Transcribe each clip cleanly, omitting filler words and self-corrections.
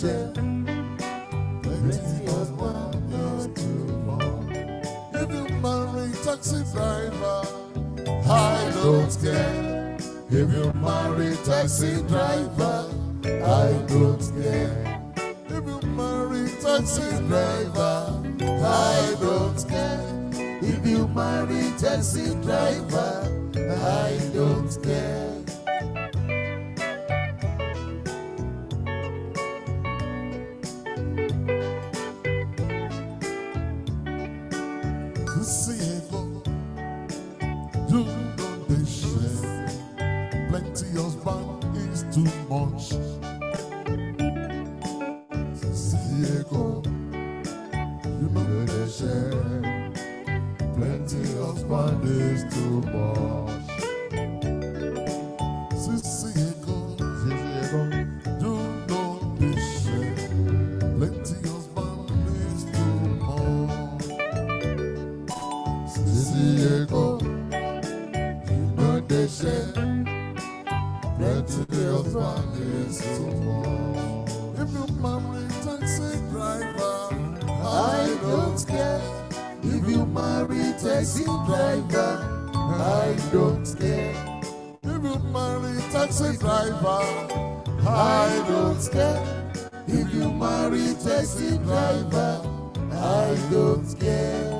share. Plenty husband is too much. If you marry taxi driver, I don't care. If you marry taxi driver, I don't care. If you marry taxi driver, I don't care. If you marry taxi driver, I don't care. See it go, you know they share. Plenty husband is too much. See it go, you know they share. Plenty husband is too much. See it go, you know they share. Plenty husband is too much. Diego, you know they share. Plenty husband is too much. If you marry taxi driver, I don't care. If you marry taxi driver, I don't care. If you marry taxi driver, I don't care. If you marry taxi driver, I don't care.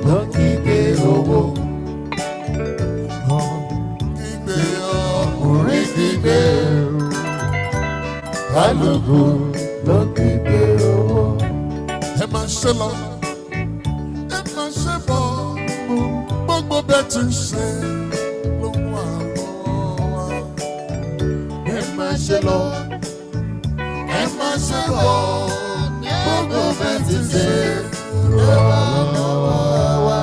lókìgbé owó. Kígbe ọkùnrin kígbe, kálukú lókìgbé owó. Ẹ máa ṣe lọ, ẹ máa ṣe bọ̀, gbogbo bẹ́ẹ̀ ti ṣe ló wà lọ́wọ́ wa. Ẹ máa ṣe lọ, ẹ máa ṣe bọ̀, gbogbo bẹ́ẹ̀ ti ṣe ló wà lọ́wọ́ wa.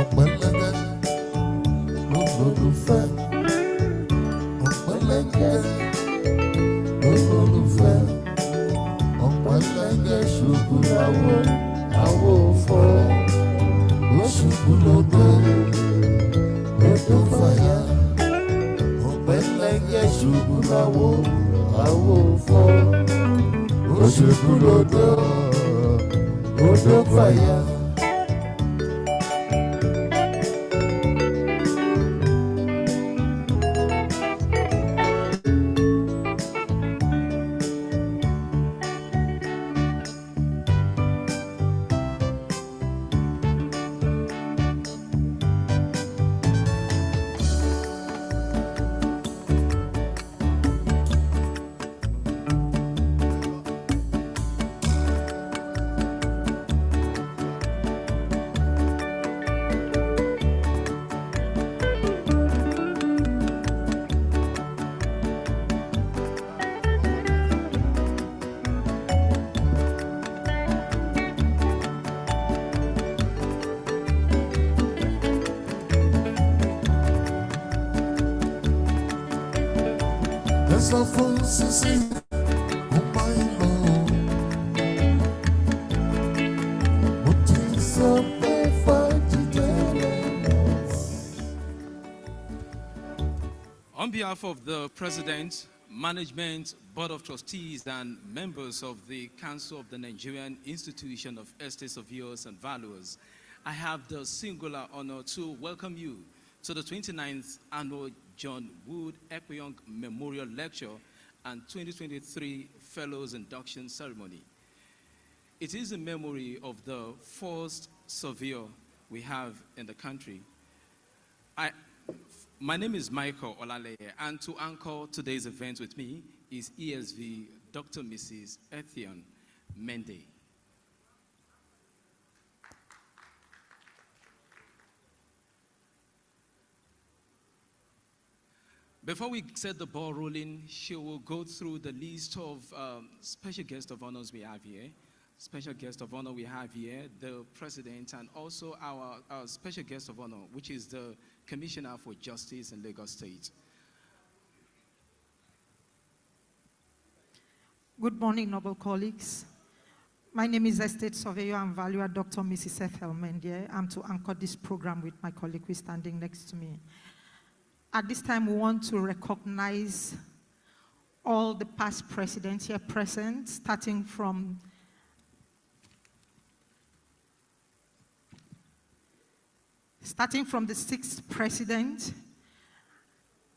Ọ̀pẹ̀lẹ́gẹ́ ló lólùfẹ́, ọ̀pẹ̀lẹ́gẹ́ ló lólùfẹ́, ọ̀pẹ̀lẹ́gẹ́ ṣubú láwo, àwo fọ́, ó ṣubú lódò, lódò fàyà. Ọ̀pẹ̀lẹ́gẹ́ ṣubú láwo, àwo fọ́, ó ṣubú lódò, lódò fàyà. Essa força sim, o pai não. Motiza On behalf of the President, Management, Board of Trustees, and members of the Council of the Nigerian Institution of Estate Surveyors and Valuers, I have the singular honor to welcome you to the 29th Annual John Wood Ekpenyong Memorial Lecture and 2023 Fellows Induction Ceremony. It is in memory of the first surveyor we have in the country. My name is Michael Olaleye, and to anchor today's event with me is ESV Dr. Mrs. Ekpenyong Mende. Before we set the ball rolling, she will go through the list of special guest of honors we have here. Special guest of honor we have here, the President, and also our special guest of honor, which is the Commissioner for Justice in Lagos State. Good morning, noble colleagues. My name is Estate Surveyor and Valuer Dr. Mrs. Ekpenyong Mende. I'm to anchor this program with my colleague who is standing next to me. At this time, we want to recognize all the past presidents here present, starting from the 6th president,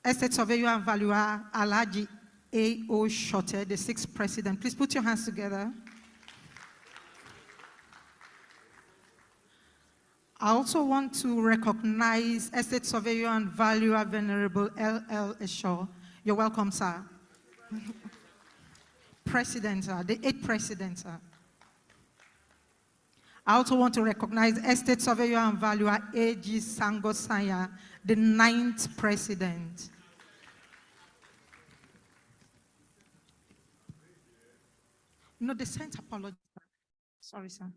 Estate Surveyor and Valuer Alhaji A.O. Shote, the 6th president. Please put your hands together. I also want to recognize Estate Surveyor and Valuer Venerable L.L. Esho. You're welcome, sir. President, sir, the 8th president, sir. I also want to recognize Estate Surveyor and Valuer A.G. Sangosaya, the 9th president. No, they sent apology. Sorry, sir.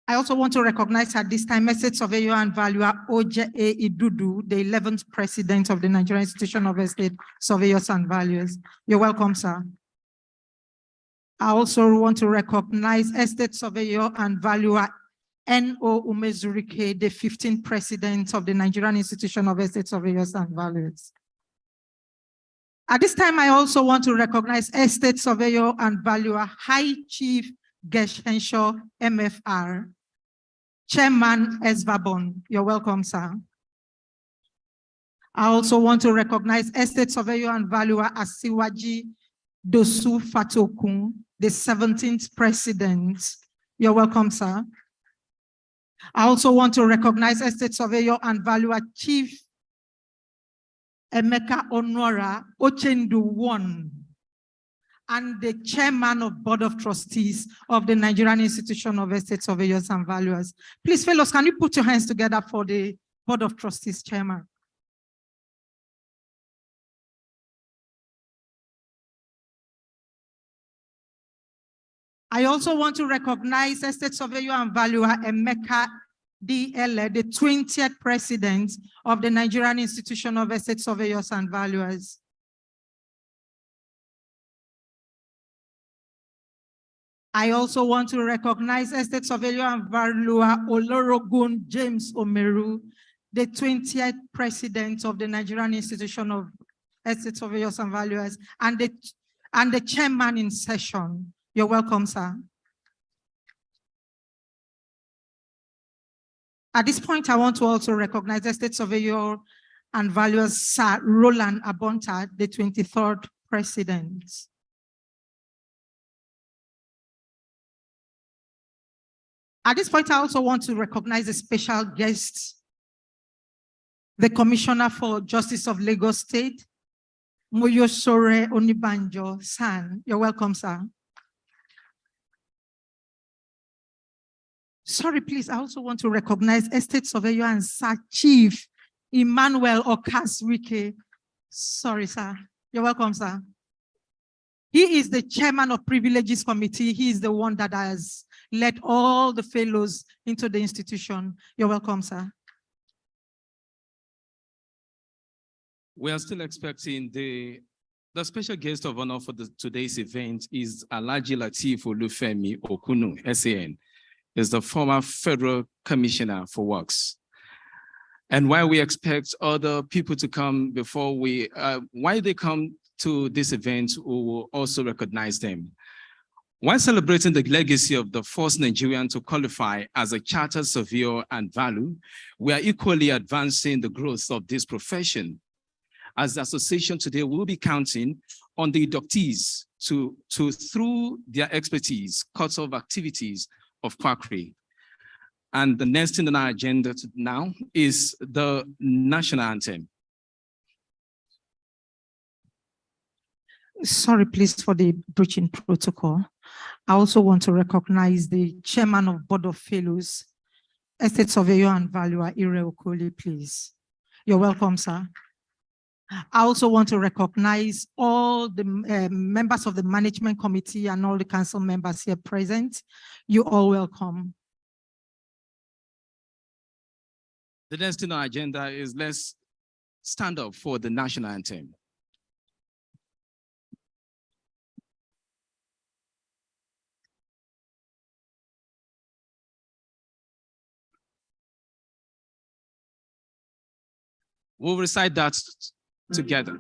I also want to recognize at this time Estate Surveyor and Valuer O.J.A. Idudu, the 11th president of the Nigerian Institution of Estate Surveyors and Valuers. You're welcome, sir. I also want to recognize Estate Surveyor and Valuer N.O. Umezurike, the 15th president of the Nigerian Institution of Estate Surveyors and Valuers. At this time, I also want to recognize Estate Surveyor and Valuer High Chief Geshenshaw, MFR, Chairman Esvabon. You're welcome, sir. I also want to recognize Estate Surveyor and Valuer Asiwaji Dosu Fatokun, the 17th president. You're welcome, sir. I also want to recognize Estate Surveyor and Valuer Chief Emeka Onora Ochendu 1 and the Chairman of Board of Trustees of the Nigerian Institution of Estate Surveyors and Valuers. Please, fellows, can you put your hands together for the Board of Trustees Chairman? I also want to recognize Estate Surveyor and Valuer Emeka DL, the 20th President of the Nigerian Institution of Estate Surveyors and Valuers. I also want to recognize Estate Surveyor and Valuer Olorogun James Omeru, the 20th President of the Nigerian Institution of Estate Surveyors and Valuers, and the Chairman in session. You're welcome, sir. At this point, I want to also recognize Estate Surveyor and Valuers, Sir Roland Abonta, the 23rd President. At this point, I also want to recognize a special guest, the Commissioner for Justice of Lagos State, Moyosore Onibanjo San. You're welcome, sir. Sorry, please, I also want to recognize Estate Surveyor and Sir Chief Emmanuel Okaswike. Sorry, sir. You're welcome, sir. He is the Chairman of Privileges Committee. He is the one that has led all the fellows into the institution. You're welcome, sir. We are still expecting the special guest of honor for today's event is Alhaji Lateef Olufemi Okunu, SAN, is the former Federal Commissioner for Works. And while we expect other people to come before while they come to this event, we will also recognize them. While celebrating the legacy of the first Nigerian to qualify as a chartered surveyor and value, we are equally advancing the growth of this profession. As the association today, will be counting on the inductees to through their expertise, cut off activities of quackery. And the next thing on our agenda now is the national anthem. Sorry, please, for the breaching protocol. I also want to recognize the Chairman of Board of Fellows, Estate Surveyor and Valuer, Ire Okoli, please. You're welcome, sir. I also want to recognize all the members of the management committee and all the council members here present. You're all welcome. The next thing on our agenda is let's stand up for the national anthem. We'll recite that together.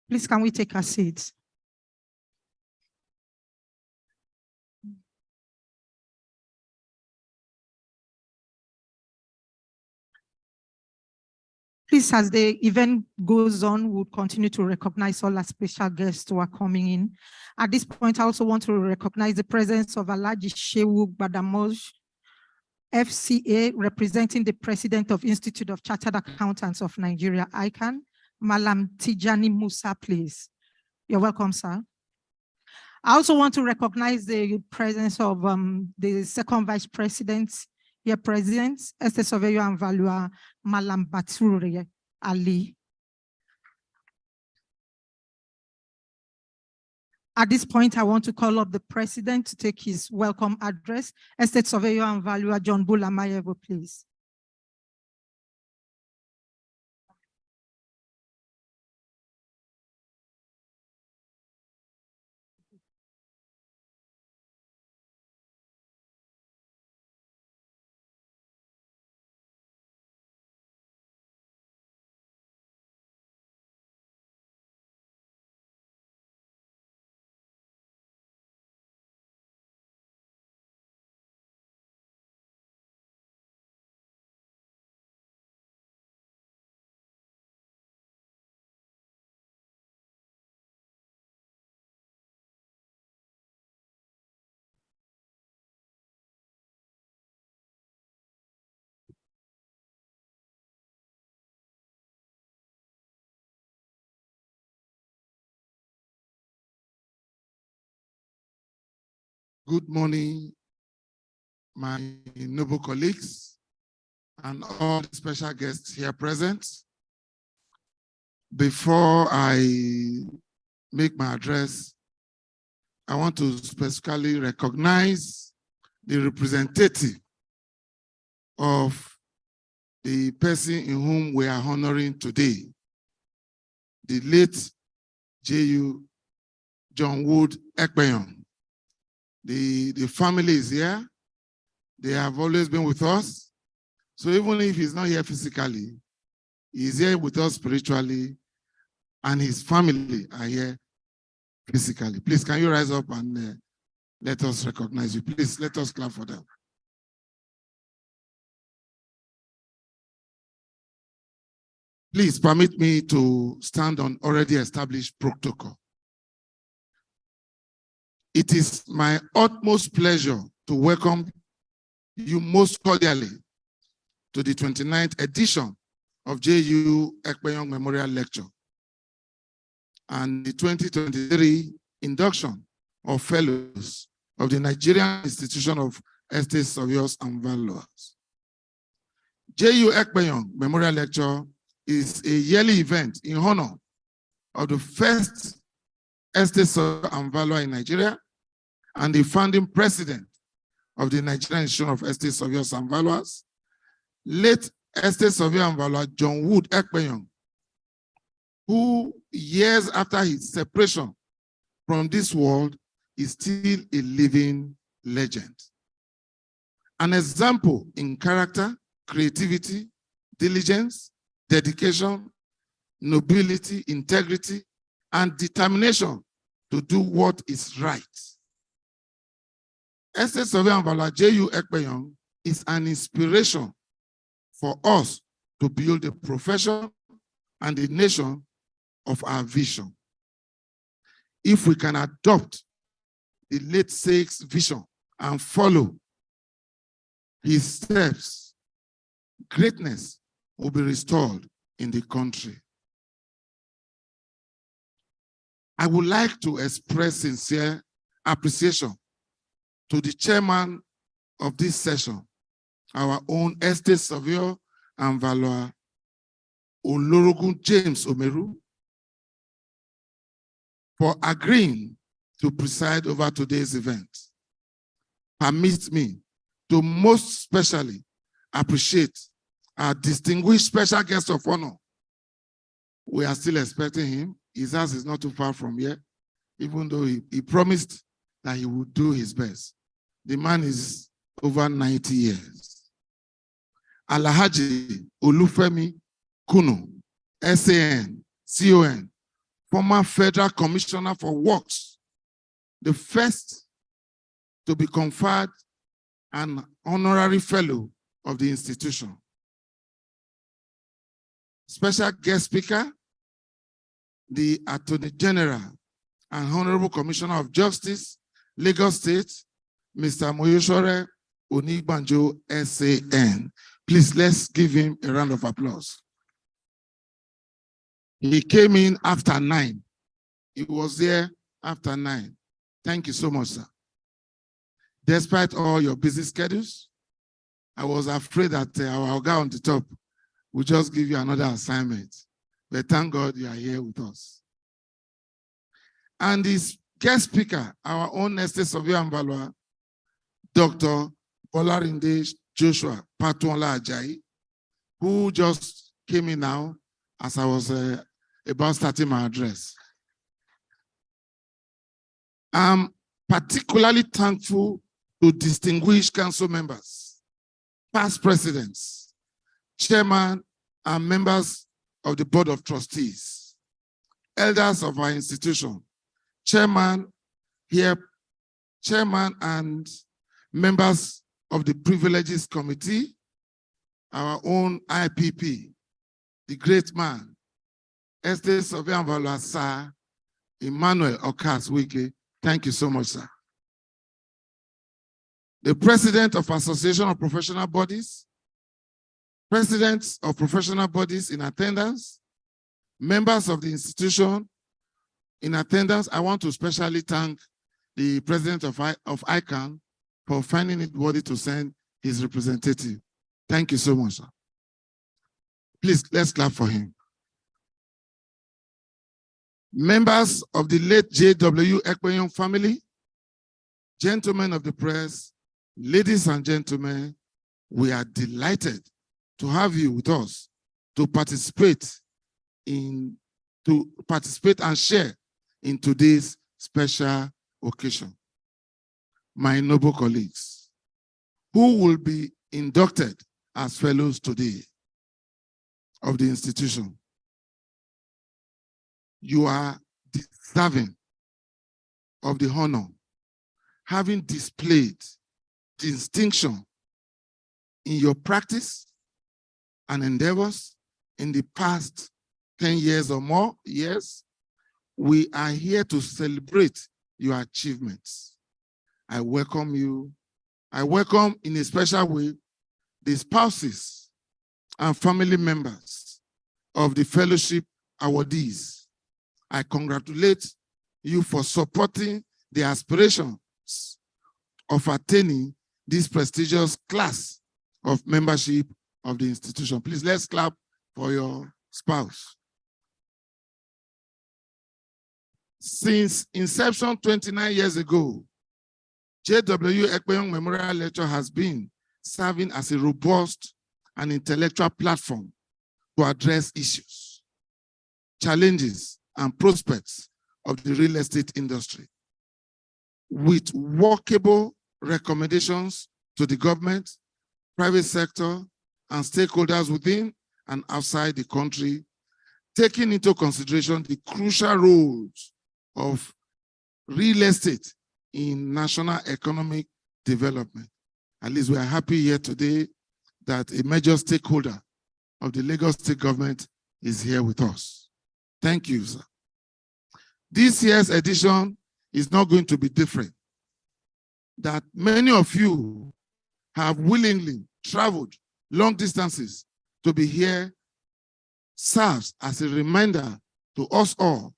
Please, can we take our seats? Please, as the event goes on, we'll continue to recognize all our special guests who are coming in. At this point, I also want to recognize the presence of Alhaji Shehu Badamoj, FCA, representing the President of Institute of Chartered Accountants of Nigeria, ICANN, Malam Tijani Musa, please. You're welcome, sir. I also want to recognize the presence of the second Vice President, here present, Estate Surveyor and Valuer, Malam Bature Ali. At this point, I want to call up the President to take his welcome address. Estate Surveyor and Valuer John Bulamayevo, please. Good morning, my noble colleagues and all the special guests here present. Before I make my address, I want to specifically recognize the representative of the person in whom we are honoring today, the late J.U. John Wood Ekpenyong. The family is here. They have always been with us. So even if he's not here physically, he's here with us spiritually, and his family are here physically. Please, can you rise up and let us recognize you? Please, let us clap for them. Please permit me to stand on already established protocol. It is my utmost pleasure to welcome you most cordially to the 29th edition of J.U. Ekpenyong Memorial Lecture and the 2023 induction of fellows of the Nigerian Institution of Estate Surveyors and Valuers. J.U. Ekpenyong Memorial Lecture is a yearly event in honor of the first Estate Surveyor and Valuer in Nigeria and the founding president of the Nigerian Institution of Estate Surveyors and Valuers, late Estate Surveyor and Valuer John Wood Ekpenyong, who years after his separation from this world is still a living legend. An example in character, creativity, diligence, dedication, nobility, integrity, and determination to do what is right. Estate Surveyor and Valuer J.U. Ekpenyong is an inspiration for us to build a profession and a nation of our vision. If we can adopt the late Sei's vision and follow his steps, greatness will be restored in the country. I would like to express sincere appreciation to the chairman of this session, our own Estate Surveyor and Valuer, Olorogun James Omeru, for agreeing to preside over today's event. Permit me to most specially appreciate our distinguished special guest of honor. We are still expecting him. His house is not too far from here, even though he promised that he would do his best. The man is over 90 years. Alhaji Olufemi Kunu, SAN, CON, former Federal Commissioner for Works, the first to be conferred an honorary fellow of the institution. Special guest speaker, the Attorney General and Honorable Commissioner of Justice, Lagos State, Mr. Moyosore Onigbanjo, SAN. Please, let's give him a round of applause. He came in after 9. He was there after 9. Thank you so much, sir. Despite all your busy schedules, I was afraid that our guy on the top will just give you another assignment. But thank God you are here with us. And this guest speaker, our own estate surveyor and valuer, Dr. Bolarinde Joshua Patuola Ajayi, who just came in now as I was about starting my address. I'm particularly thankful to distinguished council members, past presidents, chairman, and members of the Board of Trustees, elders of our institution, chairman and members of the Privileges Committee, our own IPP, the great man, Estate Surveyor and Valuer, Sir Emmanuel Okas-Wike. Thank you so much, sir. The President of Association of Professional Bodies, Presidents of Professional Bodies in attendance, members of the institution in attendance. I want to specially thank the President of ICANN for finding it worthy to send his representative. Thank you so much, sir. Please, let's clap for him. Members of the late J.W. Ekpenyong family, gentlemen of the press, ladies and gentlemen, we are delighted to have you with us to participate and share in today's special occasion. My noble colleagues, who will be inducted as fellows today of the institution, you are deserving of the honor, having displayed distinction in your practice and endeavors in the past 10 years or more years. We are here to celebrate your achievements. I welcome you. I welcome in a special way the spouses and family members of the fellowship awardees. I congratulate you for supporting the aspirations of attaining this prestigious class of membership of the institution. Please, let's clap for your spouse. Since inception 29 years ago, J.W. Ekpenyong Memorial Lecture has been serving as a robust and intellectual platform to address issues, challenges, and prospects of the real estate industry, with workable recommendations to the government, private sector, and stakeholders within and outside the country, taking into consideration the crucial roles of real estate in national economic development. At least we are happy here today that a major stakeholder of the Lagos State government is here with us. Thank you, sir. This year's edition is not going to be different. That many of you have willingly traveled long distances to be here serves as a reminder to us all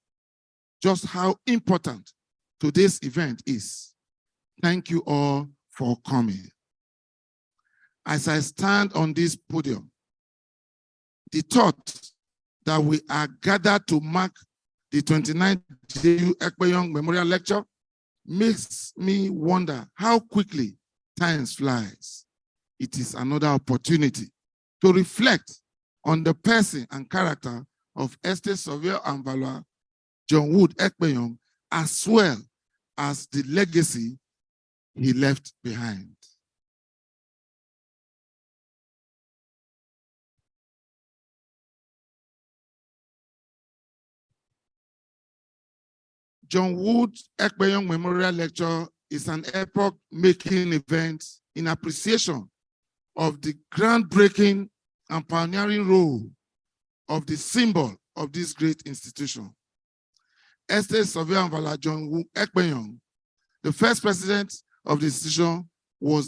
just how important today's event is. Thank you all for coming. As I stand on this podium, the thought that we are gathered to mark the 29th J.W. Ekpenyong Memorial Lecture makes me wonder how quickly time flies. It is another opportunity to reflect on the person and character of Estate Surveyor and Valuer John Wood Ekpenyong, as well as the legacy he left behind. John Wood Ekpenyong Memorial Lecture is an epoch-making event in appreciation of the groundbreaking and pioneering role of the symbol of this great institution. Estate Surveyor and Valuer John Wood Ekpenyong, the first president of the institution, was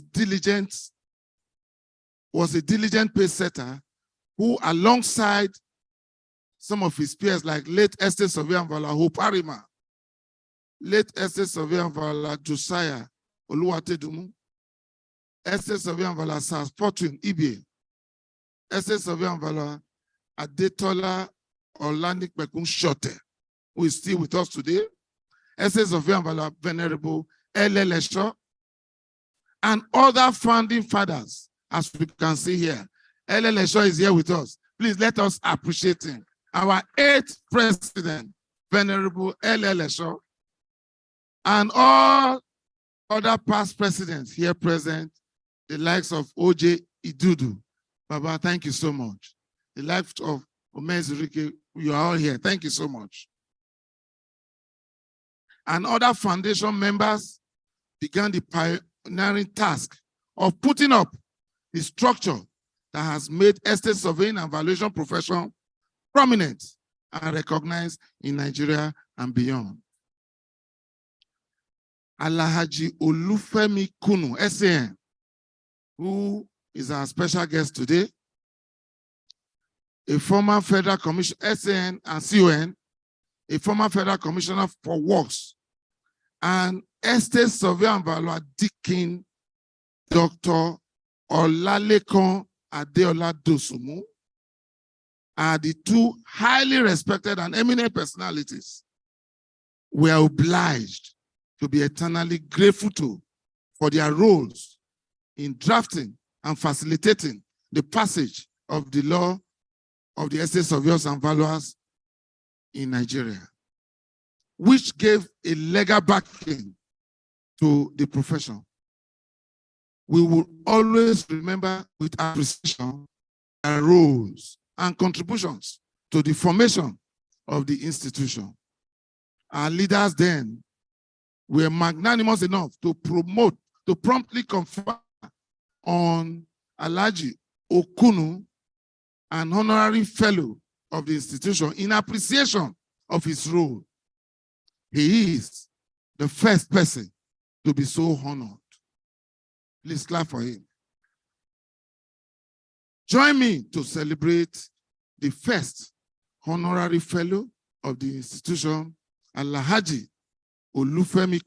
a diligent pace setter who, alongside some of his peers like late Estate Surveyor and Valuer Hope Arima, late Estate Surveyor and Valuer Josiah Oluwatedumu, Estate Surveyor and Valuer Sir Fortune Ibe, Estate Surveyor and Valuer Adetola Olanikpekun Shote, who is still with us today, Estate Surveyor and Valuer Venerable L.L. and other founding fathers, as we can see here. L.L. is here with us. Please let us appreciate him. Our 8th president, Venerable L.L. and all other past presidents here present, the likes of O.J. Idudu. Baba, thank you so much. The likes of Omezurike, you are all here. Thank you so much. And other foundation members began the pioneering task of putting up the structure that has made estate surveying and valuation profession prominent and recognized in Nigeria and beyond. Alhaji Olufemi Kunu, SAN, who is our special guest today, a former federal commissioner, SAN and CON, a former federal commissioner for works, and estate surveyor and valuer Deacon Dr. Olalekan Adeola Dosumu, are the two highly respected and eminent personalities we are obliged to be eternally grateful to for their roles in drafting and facilitating the passage of the law of the estate surveyors and valuers in Nigeria, which gave a legal backing to the profession. We will always remember with appreciation their roles and contributions to the formation of the institution. Our leaders then were magnanimous enough to promptly confer on Alhaji Okunu, an honorary fellow of the institution, in appreciation of his role. He is the first person to be so honored. Please clap for him. Join me to celebrate the first honorary fellow of the institution, Alhaji Olufemi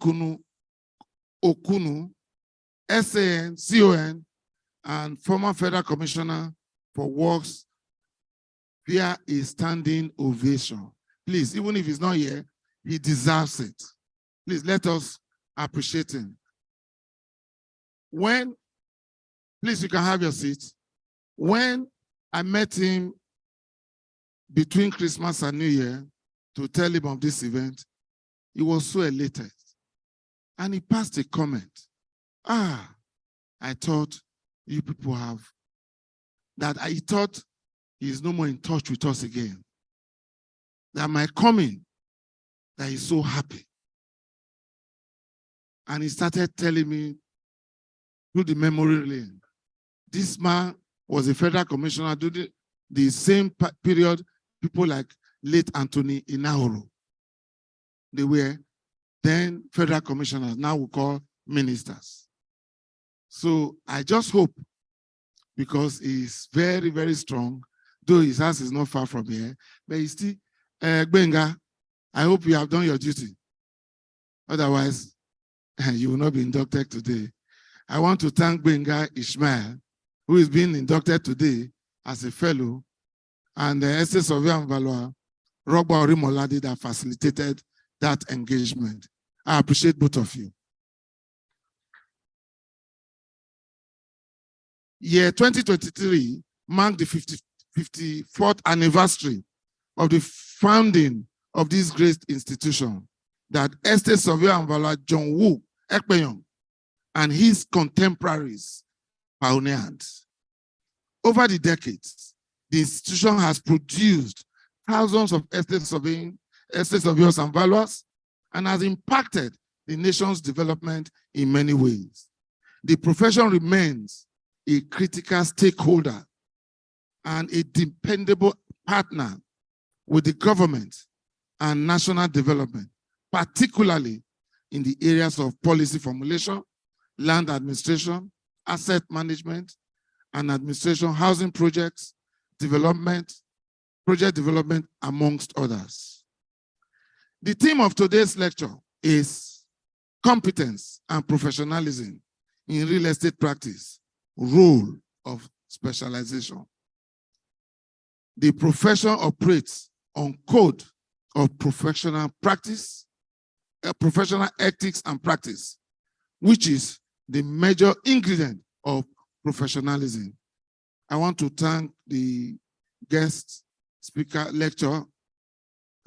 Okunu, SAN, CON, and former federal commissioner for works, via a standing ovation. Please, even if he's not here, he deserves it. Please let us appreciate him. Please, you can have your seat. When I met him between Christmas and New Year to tell him of this event, he was so elated. And he passed a comment. I thought you people have, that I thought he is no more in touch with us again. That my coming, that he's so happy. And he started telling me through the memory lane, this man was a federal commissioner during the same period, people like late Anthony Inauro. They were then federal commissioners, now we call ministers. So I just hope, because he's very, very strong, though his house is not far from here, but he's still, Benga, I hope you have done your duty. Otherwise, you will not be inducted today. I want to thank Benga Ishmael, who is being inducted today as a fellow, and the estate surveyor and valuer, Rogba Orimolade, that facilitated that engagement. I appreciate both of you. Year 2023 marked the 54th anniversary of the founding of this great institution that estate surveyor and valuer John Wood Ekpenyong and his contemporaries pioneered. Over the decades, the institution has produced thousands of estate surveyors and valuers and has impacted the nation's development in many ways. The profession remains a critical stakeholder and a dependable partner with the government and national development, particularly in the areas of policy formulation, land administration, asset management and administration, housing projects, project development, amongst others. The theme of today's lecture is competence and professionalism in real estate practice, role of specialization. The profession operates on code of professional practice, professional ethics and practice, which is the major ingredient of professionalism. I want to thank the guest speaker lecturer,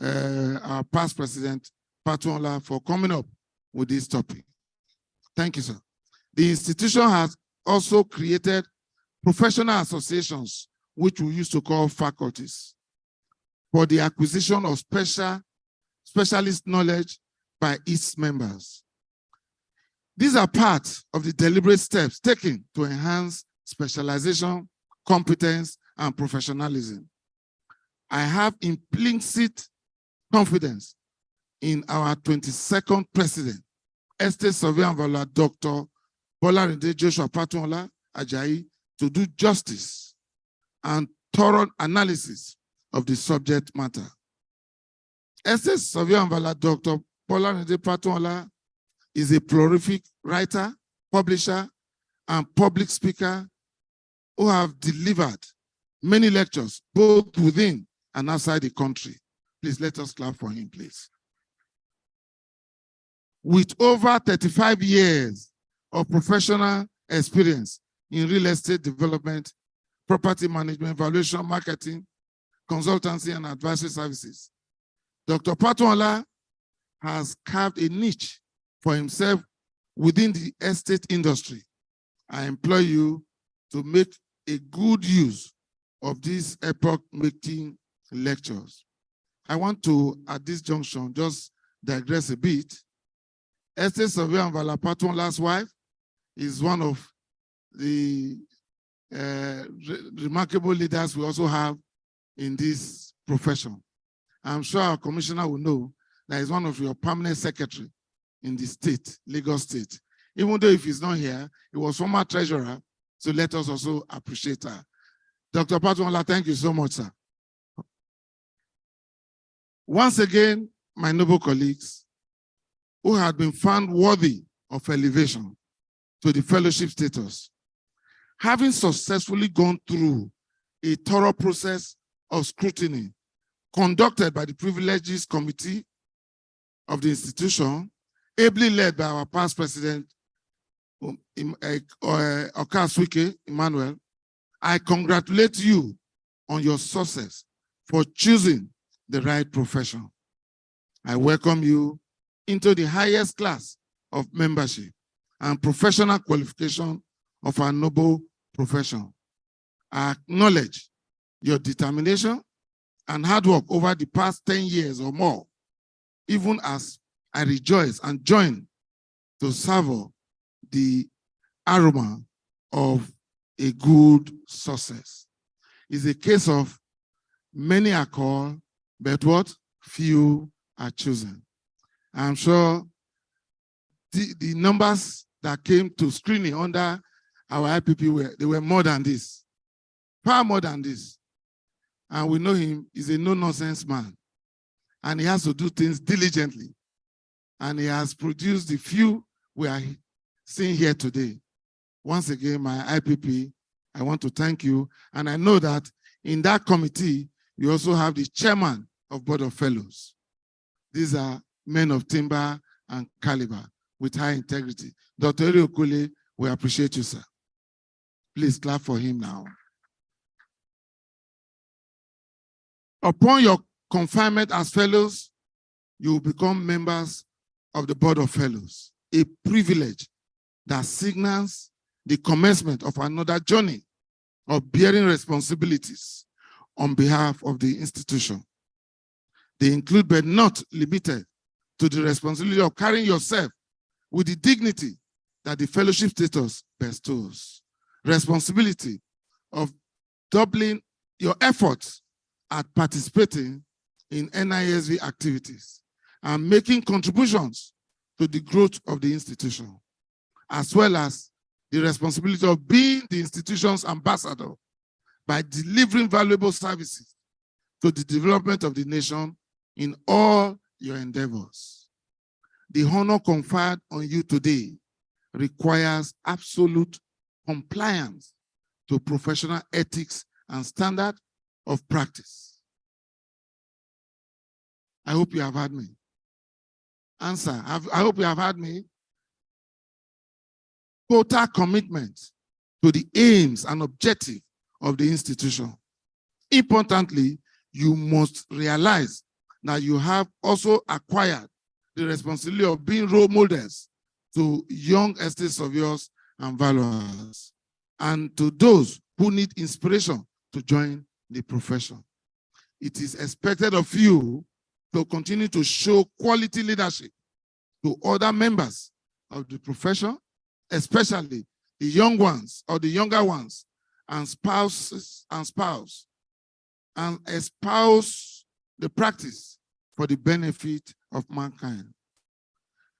our past president, Patuola, for coming up with this topic. Thank you, sir. The institution has also created professional associations, which we used to call faculties, for the acquisition of specialist knowledge by its members. These are part of the deliberate steps taken to enhance specialization, competence, and professionalism. I have implicit confidence in our 22nd president, Estate Surveyor and Valuer, Dr. Bolarinde Joshua Patuola Ajayi, to do justice and thorough analysis of the subject matter. Estate Surveyor and Valuer, Dr. Bolarinde Patuola is a prolific writer, publisher, and public speaker who have delivered many lectures, both within and outside the country. Please let us clap for him, please. With over 35 years of professional experience in real estate development, property management, valuation, marketing, consultancy, and advisory services, Dr. Patuola has carved a niche for himself within the estate industry. I implore you to make a good use of these epoch-making lectures. I want to, at this junction, just digress a bit. Estate Surveyor and Valuer Patuola's wife is one of the remarkable leaders we also have in this profession. I'm sure our commissioner will know that he's one of your permanent secretary in the state, Lagos State. Even though if he's not here, he was former treasurer, so let us also appreciate her. Dr. Patuola, thank you so much, sir. Once again, my noble colleagues, who had been found worthy of elevation to the fellowship status, having successfully gone through a thorough process of scrutiny conducted by the Privileges Committee of the institution, ably led by our past president, Okaswike Emmanuel, I congratulate you on your success for choosing the right profession. I welcome you into the highest class of membership and professional qualification of our noble profession. I acknowledge your determination and hard work over the past 10 years or more, even as I rejoice and join to savor the aroma of a good success. It's a case of many are called, but what? Few are chosen. I'm sure the numbers that came to screening under our IPP they were more than this, far more than this. And we know him, he's a no-nonsense man. And he has to do things diligently. And he has produced the few we are seeing here today. Once again, my IPP, I want to thank you. And I know that in that committee, you also have the chairman of Board of Fellows. These are men of timber and caliber with high integrity. Dr. Eri Okule, we appreciate you, sir. Please clap for him now. Upon your confinement as fellows, you will become members of the Board of Fellows, a privilege that signals the commencement of another journey of bearing responsibilities on behalf of the institution. They include, but not limited to the responsibility of carrying yourself with the dignity that the fellowship status bestows. Responsibility of doubling your efforts at participating in NISV activities and making contributions to the growth of the institution, as well as the responsibility of being the institution's ambassador by delivering valuable services to the development of the nation in all your endeavors. The honor conferred on you today requires absolute compliance to professional ethics and standard of practice. I hope you have heard me. Answer, I hope you have heard me. Total commitment to the aims and objectives of the institution. Importantly, you must realize that you have also acquired the responsibility of being role models to young estate surveyors and valuers, and to those who need inspiration to join the profession. It is expected of you to continue to show quality leadership to other members of the profession, especially the young ones or the younger ones, and espouse the practice for the benefit of mankind.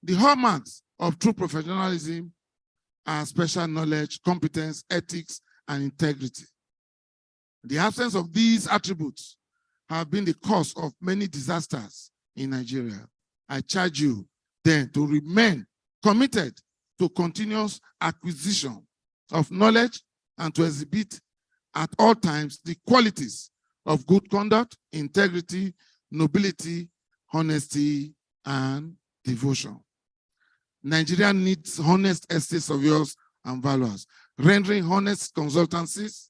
The hallmarks of true professionalism are special knowledge, competence, ethics, and integrity. The absence of these attributes have been the cause of many disasters in Nigeria. I charge you then to remain committed to continuous acquisition of knowledge and to exhibit at all times the qualities of good conduct, integrity, nobility, honesty, and devotion. Nigeria needs honest estate surveyors and valuers, rendering honest consultancy,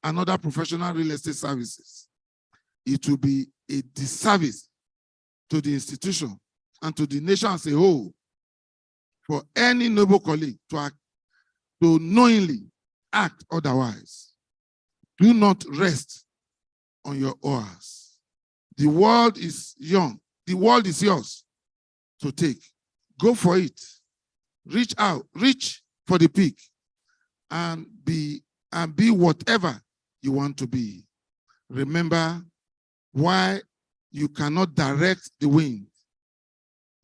and other professional real estate services. It will be a disservice to the institution and to the nation as a whole for any noble colleague to knowingly act otherwise. Do not rest on your oars. The world is young. The world is yours to take. Go for it. Reach out. Reach for the peak and be whatever you want to be. Remember why you cannot direct the wind.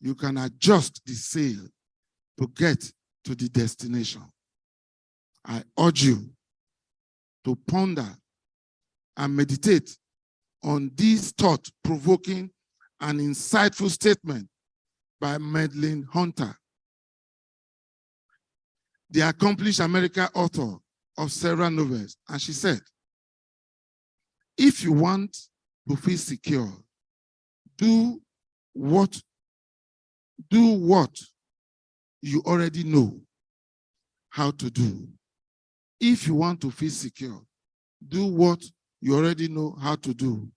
You can adjust the sail to get to the destination. I urge you to ponder and meditate on this thought-provoking and insightful statement by Madeline Hunter, the accomplished American author of several novels. And she said, if you want to feel secure, do what you already know how to do. If you want to feel secure, do what you already know how to do.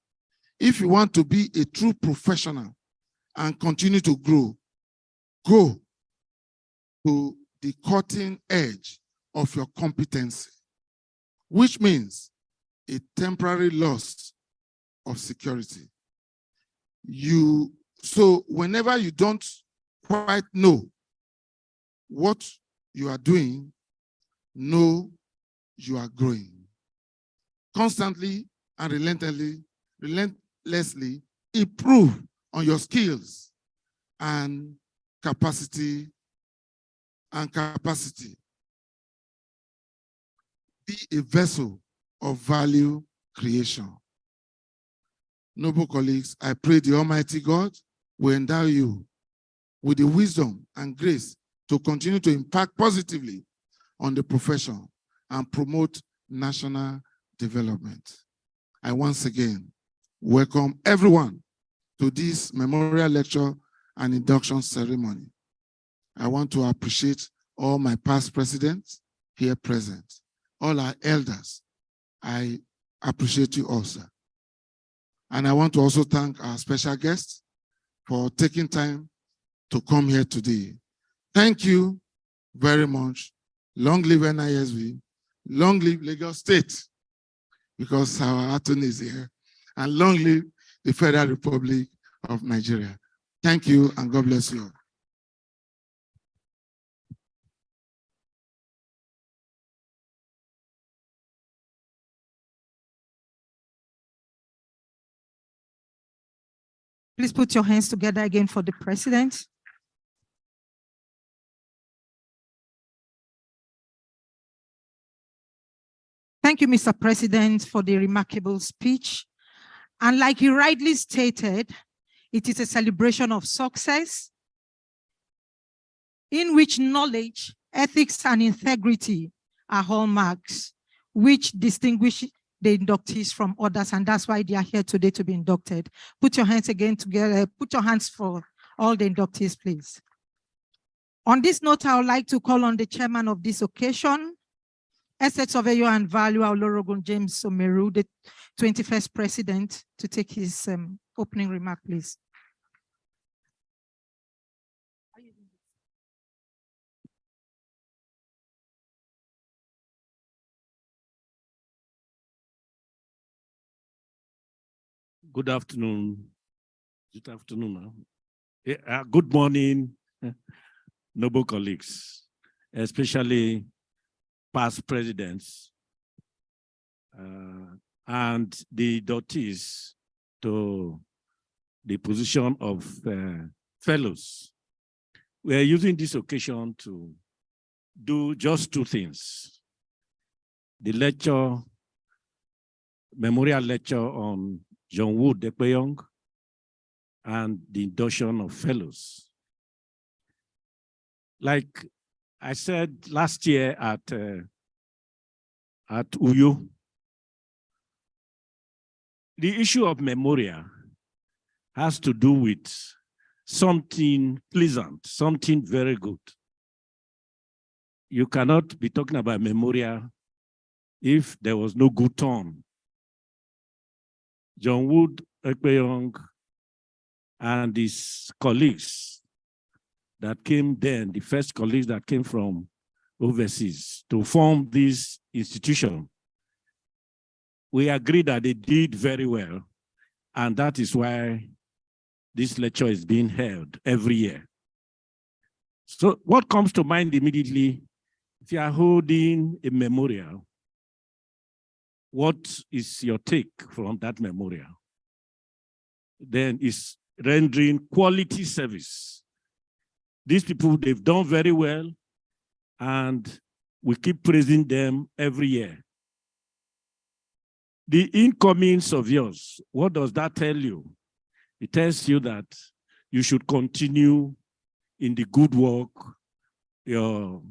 If you want to be a true professional and continue to grow, go to the cutting edge of your competency, which means a temporary loss of security. So whenever you don't quite know what you are doing, know you are growing. Constantly and relentlessly improve on your skills and capacity. Be a vessel of value creation. Noble colleagues, I pray the Almighty God will endow you with the wisdom and grace to continue to impact positively on the profession and promote national development. I once again welcome everyone to this memorial lecture and induction ceremony. I want to appreciate all my past presidents here present, all our elders. I appreciate you also. And I want to also thank our special guests for taking time to come here today. Thank you very much. Long live NISV. Long live Lagos State, because our attorney is here. And long live the Federal Republic of Nigeria. Thank you, and God bless you. Please put your hands together again for the president. Thank you, Mr. President, for the remarkable speech. And like you rightly stated, it is a celebration of success in which knowledge, ethics, and integrity are hallmarks which distinguish the inductees from others, and that's why they are here today to be inducted. Put your hands again together. Put your hands for all the inductees, please. On this note, I would like to call on the chairman of this occasion, Estate Surveyor and Valuer Olorogun James Someru, the 21st president, to take his opening remark, please. Good afternoon. Good afternoon. Good morning, noble colleagues, especially past presidents and the inductees to the position of fellows. We are using this occasion to do just two things. The lecture, memorial lecture on John Wood Ekpenyong, and the induction of fellows. Like I said last year at Uyo, the issue of memorial has to do with something pleasant, something very good. You cannot be talking about memorial if there was no good turn. John Wood Ekpenyong and his colleagues that came then, the first colleagues that came from overseas to form this institution, we agreed that they did very well. And that is why this lecture is being held every year. So what comes to mind immediately, if you are holding a memorial, what is your take from that memorial? Then is rendering quality service. These people, they've done very well, and we keep praising them every year. The incoming surveyors, what does that tell you? It tells you that you should continue in the good work your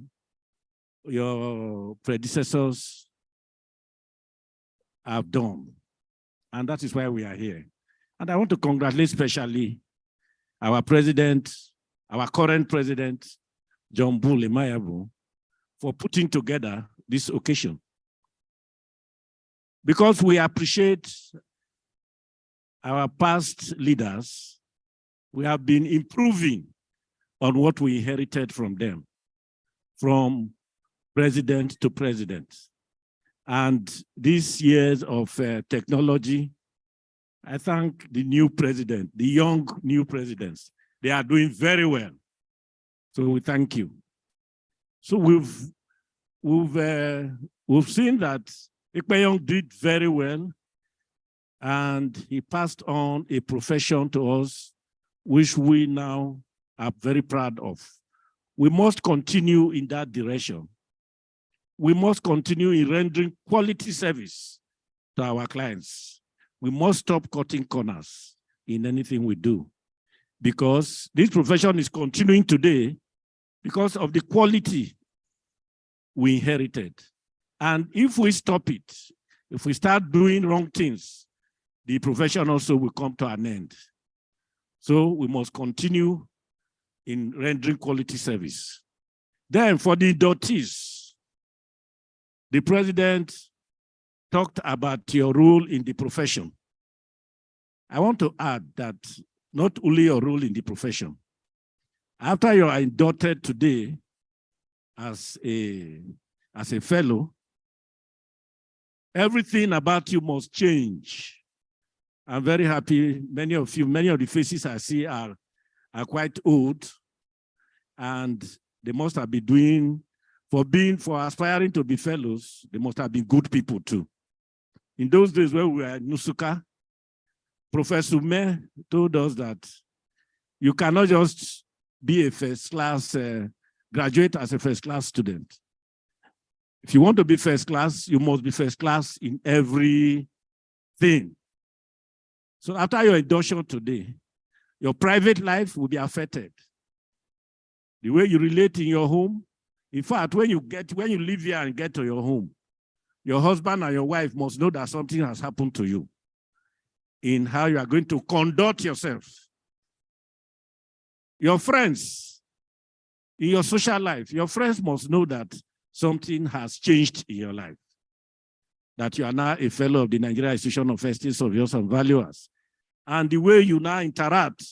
predecessors have done. And that is why we are here. And I want to congratulate especially our president, our current president, John Bull Emayabu, for putting together this occasion. Because we appreciate our past leaders, we have been improving on what we inherited from them, from president to president. And these years of technology, I thank the new president, the young new presidents. They are doing very well. So we thank you. So we've seen that Ekpenyong did very well, and he passed on a profession to us, which we now are very proud of. We must continue in that direction. We must continue in rendering quality service to our clients. We must stop cutting corners in anything we do, because this profession is continuing today because of the quality we inherited. And if we stop it, if we start doing wrong things, the profession also will come to an end. So we must continue in rendering quality service. Then for the inductees, the president talked about your role in the profession. I want to add that not only your role in the profession. After you are inducted today as a fellow, everything about you must change. I'm very happy. Many of the faces I see are are quite old, and they must have been doing, for aspiring to be fellows, they must have been good people too. In those days when we were in Nusuka, Professor May told us that you cannot just be a first class, graduate as a first class student. If you want to be first class, you must be first class in everything. So after your induction today, your private life will be affected. The way you relate in your home. In fact, when you leave here and get to your home, your husband and your wife must know that something has happened to you in how you are going to conduct yourself. Your friends, in your social life, your friends must know that something has changed in your life, that you are now a fellow of the Nigerian Institution of Estates, Surveyors and Valuers. And the way you now interact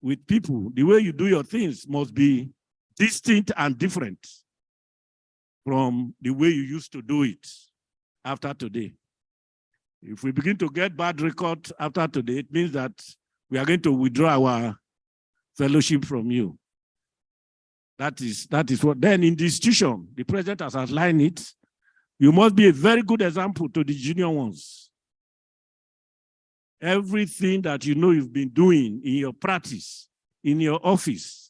with people, the way you do your things must be distinct and different from the way you used to do it after today. If we begin to get bad record after today, it means that we are going to withdraw our fellowship from you. That is what, then in the institution, the president has outlined it. You must be a very good example to the junior ones. Everything that you know you've been doing in your practice, in your office,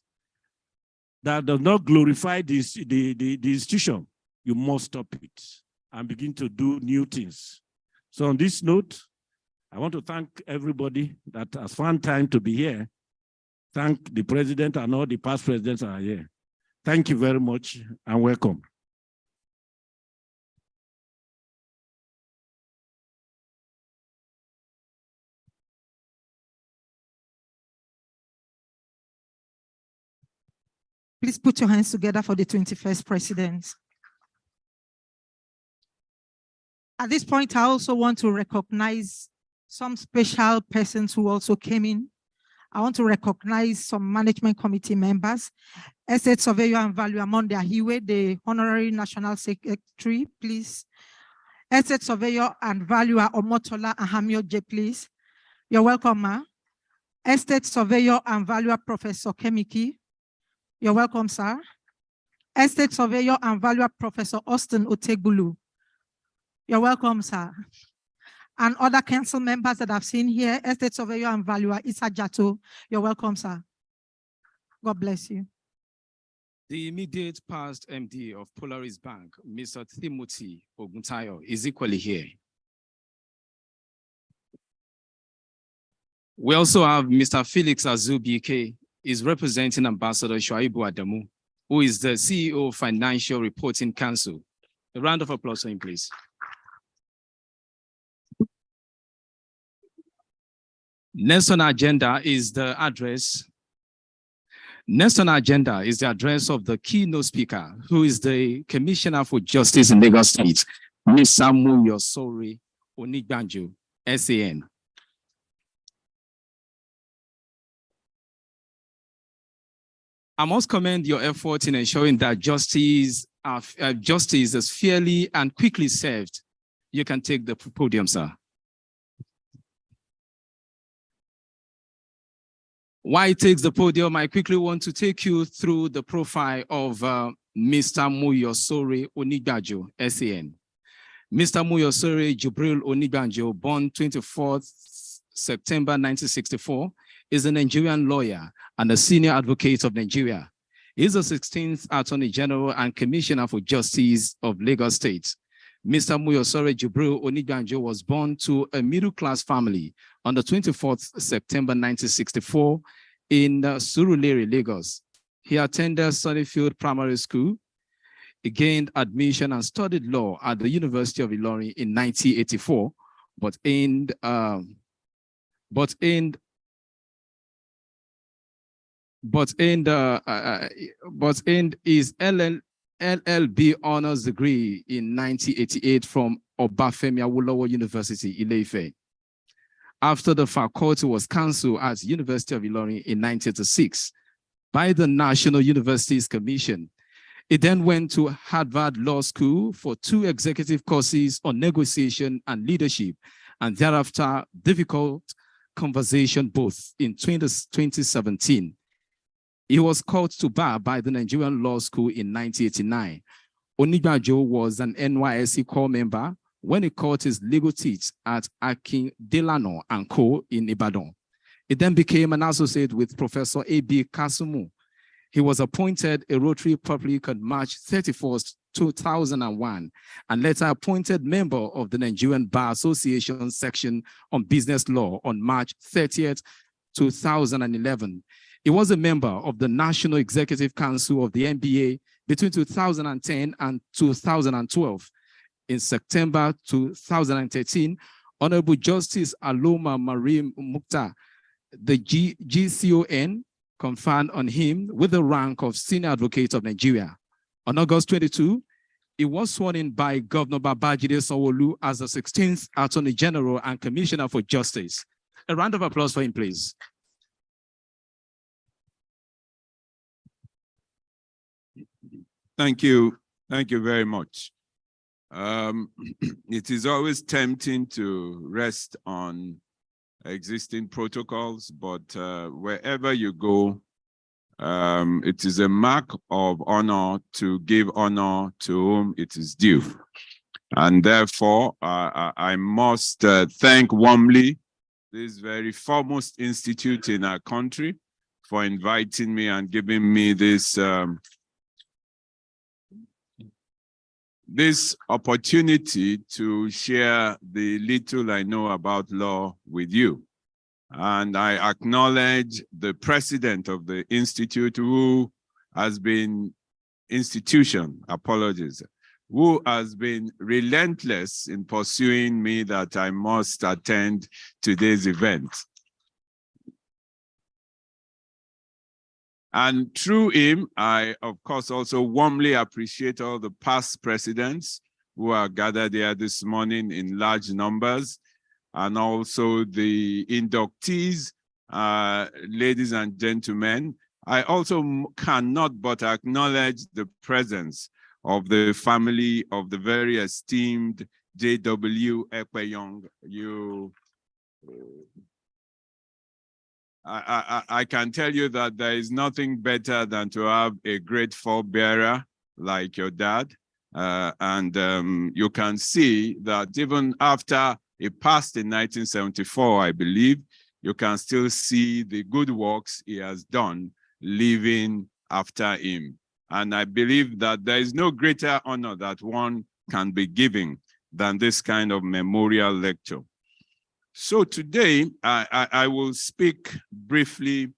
that does not glorify the institution, you must stop it and begin to do new things. So on this note, I want to thank everybody that has found time to be here. Thank the president and all the past presidents are here. Thank you very much and welcome. Please put your hands together for the 21st president. At this point, I also want to recognize some special persons who also came in. I want to recognize some management committee members, Estate Surveyor and Value Among Ahiwe, the Honorary National Secretary, please. Estate Surveyor and Valuer Omotola Ahamio J, please. You're welcome, ma. Estate Surveyor and Valuer Professor Kemiki. You're welcome, sir. Estate Surveyor and Valuer Professor Austin Otegbulu. You're welcome, sir. And other council members that I've seen here, Estate Surveyor and Valuer Issa Jato. You're welcome, sir. God bless you. The immediate past MD of Polaris Bank, Mr. Timothy Oguntayo, is equally here. We also have Mr. Felix Azubike, is representing Ambassador Shuaibu Adamu, who is the CEO of Financial Reporting Council. A round of applause for him, please. Next on our agenda is the address. Next on our agenda is the address of the keynote speaker, who is the Commissioner for Justice in Lagos State, Ms. Samu Yosori Onigbanjo, SAN. I must commend your effort in ensuring that justice is fairly and quickly served. You can take the podium, sir. While he takes the podium, I quickly want to take you through the profile of Mr. Muyosori Onigbanjo, SAN. Mr. Muyosori Jubril Onigbanjo, born 24th September 1964, is a Nigerian lawyer and a senior advocate of Nigeria. He is the 16th Attorney General and Commissioner for Justice of Lagos State. Mr. Muyosori Jubril Onigbanjo was born to a middle-class family on the 24th September 1964 in Surulere, Lagos. He attended Sunnyfield Primary School. He gained admission and studied law at the University of Ilorin in 1984, but earned his LLB honors degree in 1988 from Obafemi Awolowo University, Ile-Ife. After the faculty was cancelled at University of Ilorin in 1986 by the National Universities Commission, he then went to Harvard Law School for 2 executive courses on negotiation and leadership, and thereafter difficult conversation booth in 2017. He was called to bar by the Nigerian Law School in 1989. Onigbajo was an NYSC core member when he caught his legal teeth at Akin Delano and Co. in Ibadan. He then became an associate with Professor A.B. Kasumu. He was appointed a Rotary Public on March 31st, 2001, and later appointed member of the Nigerian Bar Association section on business law on March 30th, 2011. He was a member of the National Executive Council of the NBA between 2010 and 2012. In September 2013, Honorable Justice Aloma Marie Mukta, the GCON, conferred on him with the rank of Senior Advocate of Nigeria. On August 22, he was sworn in by Governor Babajide Sanwo-Olu as the 16th Attorney General and Commissioner for Justice. A round of applause for him, please. Thank you. Thank you very much. It is always tempting to rest on existing protocols, but wherever you go, it is a mark of honor to give honor to whom it is due. And therefore, I must thank warmly this very foremost institute in our country for inviting me and giving me this this opportunity to share the little I know about law with you. And I acknowledge the president of the institute who has been, who has been relentless in pursuing me that I must attend today's event. And through him, I, of course, also warmly appreciate all the past presidents who are gathered here this morning in large numbers, and also the inductees, ladies and gentlemen. I also cannot but acknowledge the presence of the family of the very esteemed J.W. Ekpenyong. I can tell you that there is nothing better than to have a great forebearer like your dad. You can see that even after he passed in 1974, I believe, you can still see the good works he has done living after him. And I believe that there is no greater honor that one can be giving than this kind of memorial lecture. So today, I will speak briefly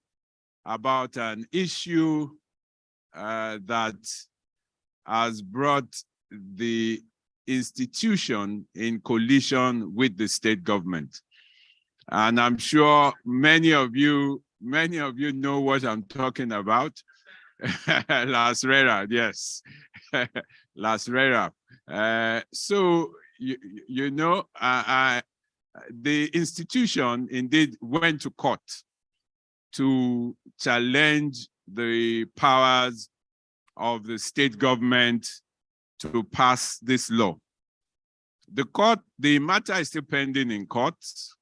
about an issue that has brought the institution in collision with the state government. And I'm sure many of you know what I'm talking about. Las Rera, yes. Las Rera. So, you know, the institution indeed went to court to challenge the powers of the state government to pass this law. The matter is still pending in court,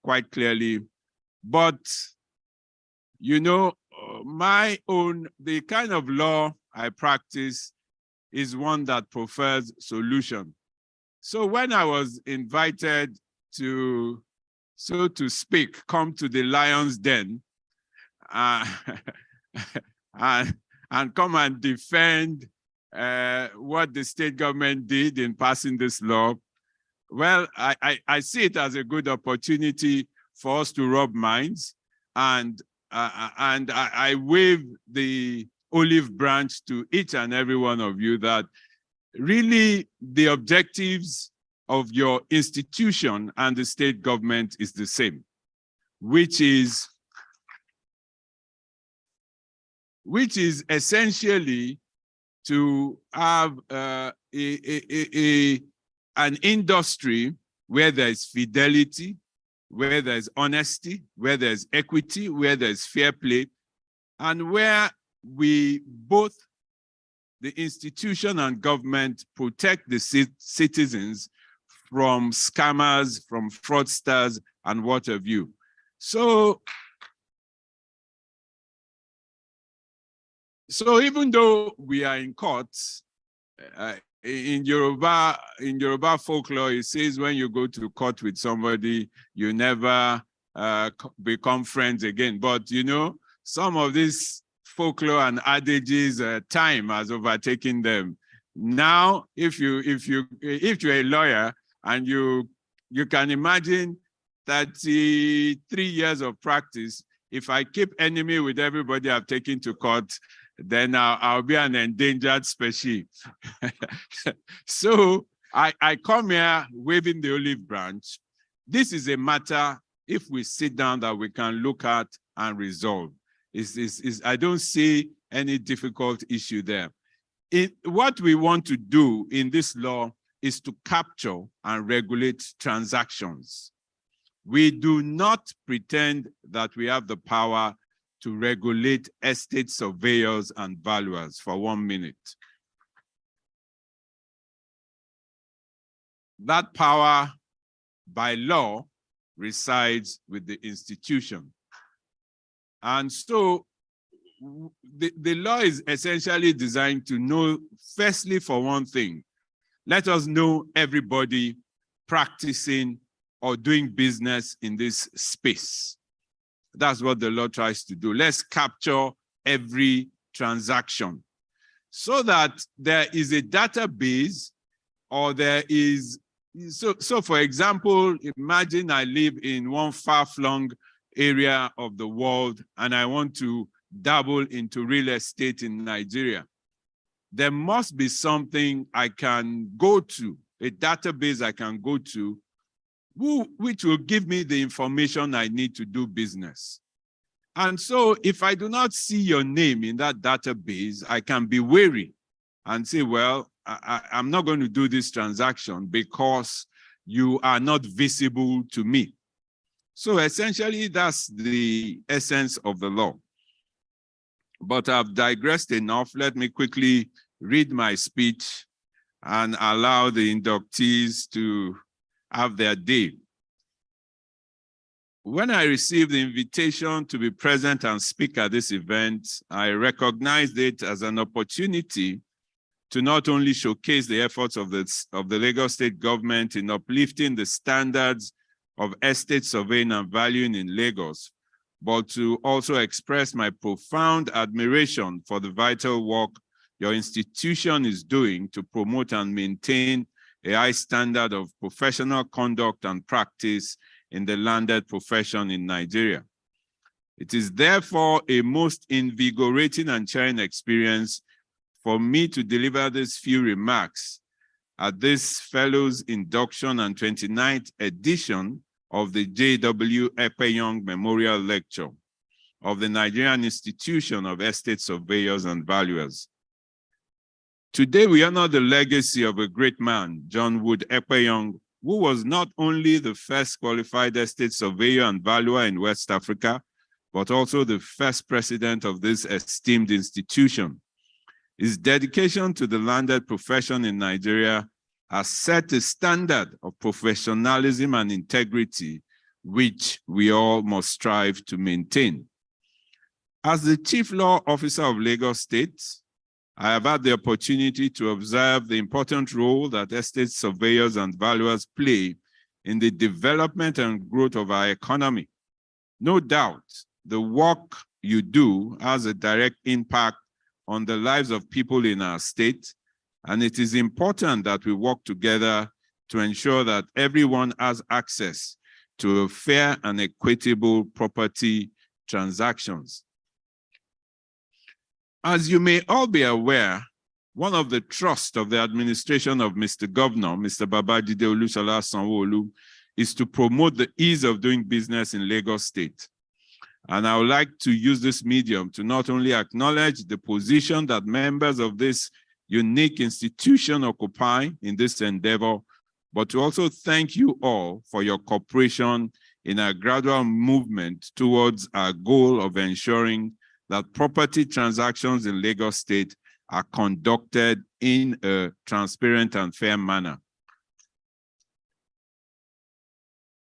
quite clearly, but you know, the kind of law I practice is one that prefers solution. So when I was invited to, so to speak, come to the lion's den and come and defend what the state government did in passing this law, well, I see it as a good opportunity for us to rub minds, and I wave the olive branch to each and every one of you that really the objectives of your institution and the state government is the same, which is essentially to have an industry where there is fidelity, where there is honesty, where there is equity, where there is fair play, and where we both, the institution and government, protect the citizens from scammers, from fraudsters, and what have you. So even though we are in court, in Yoruba folklore, it says when you go to court with somebody, you never become friends again. But you know, some of these folklore and adages, time has overtaken them. Now, if you're a lawyer and you can imagine 33 years of practice, if I keep enemy with everybody I've taken to court, then I'll be an endangered species. So I come here waving the olive branch. This is a matter, if we sit down, that we can look at and resolve. I don't see any difficult issue there. What we want to do in this law is to capture and regulate transactions. We do not pretend that we have the power to regulate estate surveyors and valuers for 1 minute. That power by law resides with the institution. And so the law is essentially designed to know, firstly, for one thing, let us know everybody practicing or doing business in this space. That's what the law tries to do. Let's capture every transaction so that there is a database, or there is, so for example, imagine I live in one far-flung area of the world and I want to dabble into real estate in Nigeria. There must be something I can go to, a database I can go to, which will give me the information I need to do business. And so if I do not see your name in that database, I can be wary and say, well, I'm not going to do this transaction because you are not visible to me. So essentially, that's the essence of the law. But I've digressed enough. Let me quickly read my speech and allow the inductees to have their day. When I received the invitation to be present and speak at this event, I recognized it as an opportunity to not only showcase the efforts of the Lagos State government in uplifting the standards of estate surveying and valuing in Lagos, but to also express my profound admiration for the vital work your institution is doing to promote and maintain a high standard of professional conduct and practice in the landed profession in Nigeria. It is therefore a most invigorating and cheering experience for me to deliver these few remarks at this Fellows Induction and 29th edition of the J.W. Ekpenyong Memorial Lecture of the Nigerian Institution of Estate Surveyors and Valuers. Today, we honor the legacy of a great man, John Wood Ekpenyong, who was not only the first qualified estate surveyor and valuer in West Africa, but also the first president of this esteemed institution. His dedication to the landed profession in Nigeria has set a standard of professionalism and integrity, which we all must strive to maintain. As the Chief Law Officer of Lagos State, I have had the opportunity to observe the important role that estate surveyors and valuers play in the development and growth of our economy. No doubt, the work you do has a direct impact on the lives of people in our state, and it is important that we work together to ensure that everyone has access to a fair and equitable property transactions. As you may all be aware, one of the trusts of the administration of Mr. Governor, Mr. Babajide Olusola Sanwo-Olu, is to promote the ease of doing business in Lagos State. And I would like to use this medium to not only acknowledge the position that members of this unique institution occupy in this endeavor, but to also thank you all for your cooperation in our gradual movement towards our goal of ensuring that property transactions in Lagos State are conducted in a transparent and fair manner.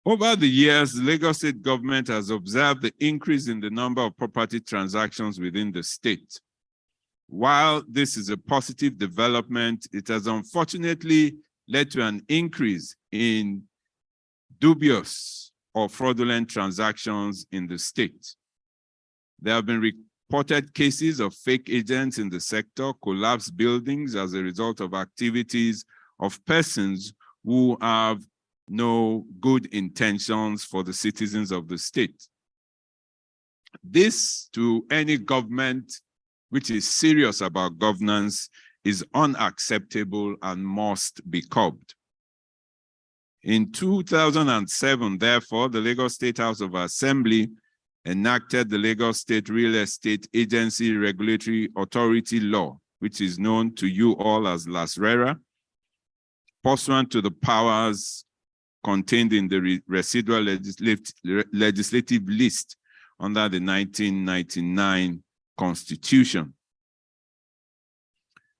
Over the years, the Lagos State government has observed the increase in the number of property transactions within the state. While this is a positive development, it has unfortunately led to an increase in dubious or fraudulent transactions in the state. There have been reported cases of fake agents in the sector, collapsed buildings as a result of activities of persons who have no good intentions for the citizens of the state. This, to any government which is serious about governance, is unacceptable and must be curbed. In 2007, therefore, the Lagos State House of Assembly enacted the Lagos State Real Estate Agency Regulatory Authority Law, which is known to you all as LASRERA, pursuant to the powers contained in the residual legislative list under the 1999 Constitution.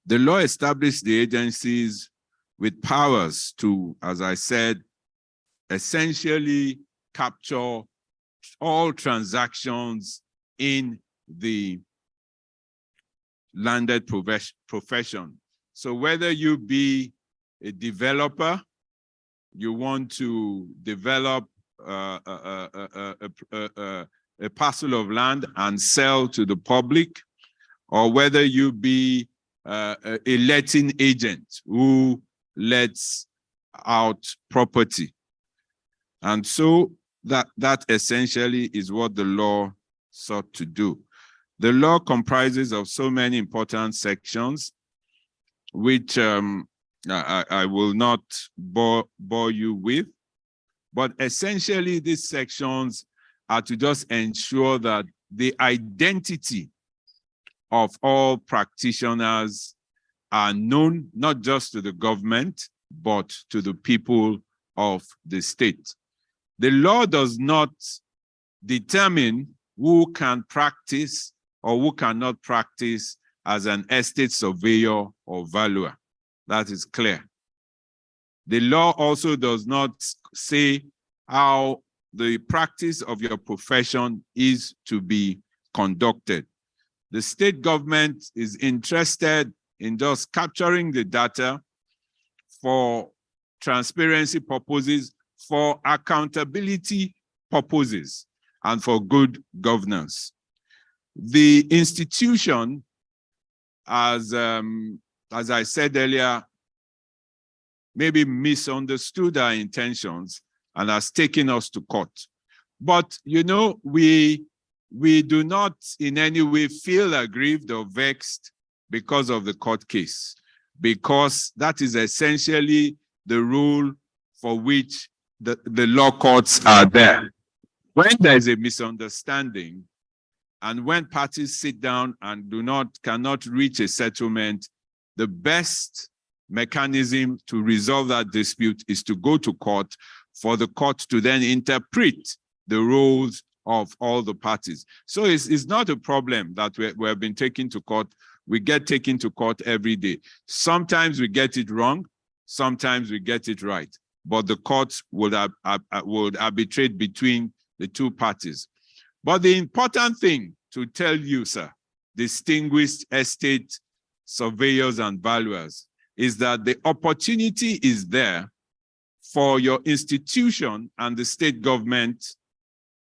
The law established the agencies with powers to, as I said, essentially capture all transactions in the landed profession. So whether you be a developer, you want to develop a parcel of land and sell to the public, or whether you be a letting agent who lets out property. And so that essentially is what the law sought to do. The law comprises of so many important sections, which I will not bore you with, but essentially these sections are to just ensure that the identity of all practitioners are known, not just to the government, but to the people of the state. The law does not determine who can practice or who cannot practice as an estate surveyor or valuer. That is clear. The law also does not say how the practice of your profession is to be conducted. The state government is interested in just capturing the data for transparency purposes, for accountability purposes, and for good governance. The institution, as I said earlier, maybe misunderstood our intentions and has taken us to court. But, you know, we do not in any way feel aggrieved or vexed because of the court case, because that is essentially the rule for which the law courts are there. When there is a misunderstanding and when parties sit down and cannot reach a settlement, the best mechanism to resolve that dispute is to go to court, for the court to then interpret the rules of all the parties. So it's not a problem that we have been taken to court. We get taken to court every day. Sometimes we get it wrong, sometimes we get it right, but the courts would arbitrate between the two parties. But the important thing to tell you, sir, distinguished estate surveyors and valuers, is that the opportunity is there for your institution and the state government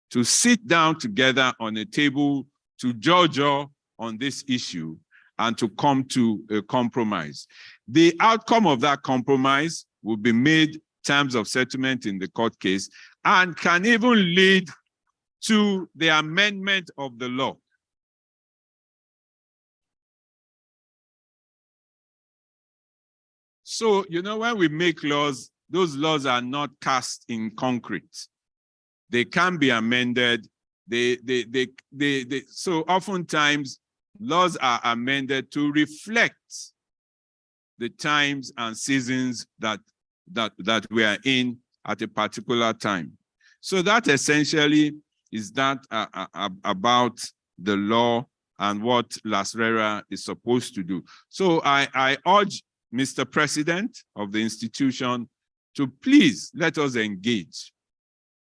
to sit down together on a table to judge on this issue and to come to a compromise. The outcome of that compromise will be made terms of settlement in the court case and can even lead to the amendment of the law. So, you know, when we make laws, those laws are not cast in concrete. They can be amended. So oftentimes, laws are amended to reflect the times and seasons that we are in at a particular time. So that essentially is that about the law and what LASRERA is supposed to do. So I urge Mr. President of the institution to please let us engage.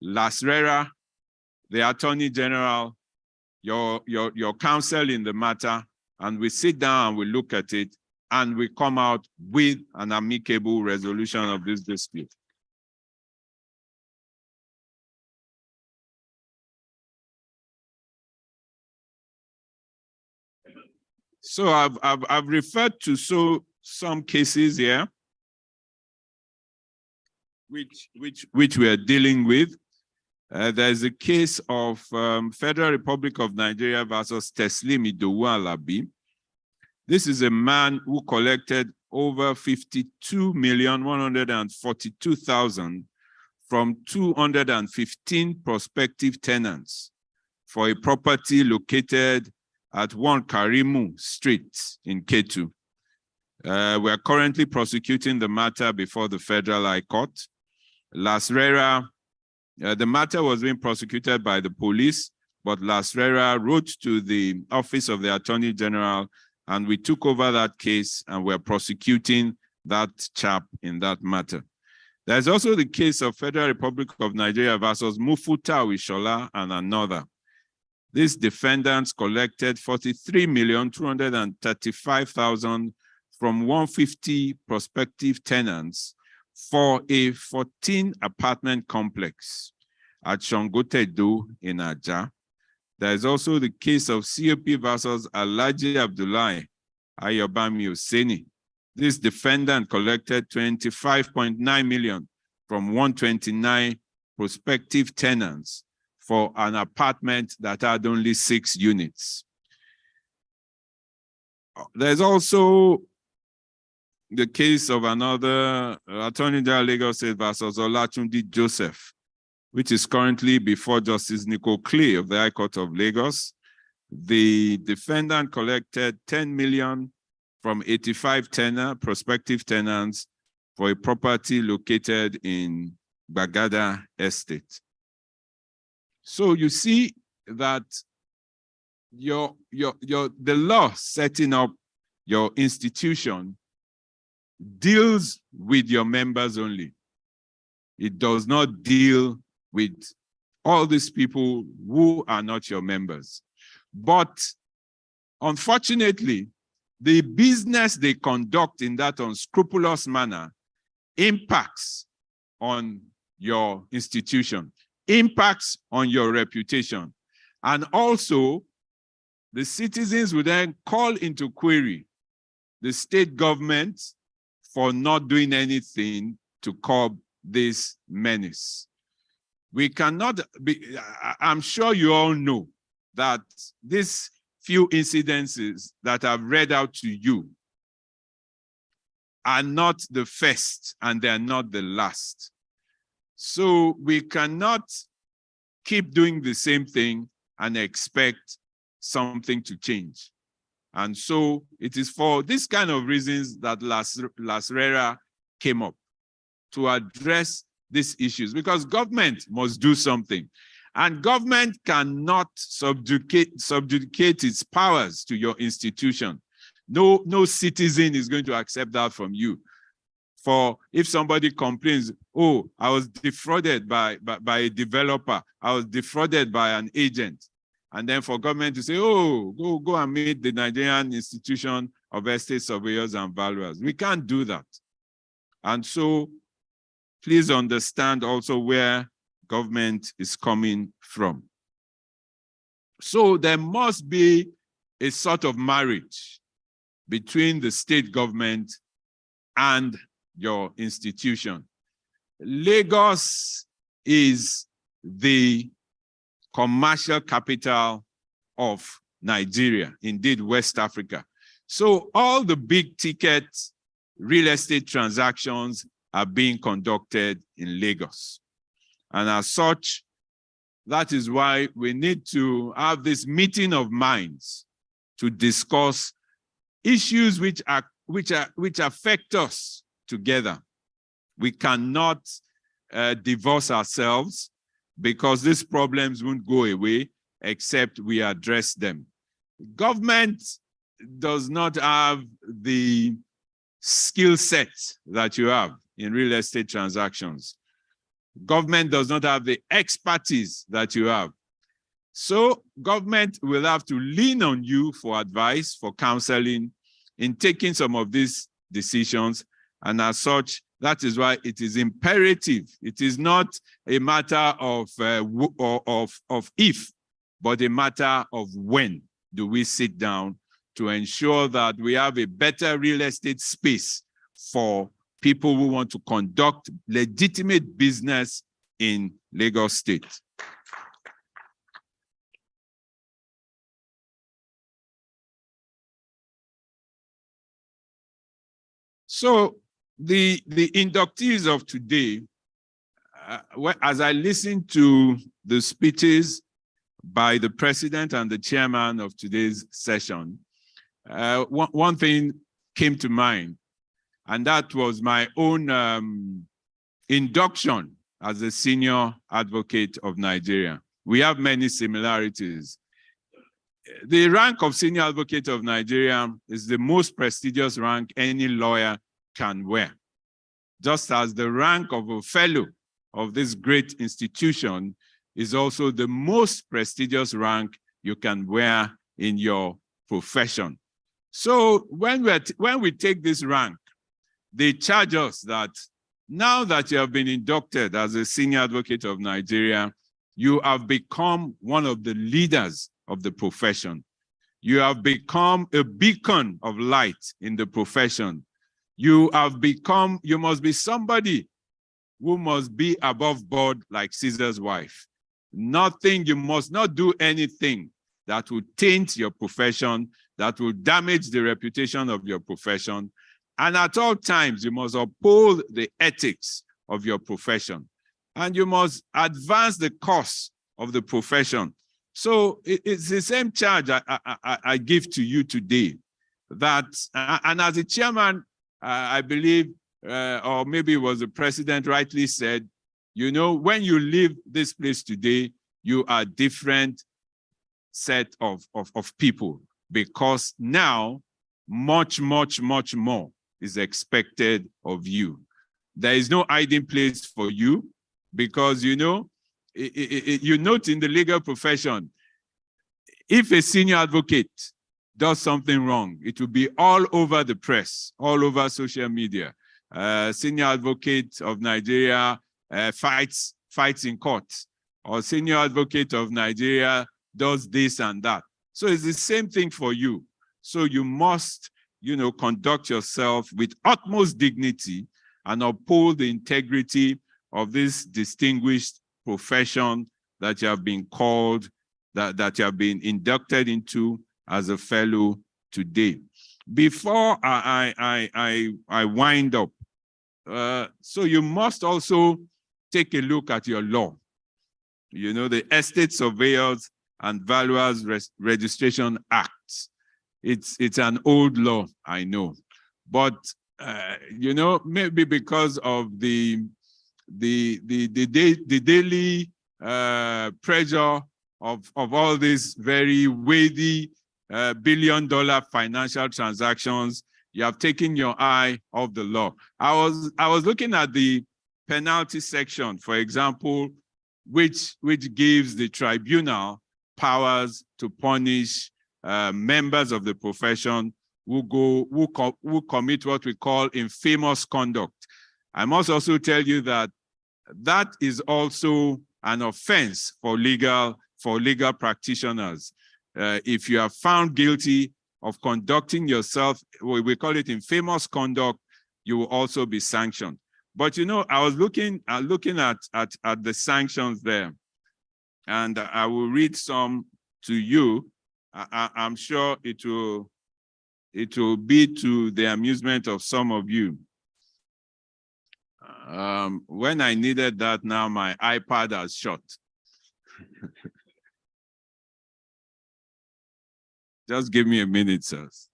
Lasrera, the Attorney General, your counsel in the matter, and we sit down and we look at it, and we come out with an amicable resolution of this dispute. So I've referred to some cases here, which we are dealing with. There's a case of Federal Republic of Nigeria versus Teslim Idowu Alabi. This is a man who collected over 52,142,000 from 215 prospective tenants for a property located at 1 Karimu Street in Ketu. We are currently prosecuting the matter before the Federal High Court. Lasrera, the matter was being prosecuted by the police, but Lasrera wrote to the Office of the Attorney General, and we took over that case, and we're prosecuting that chap in that matter. There's also the case of Federal Republic of Nigeria versus Mufuta Wishola and another. These defendants collected 43,235,000 from 150 prospective tenants for a 14-apartment complex at Shongotedo in Aja. There is also the case of COP versus Alhaji Abdullahi Ayobami Hussaini. This defendant collected 25.9 million from 129 prospective tenants for an apartment that had only 6 units. There's also the case of another Attorney General Lagos State versus Olatunji Joseph, which is currently before Justice Nicole Clay of the High Court of Lagos. The defendant collected 10 million from 85 prospective tenants for a property located in Bagada Estate. So you see that the law setting up your institution deals with your members only. It does not deal with all these people who are not your members. But unfortunately, the business they conduct in that unscrupulous manner impacts on your institution, impacts on your reputation. And also, the citizens will then call into query the state government for not doing anything to curb this menace. We cannot be, I'm sure you all know that these few incidences that I've read out to you are not the first and they're not the last. So we cannot keep doing the same thing and expect something to change. And so it is for this kind of reasons that Lasrera came up to address these issues, because government must do something. And government cannot subjugate its powers to your institution. No citizen is going to accept that from you. For if somebody complains, oh, I was defrauded by a developer, I was defrauded by an agent, and then for government to say, oh, go and meet the Nigerian Institution of Estate Surveyors and Valuers. We can't do that. And so please understand also where government is coming from. So there must be a sort of marriage between the state government and your institution. Lagos is the commercial capital of Nigeria, indeed West Africa. So all the big ticket real estate transactions are being conducted in Lagos. And as such, that is why we need to have this meeting of minds to discuss issues which affect us together. We cannot divorce ourselves, because these problems won't go away except we address them. Government does not have the skill set that you have in real estate transactions. Government does not have the expertise that you have. So government will have to lean on you for advice, for counseling in taking some of these decisions. And as such, that is why it is imperative. It is not a matter of if, but a matter of when do we sit down to ensure that we have a better real estate space for people who want to conduct legitimate business in Lagos State. So the inductees of today, as I listened to the speeches by the president and the chairman of today's session, one thing came to mind, and that was my own induction as a senior advocate of Nigeria. We have many similarities. The rank of senior advocate of Nigeria is the most prestigious rank any lawyer can wear. Just as the rank of a fellow of this great institution is also the most prestigious rank you can wear in your profession. So when we take this rank, they charge us that now that you have been inducted as a senior advocate of Nigeria, you have become one of the leaders of the profession. You have become a beacon of light in the profession. You must be somebody who must be above board like Caesar's wife. You must not do anything that will taint your profession, that will damage the reputation of your profession. And at all times, you must uphold the ethics of your profession. And you must advance the cause of the profession. So it's the same charge I give to you today. That, and as a chairman, I believe, or maybe it was the president rightly said, you know, when you leave this place today, you are a different set of people, because now much, much, much more is expected of you. There is no hiding place for you, because, you know, you note in the legal profession, if a senior advocate does something wrong, it will be all over the press, all over social media. Senior advocate of Nigeria fights in court, or senior advocate of Nigeria does this and that. So it's the same thing for you. So you must, you know, conduct yourself with utmost dignity and uphold the integrity of this distinguished profession that you have been called, that you have been inducted into as a fellow today. Before I wind up, so you must also take a look at your law. You know, the Estate Surveyors and Valuers Registration Act. It's an old law, I know, but you know, maybe because of the daily pressure of all these very weighty billion-dollar financial transactions, you have taken your eye off the law. I was looking at the penalty section, for example, which gives the tribunal powers to punish members of the profession who commit what we call infamous conduct. I must also tell you that that is also an offense for legal practitioners. If you are found guilty of conducting yourself, we call it infamous conduct, you will also be sanctioned. But you know, I was looking at the sanctions there, and I will read some to you. I'm sure it will be to the amusement of some of you. When I needed that, now my iPad has shut. Just give me a minute, sirs.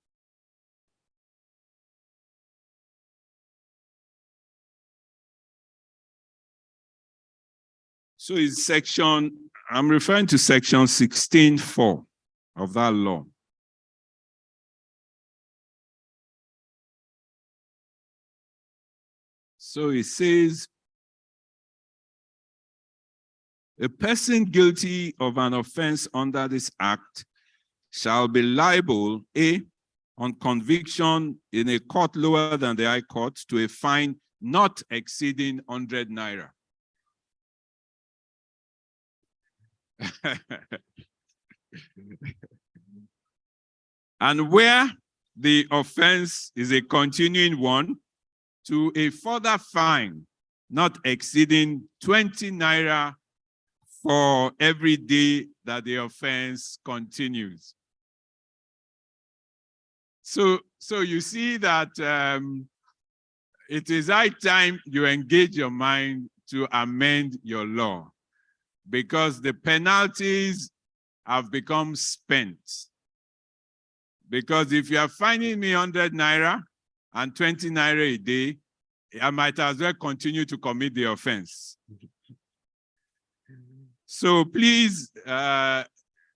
So it's I'm referring to section 16(4) of that law. So it says, A person guilty of an offense under this act shall be liable, A, on conviction in a court lower than the High Court, to a fine not exceeding 100 naira. And where the offense is a continuing one, to a further fine not exceeding 20 naira for every day that the offense continues. So you see that it is high time you engage your mind to amend your law, because the penalties have become spent. Because if you are fining me 100 naira and 20 naira a day, I might as well continue to commit the offense. So please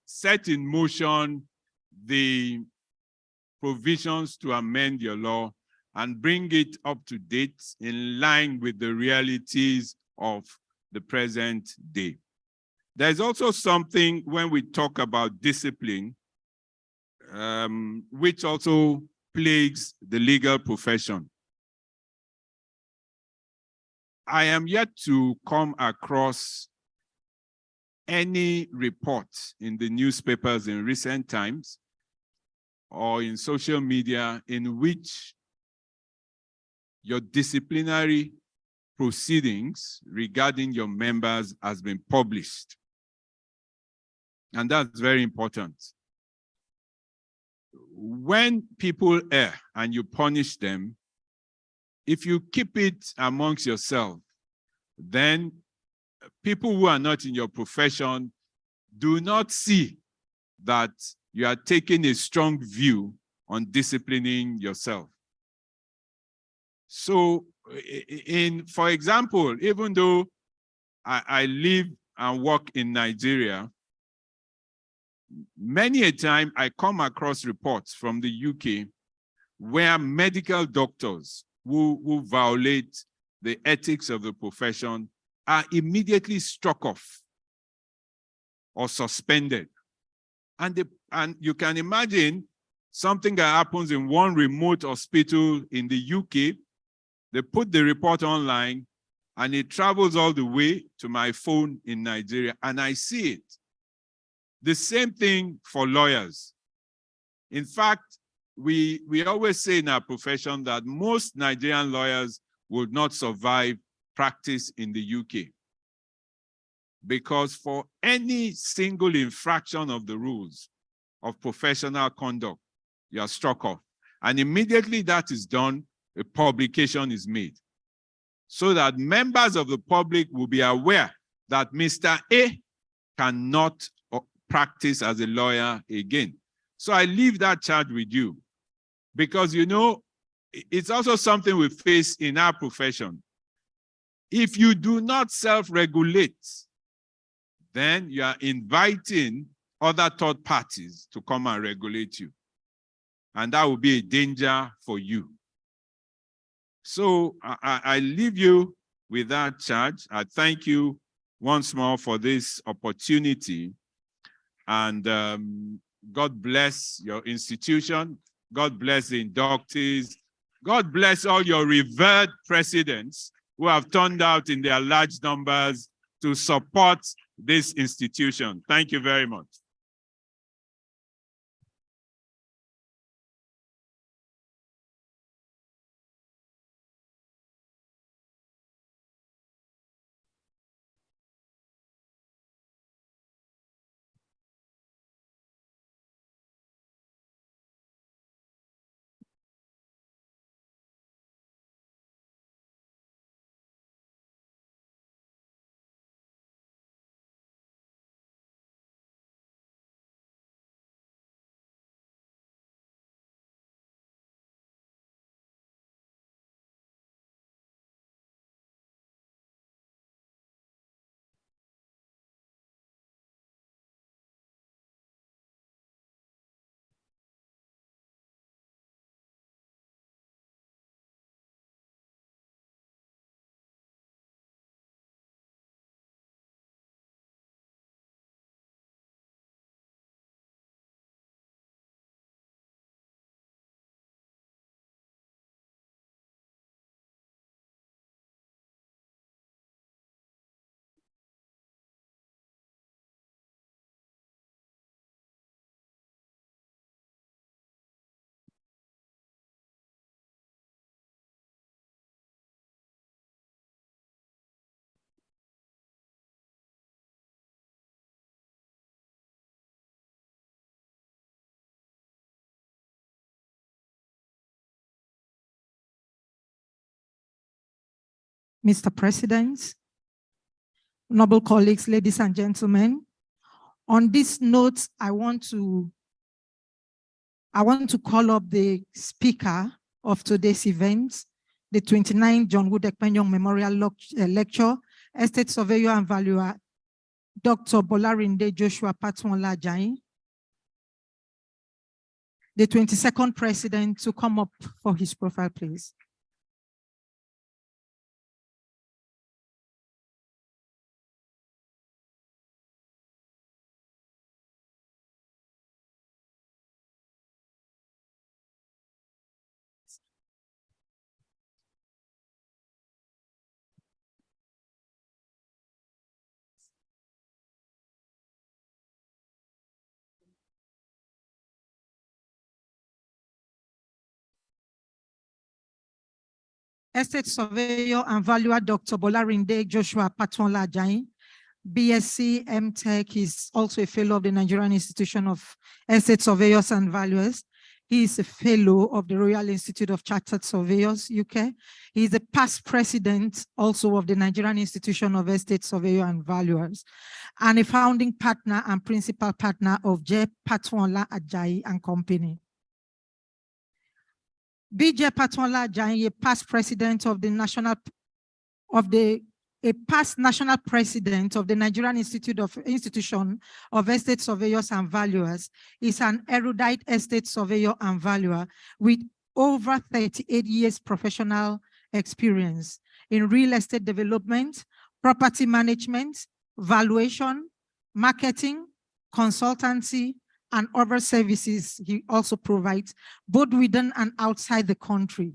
set in motion the provisions to amend your law and bring it up to date in line with the realities of the present day. There's also something when we talk about discipline, which also plagues the legal profession. I am yet to come across any report in the newspapers in recent times or in social media in which your disciplinary proceedings regarding your members has been published. And that's very important. When people err and you punish them, if you keep it amongst yourself, then people who are not in your profession do not see that you are taking a strong view on disciplining yourself. So, for example, even though I live and work in Nigeria, many a time I come across reports from the UK where medical doctors who violate the ethics of the profession are immediately struck off or suspended. And you can imagine something that happens in one remote hospital in the UK, they put the report online and it travels all the way to my phone in Nigeria and I see it. The same thing for lawyers. In fact, we always say in our profession that most Nigerian lawyers would not survive practice in the UK. Because for any single infraction of the rules of professional conduct, you are struck off. And immediately that is done, a publication is made. So that members of the public will be aware that Mr. A cannot practice as a lawyer again. So I leave that charge with you. Because, you know, it's also something we face in our profession. If you do not self-regulate, then you are inviting other third parties to come and regulate you. And that will be a danger for you. So I leave you with that charge. I thank you once more for this opportunity. And God bless your institution. God bless the inductees. God bless all your revered presidents who have turned out in their large numbers to support this institution. Thank you very much. Mr. President, noble colleagues, ladies and gentlemen, on this note, I want to call up the speaker of today's event, the 29th John Wood Ekpenyong Memorial Lecture, Estate Surveyor and Valuer, Dr. Bolarinde Joshua Patwonla Ajayi, the 22nd President, to come up for his profile, please. Estate Surveyor and Valuer Dr. Bolarinde Joshua Patwonla Ajayi, BSc MTech, is also a fellow of the Nigerian Institution of Estate Surveyors and Valuers. He is a fellow of the Royal Institute of Chartered Surveyors, UK. He is a past president also of the Nigerian Institution of Estate Surveyors and Valuers, and a founding partner and principal partner of J. Patwonla Ajayi and Company. B.J. Patwonla Ajayi, a past president of the past national president of the Nigerian Institution of Estate Surveyors and Valuers, is an erudite estate surveyor and valuer with over 38 years professional experience in real estate development, property management, valuation, marketing, consultancy, and other services he also provides, both within and outside the country.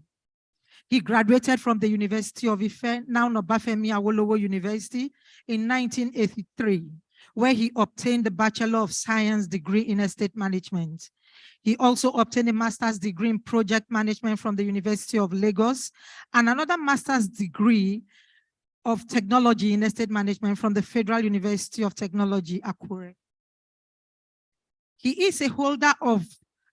He graduated from the University of Ife, now Obafemi Awolowo University, in 1983, where he obtained the Bachelor of Science degree in Estate Management. He also obtained a master's degree in Project Management from the University of Lagos and another master's degree of Technology in Estate Management from the Federal University of Technology, Akure. He is a holder of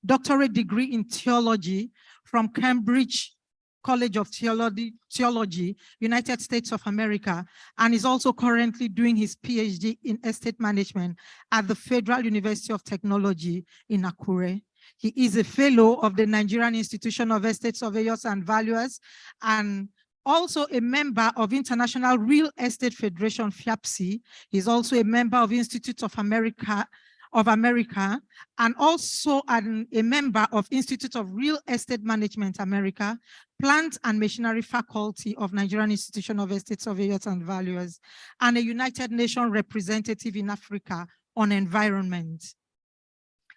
doctorate degree in theology from Cambridge College of Theology, United States of America, and is also currently doing his PhD in estate management at the Federal University of Technology in Akure. He is a fellow of the Nigerian Institution of Estate Surveyors and Valuers, and also a member of International Real Estate Federation, FIAPSI. He's also a member of Institute of America, and also a member of Institute of Real Estate Management America, Plant and Machinery Faculty of Nigerian Institution of Estate Surveyors and Valuers, and a United Nations representative in Africa on environment.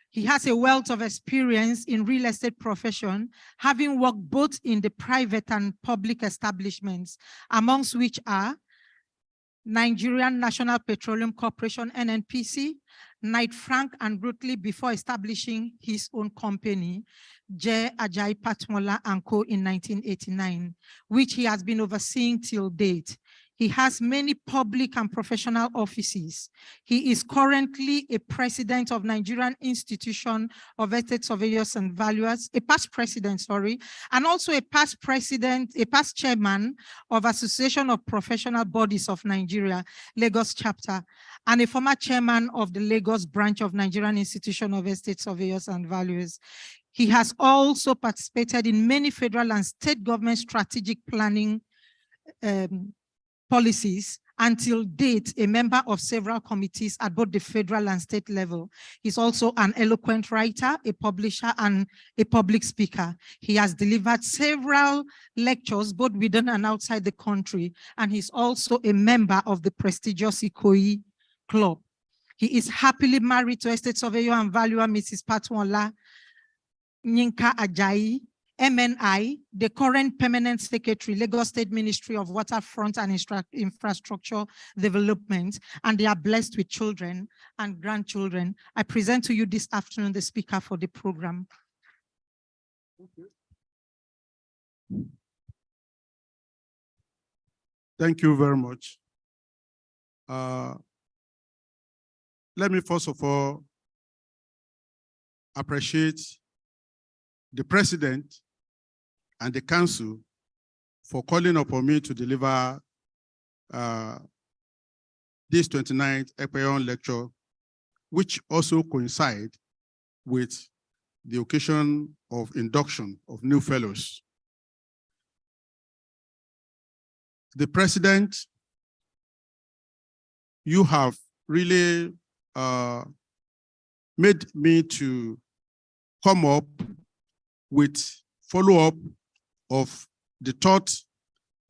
He has a wealth of experience in real estate profession, having worked both in the private and public establishments, amongst which are Nigerian National Petroleum Corporation, NNPC, Knight Frank and Brutely, before establishing his own company, J. Ajayi Patwonla & Co. in 1989, which he has been overseeing till date. He has many public and professional offices. He is currently a president of Nigerian Institution of Estate Surveyors and Valuers, a past president, sorry, and also a past chairman of Association of Professional Bodies of Nigeria, Lagos chapter, and a former chairman of the Lagos branch of Nigerian Institution of Estate Surveyors and Valuers. He has also participated in many federal and state government strategic planning policies, until date, a member of several committees at both the federal and state level. He's also an eloquent writer, a publisher, and a public speaker. He has delivered several lectures, both within and outside the country, and he's also a member of the prestigious Ikoyi Club. He is happily married to estate surveyor and valuer Mrs. Patwonla Ajayi, MNI, the current permanent secretary, Lagos State Ministry of Waterfront and Infrastructure Development, and they are blessed with children and grandchildren. I present to you this afternoon the speaker for the program. Thank you very much. Let me first of all appreciate the president and the council for calling upon me to deliver this 29th Ekpenyong lecture, which also coincide with the occasion of induction of new fellows. The President, you have really made me to come up with follow-up of the thought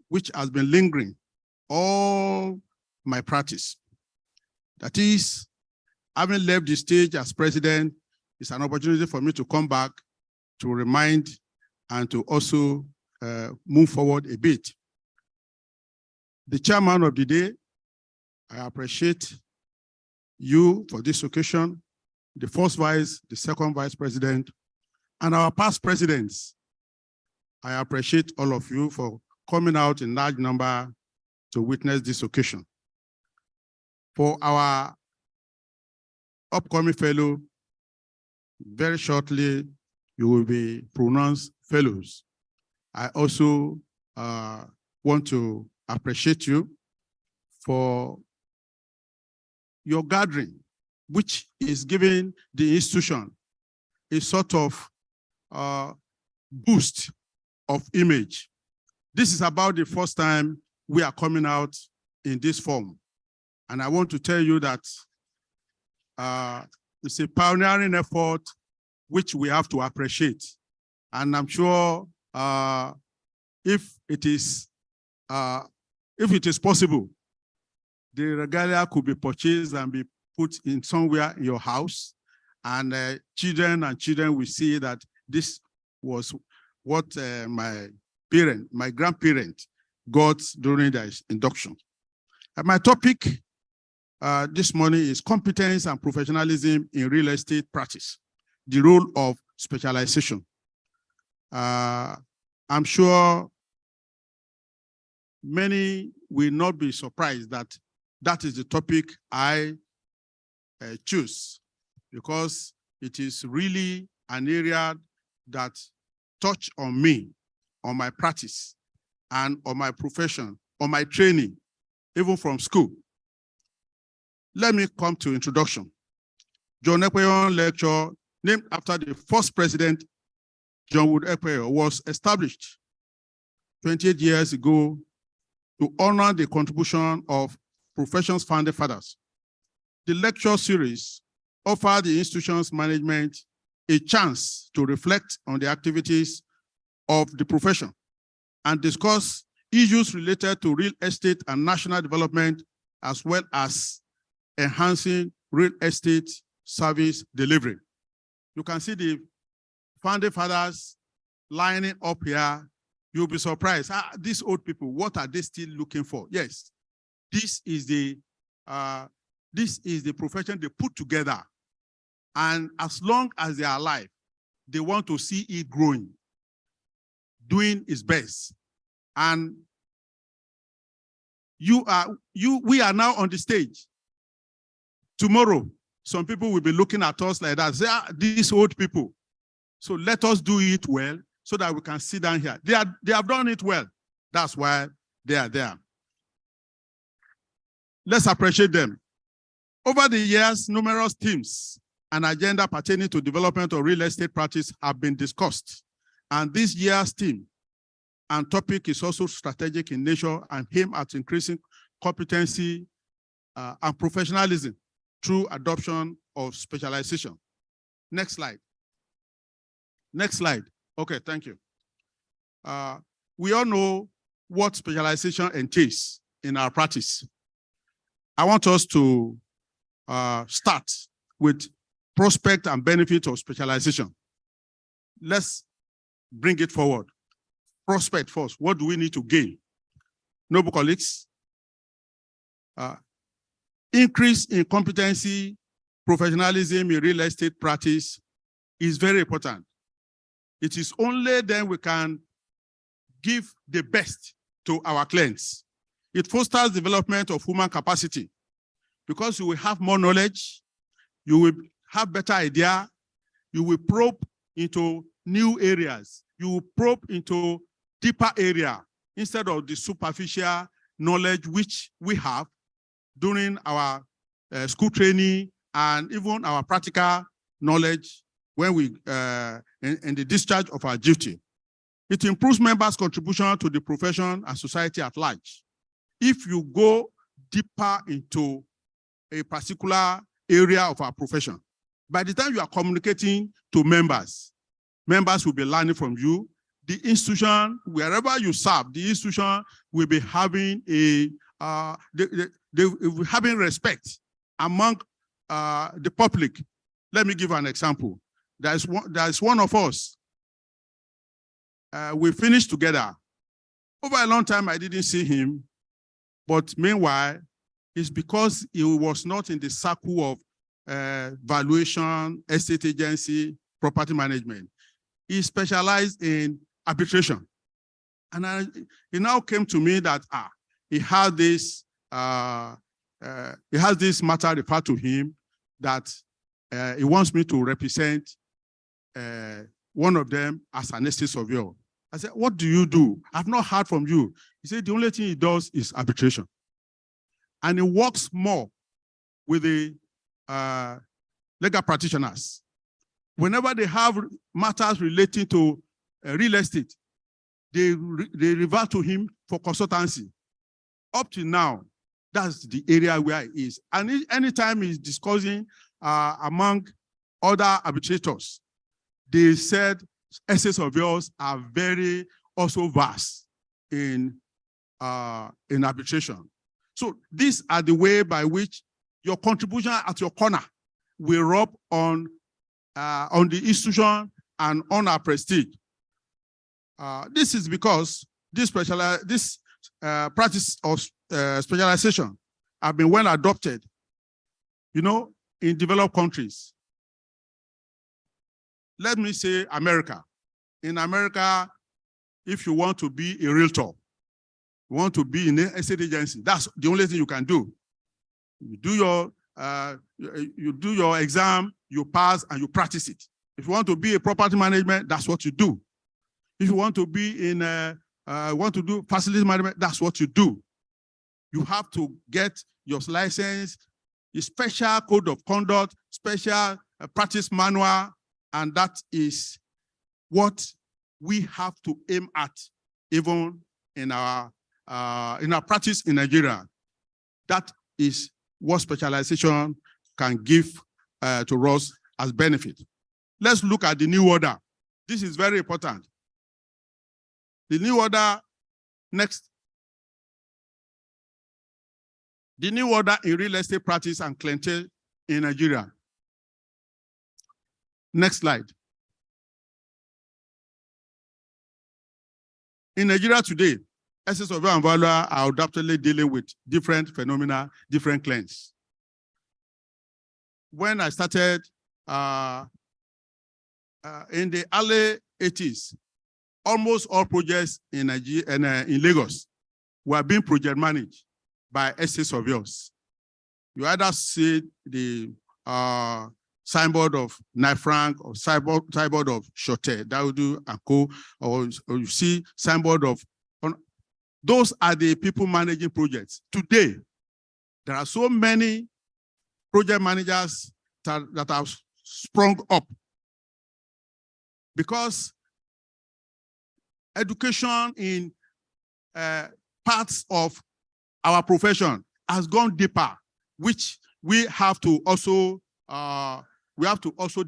which has been lingering all my practice. That is, having left the stage as president, is an opportunity for me to come back to remind and to also move forward a bit. The chairman of the day, I appreciate you for this occasion, the first vice, the second vice president, and our past presidents. I appreciate all of you for coming out in large number to witness this occasion. For our upcoming fellow, very shortly, you will be pronounced fellows. I also want to appreciate you for your gathering, which is giving the institution a sort of boost of image. This is about the first time we are coming out in this form. And I want to tell you that it's a pioneering effort which we have to appreciate. And I'm sure if it is possible, the regalia could be purchased and be put in somewhere in your house, and children will see that this was what my grandparent got during the induction. And my topic this morning is competence and professionalism in real estate practice, the role of specialization. I'm sure many will not be surprised that that is the topic I choose, because it is really an area that touch on me, on my practice, and on my profession, on my training, even from school. Let me come to introduction. John Ekpenyong lecture, named after the first president, John Wood Ekpenyong, was established 28 years ago to honor the contribution of profession's founding fathers. The lecture series offered the institution's management a chance to reflect on the activities of the profession and discuss issues related to real estate and national development, as well as enhancing real estate service delivery. You can see the founding fathers lining up here. You'll be surprised. These old people, what are they still looking for? Yes, this is the profession they put together. And as long as they are alive, they want to see it growing, doing its best. And we are now on the stage. Tomorrow, some people will be looking at us like that. Say, these old people. So let us do it well so that we can sit down here. They have done it well. That's why they are there. Let's appreciate them. Over the years, numerous themes and agenda pertaining to development of real estate practice have been discussed. And this year's theme and topic is also strategic in nature and aimed at increasing competency and professionalism through adoption of specialization. Next slide. Next slide. Okay, thank you. We all know what specialization entails in our practice. I want us to start with prospect and benefit of specialization. Let's bring it forward. Prospect first. What do we need to gain? Noble colleagues, increase in competency, professionalism in real estate practice is very important. It is only then we can give the best to our clients. It fosters development of human capacity, because you will have more knowledge, you will have better idea, you will probe into new areas, you will probe into deeper area instead of the superficial knowledge which we have during our school training and even our practical knowledge when we in the discharge of our duty. It improves members' contribution to the profession and society at large. If you go deeper into a particular area of our profession, by the time you are communicating to members, members will be learning from you. The institution, wherever you serve, the institution will be having having respect among the public. Let me give an example. There's one of us. We finished together. Over a long time, I didn't see him. But meanwhile, it's because he was not in the circle of valuation, estate agency, property management. He specialized in arbitration. And it now came to me that he had this matter referred to him that he wants me to represent one of them as an estate surveyor. I said, what do you do? I've not heard from you. He said, the only thing he does is arbitration. And he works more with the legal practitioners. Whenever they have matters relating to real estate, they revert to him for consultancy. Up to now, that's the area where he is. And anytime he's discussing among other arbitrators, they said estate surveyors are very also vast in arbitration. So these are the way by which your contribution at your corner will rub on the institution and on our prestige. This is because this practice of specialization have been well adopted, in developed countries. Let me say America. In America, if you want to be a realtor, you want to be in an estate agency, that's the only thing you can do. You do your exam, you pass, and you practice it. If you want to be a property management, that's what you do. If you want to be in want to do facility management, that's what you do. You have to get your license, a special code of conduct, special practice manual, and that is what we have to aim at, even in our practice in Nigeria. That is what specialization can give to us as benefit. Let's look at the new order. This is very important. The new order, next. The new order in real estate practice and clientele in Nigeria. Next slide. In Nigeria today, estate surveyor and valuer are adaptedly dealing with different phenomena, different clients. When I started in the early 80s, almost all projects in Nigeria and in Lagos were being project managed by estate surveyors. You either see the signboard of Frank or signboard of Shote, Daudu and Co, or you see signboard of, those are the people managing projects. Today, there are so many project managers that have sprung up because education in parts of our profession has gone deeper, which we have to also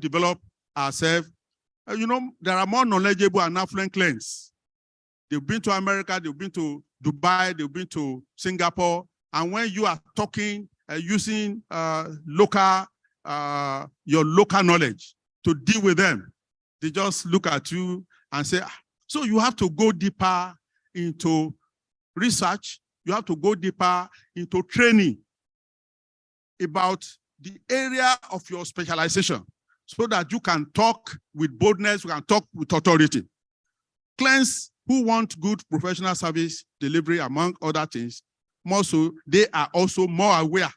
develop ourselves. There are more knowledgeable and affluent clients. They've been to America, they've been to Dubai, they've been to Singapore, and when you are talking using your local knowledge to deal with them, they just look at you and say, so you have to go deeper into research, you have to go deeper into training about the area of your specialization so that you can talk with boldness, you can talk with authority. Clients who want good professional service delivery, among other things, more so, they are also more aware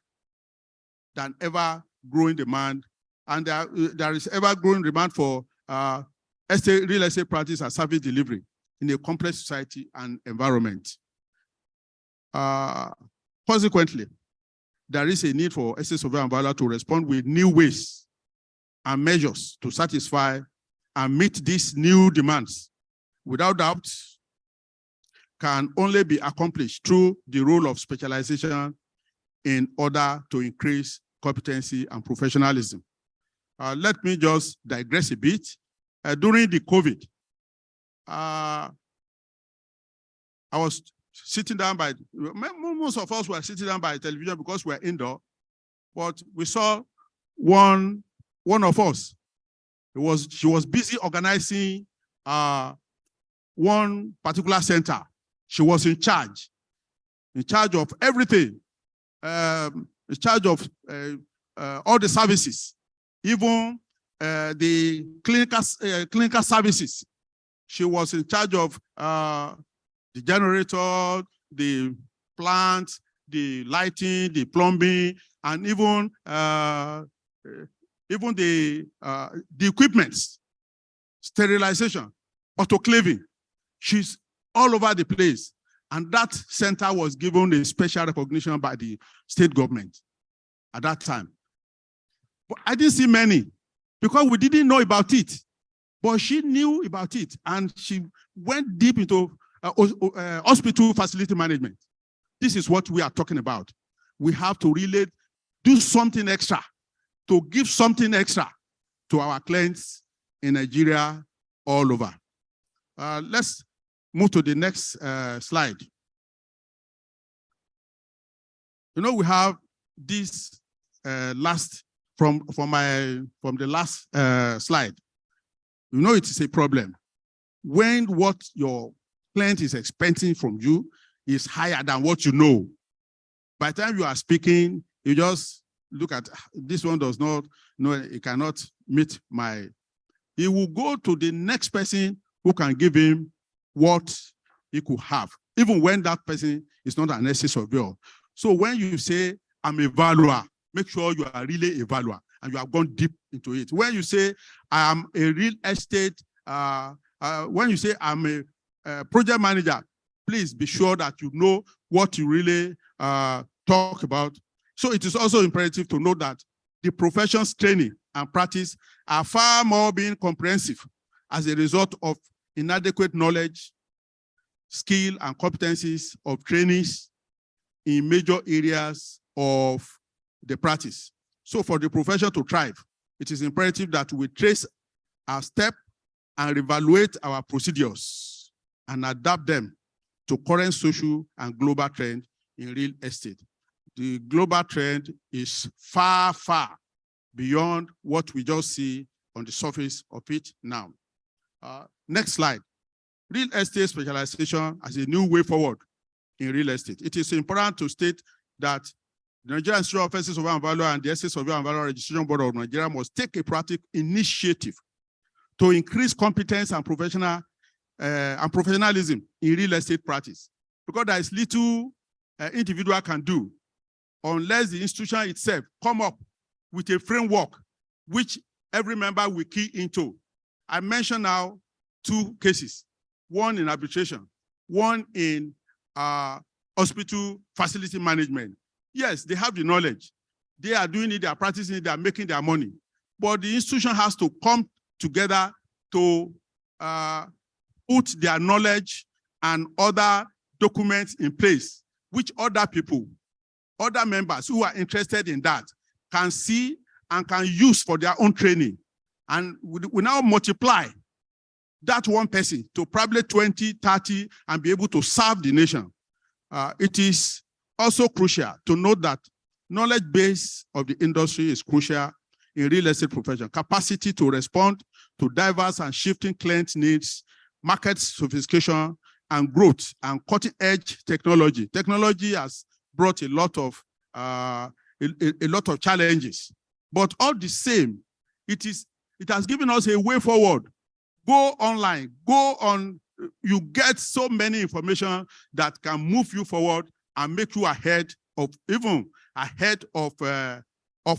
than ever growing demand. And there is ever growing demand for real estate practice and service delivery in a complex society and environment. Consequently, there is a need for Estate Surveyor and Valuer to respond with new ways and measures to satisfy and meet these new demands. Without doubt, can only be accomplished through the role of specialization in order to increase competency and professionalism. Let me just digress a bit. During the COVID, I was sitting down by, most of us were sitting down by television because we're indoor, but we saw one of us. She was busy organizing one particular center. She was in charge of everything, in charge of all the services, even the clinical services. She was in charge of the generator, the plant, the lighting, the plumbing, and even the equipments, sterilization, autoclaving. She's all over the place. And that center was given a special recognition by the state government at that time. But I didn't see many because we didn't know about it. But she knew about it, and she went deep into hospital facility management. This is what we are talking about. We have to really do something extra, to give something extra to our clients in Nigeria all over. Let's move to the next slide. You know, we have this last, from the last slide. You know it is a problem when what your client is expecting from you is higher than what you know. By the time you are speaking, you just look at, this one does not, no, it cannot meet my, he will go to the next person who can give him what he could have, even when that person is not an estate surveyor. So when you say, I'm a valuer, make sure you are really a valuer and you have gone deep into it. When you say, I am a real estate, when you say I'm a project manager, please be sure that you know what you really talk about. So it is also imperative to know that the profession's training and practice are far more being comprehensive as a result of inadequate knowledge, skill, and competencies of trainees in major areas of the practice. So for the profession to thrive, it is imperative that we trace our step and evaluate our procedures and adapt them to current social and global trend in real estate. The global trend is far, far beyond what we just see on the surface of it now. Next slide. Real estate specialization as a new way forward in real estate. It is important to state that the Nigerian Institute of Estate Surveyor and Valuer and the Estate Surveyor and Valuer Registration Board of Nigeria must take a practical initiative to increase competence and professionalism in real estate practice, because there is little individual can do unless the institution itself come up with a framework which every member will key into. I mentioned now 2 cases, one in arbitration, one in hospital facility management. Yes, they have the knowledge. They are doing it, they are practicing it, they are making their money. But the institution has to come together to put their knowledge and other documents in place, which other people, other members who are interested in that can see and can use for their own training. And we now multiply that one person to probably 20, 30, and be able to serve the nation. It is also crucial to note that knowledge base of the industry is crucial in real estate profession. Capacity to respond to diverse and shifting client needs, market sophistication and growth, and cutting-edge technology. Technology has brought a lot of challenges, but all the same, it has given us a way forward. Go online, go on. You get so many information that can move you forward and make you ahead of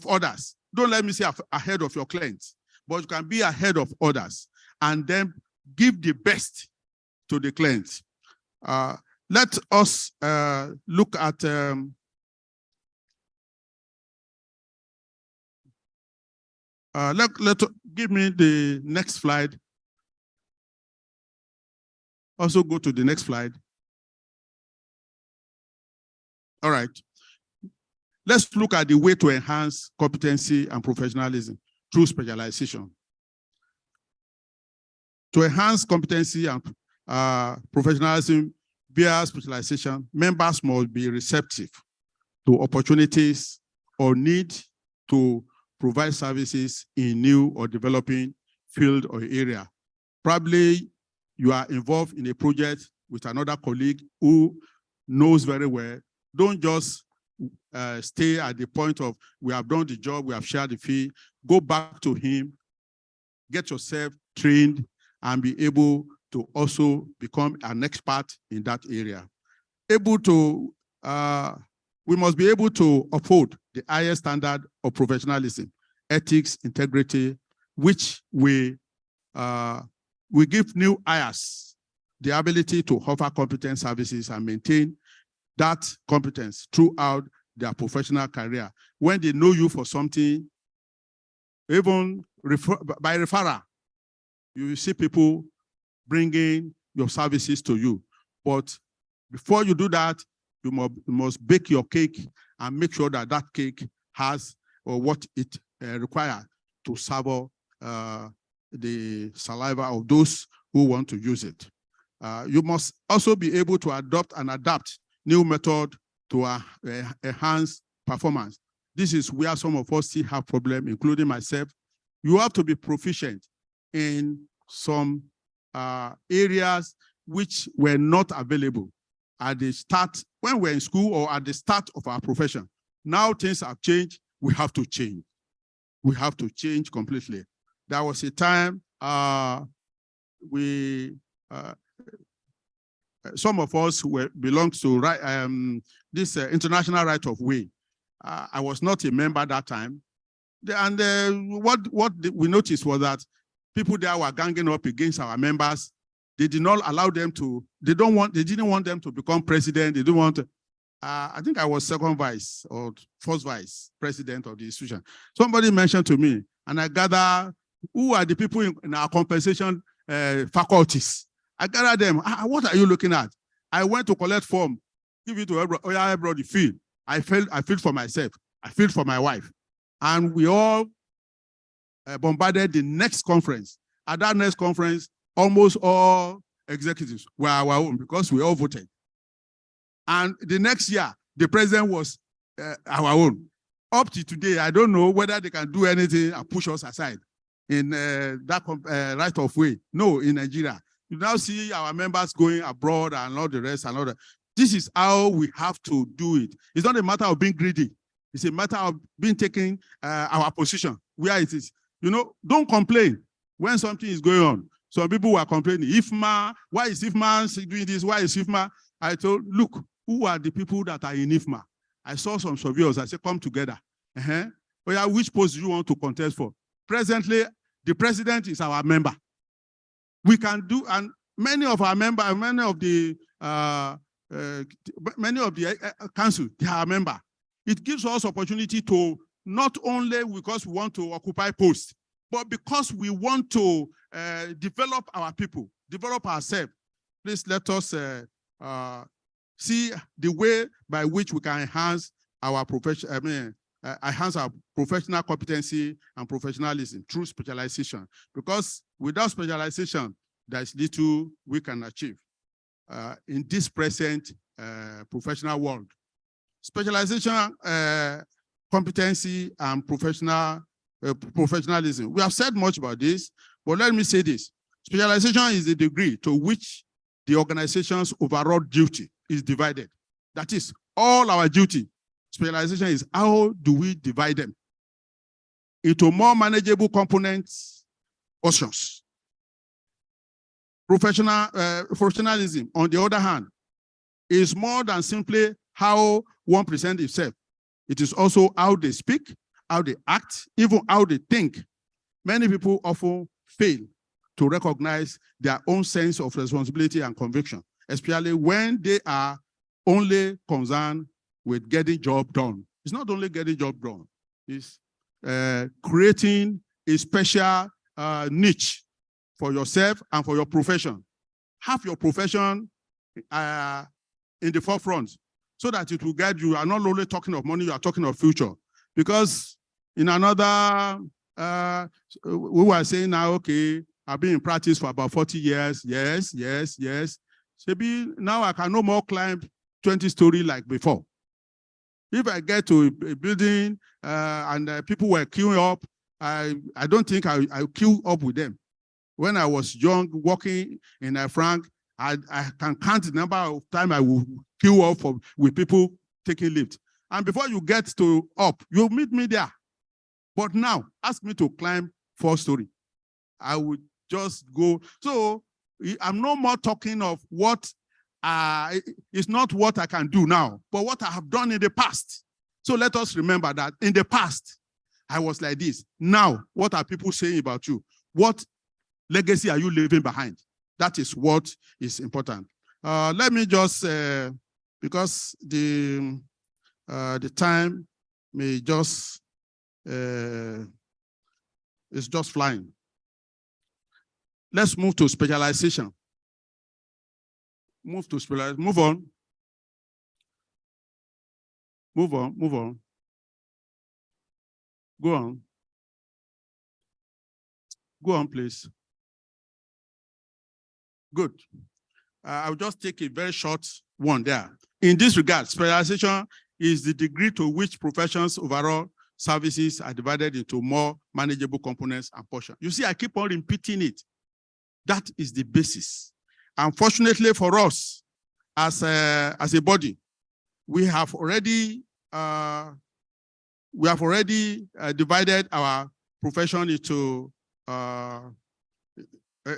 others. Don't let me say ahead of your clients, but you can be ahead of others and then give the best to the clients. Let us look at give me the next slide. Also go to the next slide. All right. Let's look at the way to enhance competency and professionalism through specialization. To enhance competency and professionalism via specialization, members must be receptive to opportunities or need to provide services in new or developing field or area. Probably you are involved in a project with another colleague who knows very well. Don't just stay at the point of, we have done the job, we have shared the fee. Go back to him, get yourself trained, and be able to also become an expert in that area. We must be able to uphold the highest standard of professionalism, ethics, integrity, which we give new hires the ability to offer competent services and maintain that competence throughout their professional career. When they know you for something, even by referral, you will see people bringing your services to you. But before you do that, you must bake your cake and make sure that that cake has what it requires to serve the saliva of those who want to use it. You must also be able to adopt and adapt new method to enhance performance. This is where some of us still have problems, including myself. You have to be proficient in some areas which were not available at the start, when we're in school or at the start of our profession. Now things have changed, we have to change. We have to change completely. There was a time some of us belonged to this international right of way. I was not a member that time. And what we noticed was that people there were ganging up against our members. They did not allow them to, they didn't want them to become president. They didn't want to, I think I was second vice or first vice president of the institution. Somebody mentioned to me, and I gather who are the people in our compensation faculties. I gathered them. What are you looking at? I went to collect form, give it to everybody, feel. I feel for myself. I feel for my wife. And we all bombarded the next conference. At that next conference, almost all executives were our own because we all voted. And the next year, the president was our own. Up to today, I don't know whether they can do anything and push us aside in that right of way. No, in Nigeria. You now see our members going abroad and all the rest and all that. This is how we have to do it. It's not a matter of being greedy. It's a matter of being taking our position where it is. You know, don't complain when something is going on. Some people were complaining, IFMA, why is IFMA doing this? Why is IFMA? I told, look, who are the people that are in IFMA? I saw some surveyors. I said, come together. Oh yeah, which post do you want to contest for? Presently, the president is our member. We can do, and many of our members, many of the council, they are a member. It gives us opportunity to, not only because we want to occupy posts, but because we want to develop our people, develop ourselves. Please let us see the way by which we can enhance our profession, enhance our professional competency and professionalism through specialization. Because without specialization, there is little we can achieve in this present professional world. Specialization, competency, and professionalism. We have said much about this, but let me say this. Specialization is the degree to which the organization's overall duty is divided. That is, all our duty. Specialization is how do we divide them into more manageable components, portions. Professionalism, on the other hand, is more than simply how one presents himself. It is also how they speak, how they act, even how they think. Many people often fail to recognize their own sense of responsibility and conviction, especially when they are only concerned with getting job done. It's not only getting job done, it's creating a special niche for yourself and for your profession. Have your profession in the forefront so that it will guide you. You are not only talking of money, you are talking of future. Because in another, we were saying now, okay, I've been in practice for about 40 years. Yes. Maybe now I can no more climb 20-story like before. If I get to a building and people were queuing up, I don't think I queue up with them. When I was young, working in Frank, I can count the number of times I will queue up with people taking lift. And before you get to up, you'll meet me there. But now, ask me to climb 4-story. I would just go. So I'm no more talking of what it's not what I can do now, but what I have done in the past. So let us remember that in the past, I was like this. Now, what are people saying about you? What legacy are you leaving behind? That is what is important. Let me just, because the time may just, it's just flying. Let's move to specialization. Move to specialization. Move on. Move on. Move on. Go on. Go on, please. Good. I'll just take a very short one there. In this regard, specialization is the degree to which professions' overall services are divided into more manageable components and portions. You see, I keep on repeating it. That is the basis. Unfortunately for us, as a body, we have already divided our profession into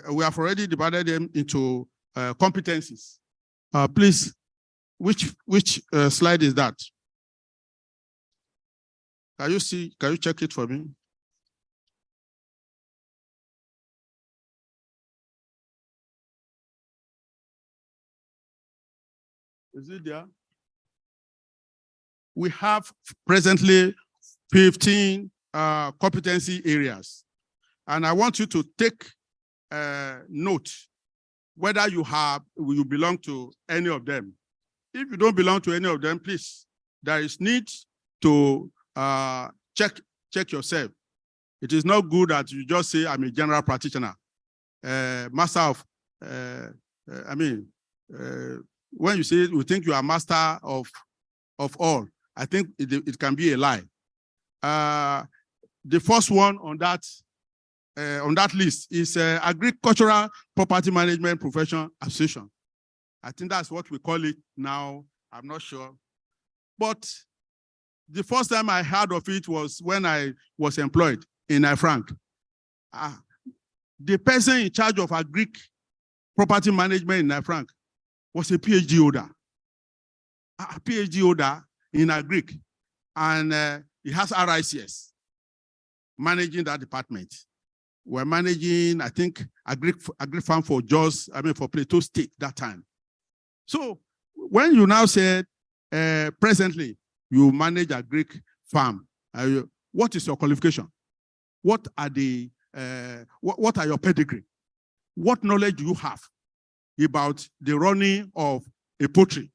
we have already divided them into competencies. Please, which slide is that? Can you check it for me? Is it there? We have presently 15 competency areas. And I want you to take note whether you belong to any of them. If you don't belong to any of them, please, there is need to check yourself. It is not good that you just say, I'm a general practitioner, master of, when you say you think you are master of all, I think it can be a lie. The first one on that list is Agricultural Property Management Profession Association. I think that's what we call it now. I'm not sure. But the first time I heard of it was when I was employed in Frank. The person in charge of Agric Property Management in Frank was a PhD holder. A PhD holder in Agric. And he has RICS managing that department. We're managing, I think, Agric farm for for Plateau State that time. So when you now said, presently, you manage Agric farm, what is your qualification? What are your pedigree? What knowledge do you have about the running of a poultry?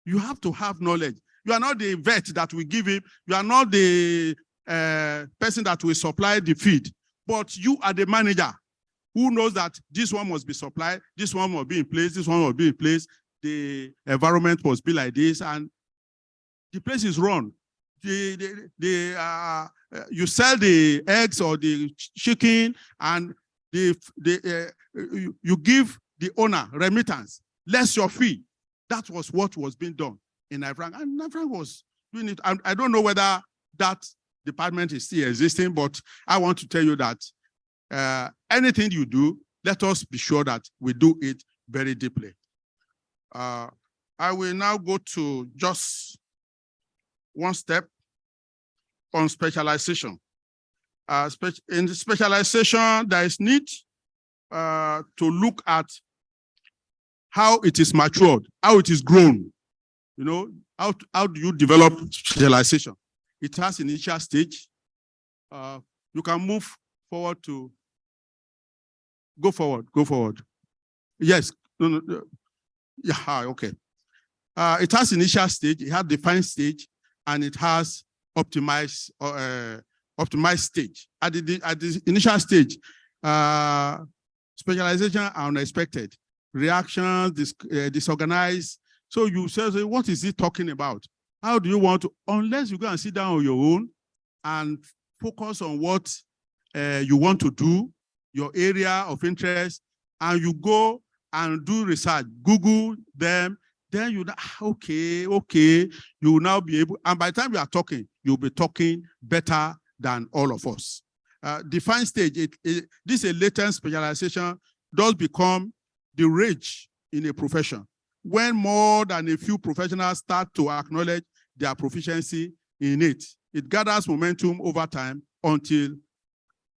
You have to have knowledge. You are not the vet that will give him. You are not the person that will supply the feed. But you are the manager who knows that this one must be supplied, this one must be in place, this one must be in place, the environment must be like this, and the place is run. You sell the eggs or the chicken, and you give the owner remittance, less your fee. That was what was being done in Frank, and Frank was doing it. I don't know whether that department is still existing, but I want to tell you that anything you do, let us be sure that we do it very deeply. I will now go to just one step on specialization. In the specialization, there is need to look at how it is matured, how it is grown. You know, how do you develop specialization? It has initial stage. You can move forward to, go forward. Yes, no. Yeah, okay. It has initial stage, it has defined stage, and it has optimized stage. At the initial stage, specialization are unexpected, reactions, disorganized. So you say, what is he talking about? How do you want to, unless you go and sit down on your own and focus on what you want to do, your area of interest, and you go and do research, Google them, then you, okay, you will now be able, and by the time you are talking, you'll be talking better than all of us. Defined stage, this is a latent specialization, does become the rage in a profession. When more than a few professionals start to acknowledge their proficiency in it, it gathers momentum over time until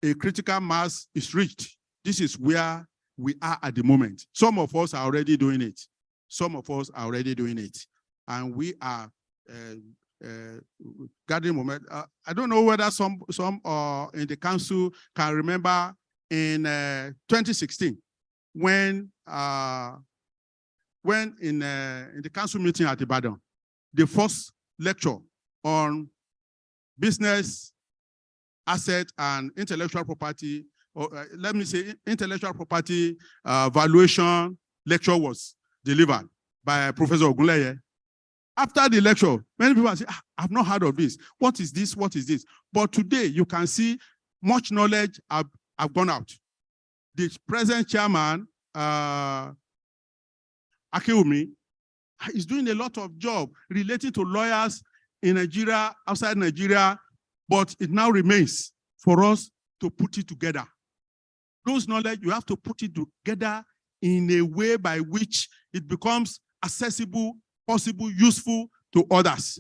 a critical mass is reached. This is where we are at the moment. Some of us are already doing it. And we are gathering momentum. I don't know whether some in the council can remember in 2016, when in the council meeting at Ibadan, the first lecture on business, asset, and intellectual property, or let me say intellectual property valuation lecture was delivered by Professor Ogunleye. After the lecture, many people say, I've not heard of this. What is this? What is this? But today, you can see much knowledge have gone out. The present chairman, Akiwumi, is doing a lot of job related to lawyers in Nigeria, outside Nigeria, but it now remains for us to put it together. Those knowledge, you have to put it together in a way by which it becomes accessible, possible, useful to others.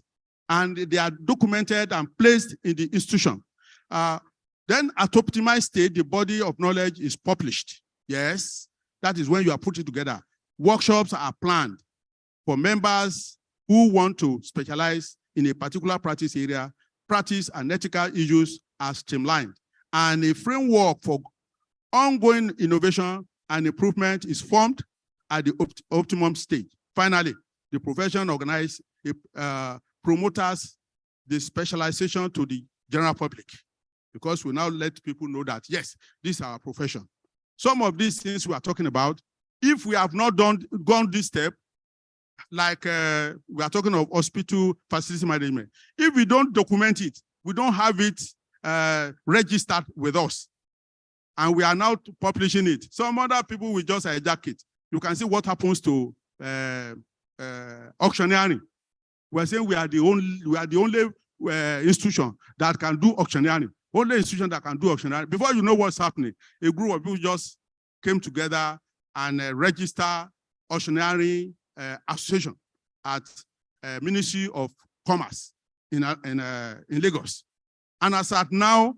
And they are documented and placed in the institution. Then at optimized state, the body of knowledge is published. Yes, that is when you are putting together. Workshops are planned for members who want to specialize in a particular practice area. Practice and ethical issues are streamlined. And a framework for ongoing innovation and improvement is formed at the optimum stage. Finally, the profession organizes promoters the specialization to the general public, because we now let people know that, yes, this is our profession. Some of these things we are talking about, if we have not gone this step, like we are talking of hospital facility management, if we don't document it, we don't have it registered with us, and we are now publishing it, some other people will just hijack it. You can see what happens to auctioneering. We're saying we are the only institution that can do auctioneering. Only institution that can do auctioneering. Before you know what's happening, a group of people just came together and register auctioneering association at Ministry of Commerce in Lagos. And as at now,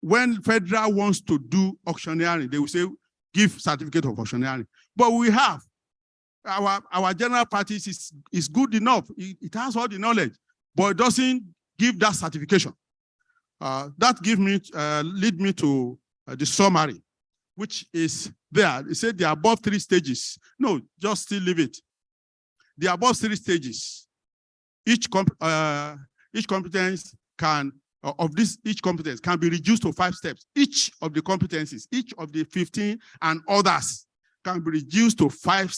when federal wants to do auctioneering, they will say, give certificate of auctioneering. But we have, our general practice is good enough. It has all the knowledge, but it doesn't give that certification. That lead me to the summary, which is there. It said the above 3 stages. No, just still leave it. The above 3 stages, each competence can, each competence can be reduced to 5 steps. Each of the competencies, each of the 15 and others can be reduced to 5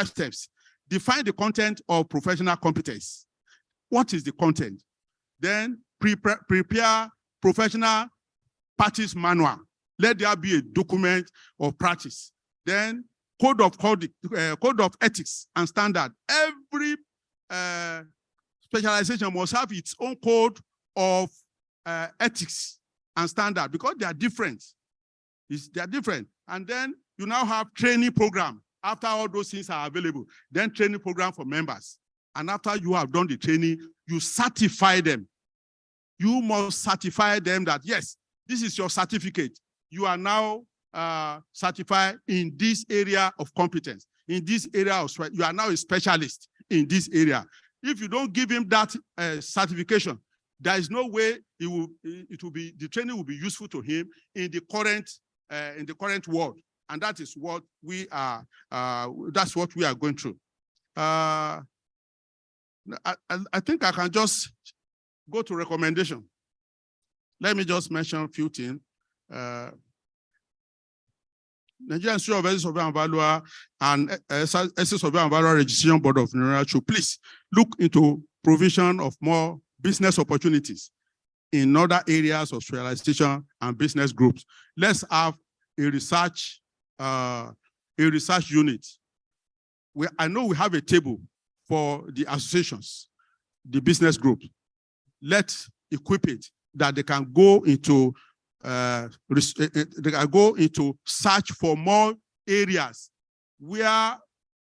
steps. Define the content of professional competence. What is the content? Then prepare professional practice manual. Let there be a document of practice. Then code of ethics and standard. Every specialization must have its own code of ethics and standard, because they are different. They are different. And then you now have training program. After all those things are available, then training program for members. And after you have done the training, you certify them. You must certify them that, yes, this is your certificate. You are now certified in this area of competence. in this area of you are now a specialist in this area. If you don't give him that certification, there is no way the training will be useful to him in the current world. And that is what we are, that's what we are going through. I think I can just go to recommendation. Let me just mention a few things. Nigerian Institute of Essay Survey and Valuer and Essay Survey and Valuer Registration Board of Nigeria should please look into provision of more business opportunities in other areas of specialization and business groups. Let's have a research unit. I know we have a table for the associations, the business groups. Let's equip it that they can go into search for more areas where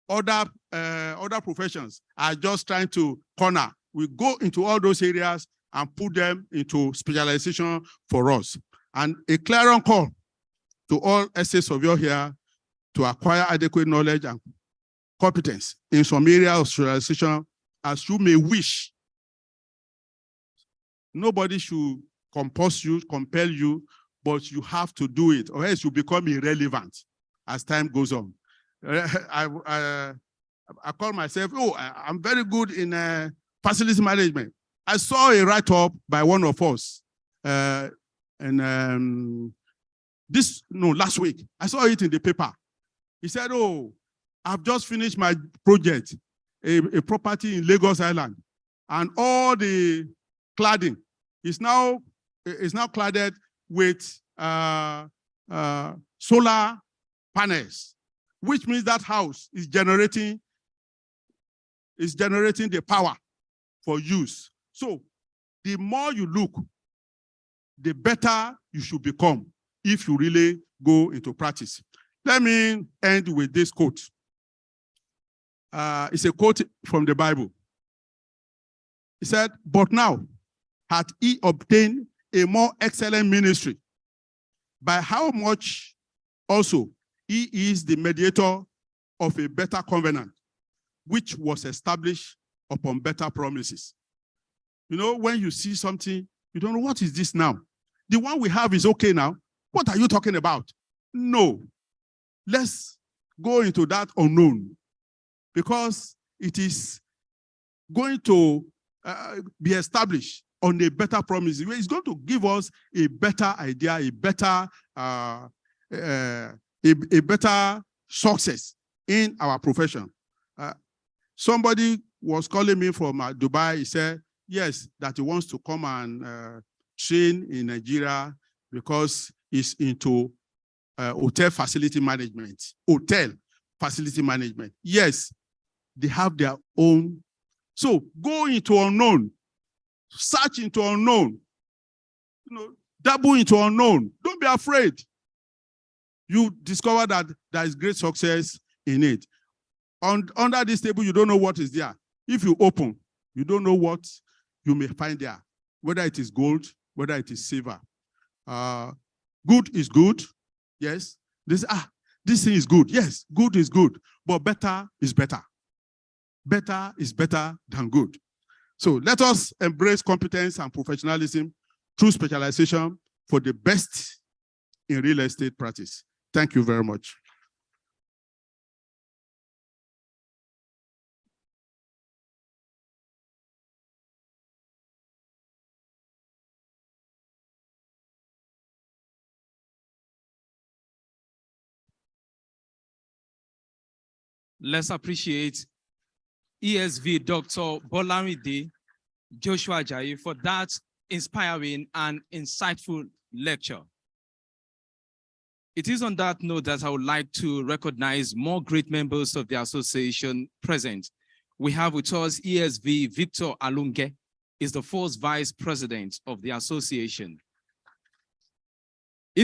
other professions are just trying to corner. We go into all those areas and put them into specialization for us. And a clarion call to all essay surveyors here to acquire adequate knowledge and competence in some areas of specialization as you may wish. Nobody should compel you, but you have to do it, or else you become irrelevant as time goes on. I call myself, I'm very good in facility management. I saw a write-up by one of us, last week. I saw it in the paper. He said, I've just finished my project, a property in Lagos Island, and all the cladding is now cladded with solar panels, which means that house is generating the power for use. So the more you look, the better you should become if you really go into practice. Let me end with this quote. It's a quote from the Bible. He said, "But now hath he obtained a more excellent ministry, by how much also he is the mediator of a better covenant, which was established upon better promises." You know, when you see something, you don't know, what is this now? The one we have is okay now. What are you talking about? No. Let's go into that unknown, because it is going to be established on a better promise. It's going to give us a better idea, a better success in our profession. Somebody was calling me from Dubai. He said, yes, that he wants to come and train in Nigeria because he's into hotel facility management. Hotel facility management. Yes, they have their own. So go into unknown. Search into unknown. Dabble into unknown. Don't be afraid. You discover that there is great success in it. Under this table, you don't know what is there. If you open, you don't know what you may find there, whether it is gold, whether it is silver. Good is good. Yes. This thing is good. Yes, good is good. But better is better. Better is better than good. So let us embrace competence and professionalism through specialization for the best in real estate practice. Thank you very much. Let's appreciate ESV Dr. Bolamide Joshua Ajayi for that inspiring and insightful lecture. It is on that note that I would like to recognize more great members of the association present. We have with us ESV Victor Alunge, is the first vice president of the association. We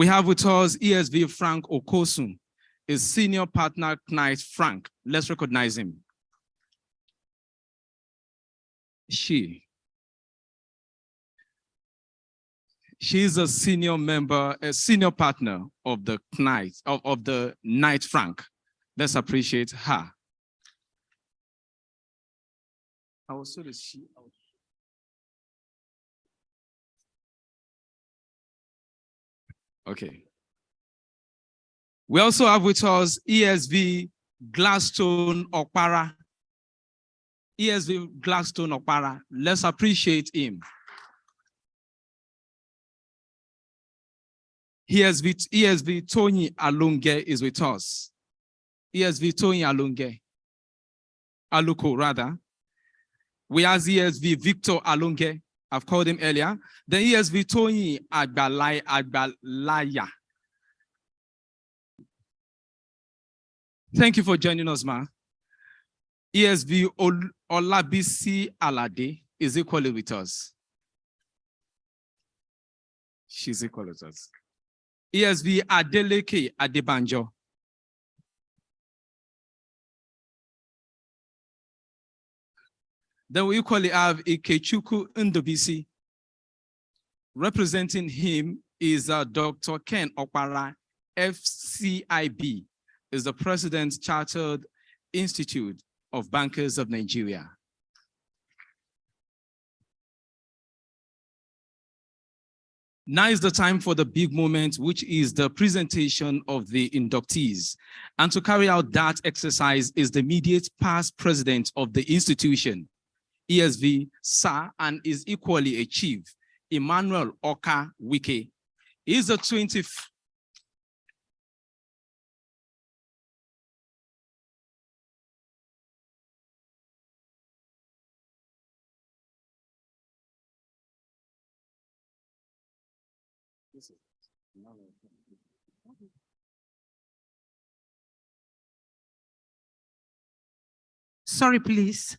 have with us ESV Frank Okosun, is senior partner Knight Frank. Let's recognize him. She is a senior member, a senior partner of the Knight Frank. Let's appreciate her. Okay. We also have with us ESV Gladstone Okpara. ESV Gladstone Okpara. Let's appreciate him. ESV Tony Alunge is with us. ESV Tony Alunge. Aluko, rather. We have ESV Victor Alunge. I've called him earlier. Then ESV Tony Agbalaya. Thank you for joining us, ma. ESV Olabisi Alade is equally with us. She's equal with us. ESV Adeleke Adebanjo. Then we equally have Ikechuku Ndobisi. Representing him is Dr. Ken Okpara, FCIB, is the President Chartered Institute of Bankers of Nigeria. Now is the time for the big moment, which is the presentation of the inductees. And to carry out that exercise is the immediate past president of the institution, ESV, Sir, and is equally a chief, Emmanuel Oka Wike. He is the 20th. Sorry, please.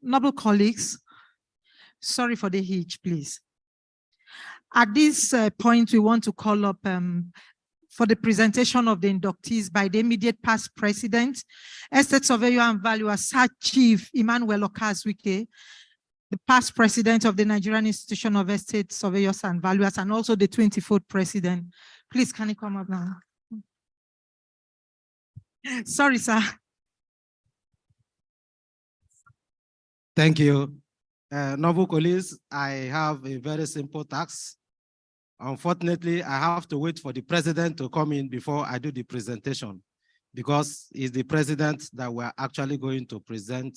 Noble colleagues, sorry for the hitch, please. At this point, we want to call up for the presentation of the inductees by the immediate past president, Estate Surveyor and Valuer, Sir Chief Emmanuel Okazwike, the past president of the Nigerian Institution of Estate Surveyors and Valuers, and also the 24th president. Please, can you come up now? Sorry, sir. Thank you. Noble colleagues, I have a very simple task. Unfortunately, I have to wait for the president to come in before I do the presentation, because it's the president that we're actually going to present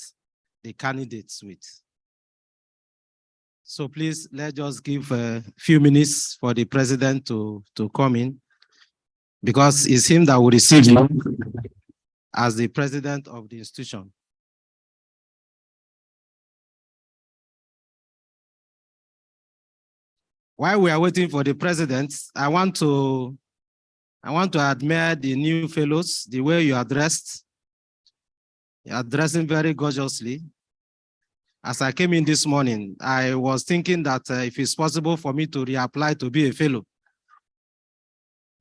the candidates with. So please, let's just give a few minutes for the president to come in, because it's him that will receive you as the president of the institution. While we are waiting for the president, I want to admire the new fellows, the way you are dressed. You are dressing very gorgeously. As I came in this morning, I was thinking that if it's possible for me to reapply to be a fellow,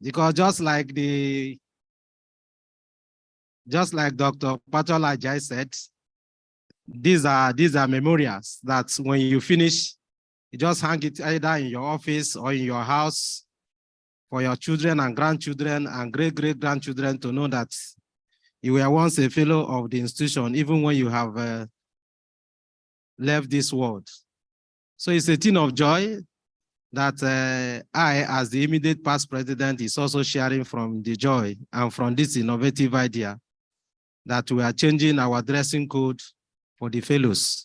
because just like Dr. Patola Jai said, these are memorials that when you finish, you just hang it either in your office or in your house for your children and grandchildren and great-great-grandchildren to know that you were once a fellow of the institution, even when you have left this world. So it's a thing of joy that I, as the immediate past president, is also sharing from the joy and from this innovative idea that we are changing our dressing code for the fellows.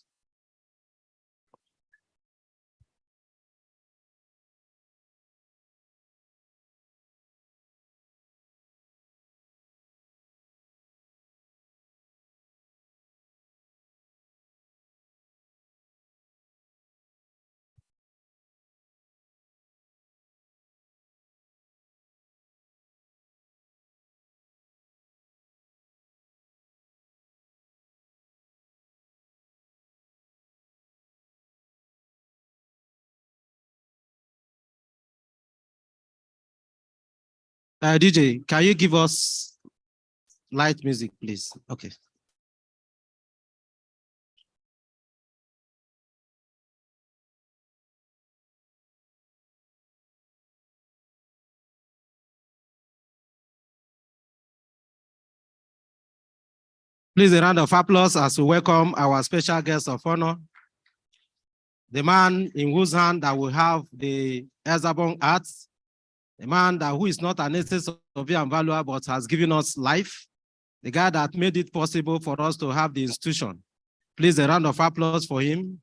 DJ, can you give us light music, please? Okay. Please, a round of applause as we welcome our special guest of honor, the man in whose hand that we have the Ezabon Arts, the man that who is not an essence of and valuer, but has given us life, the guy that made it possible for us to have the institution. Please, a round of applause for him.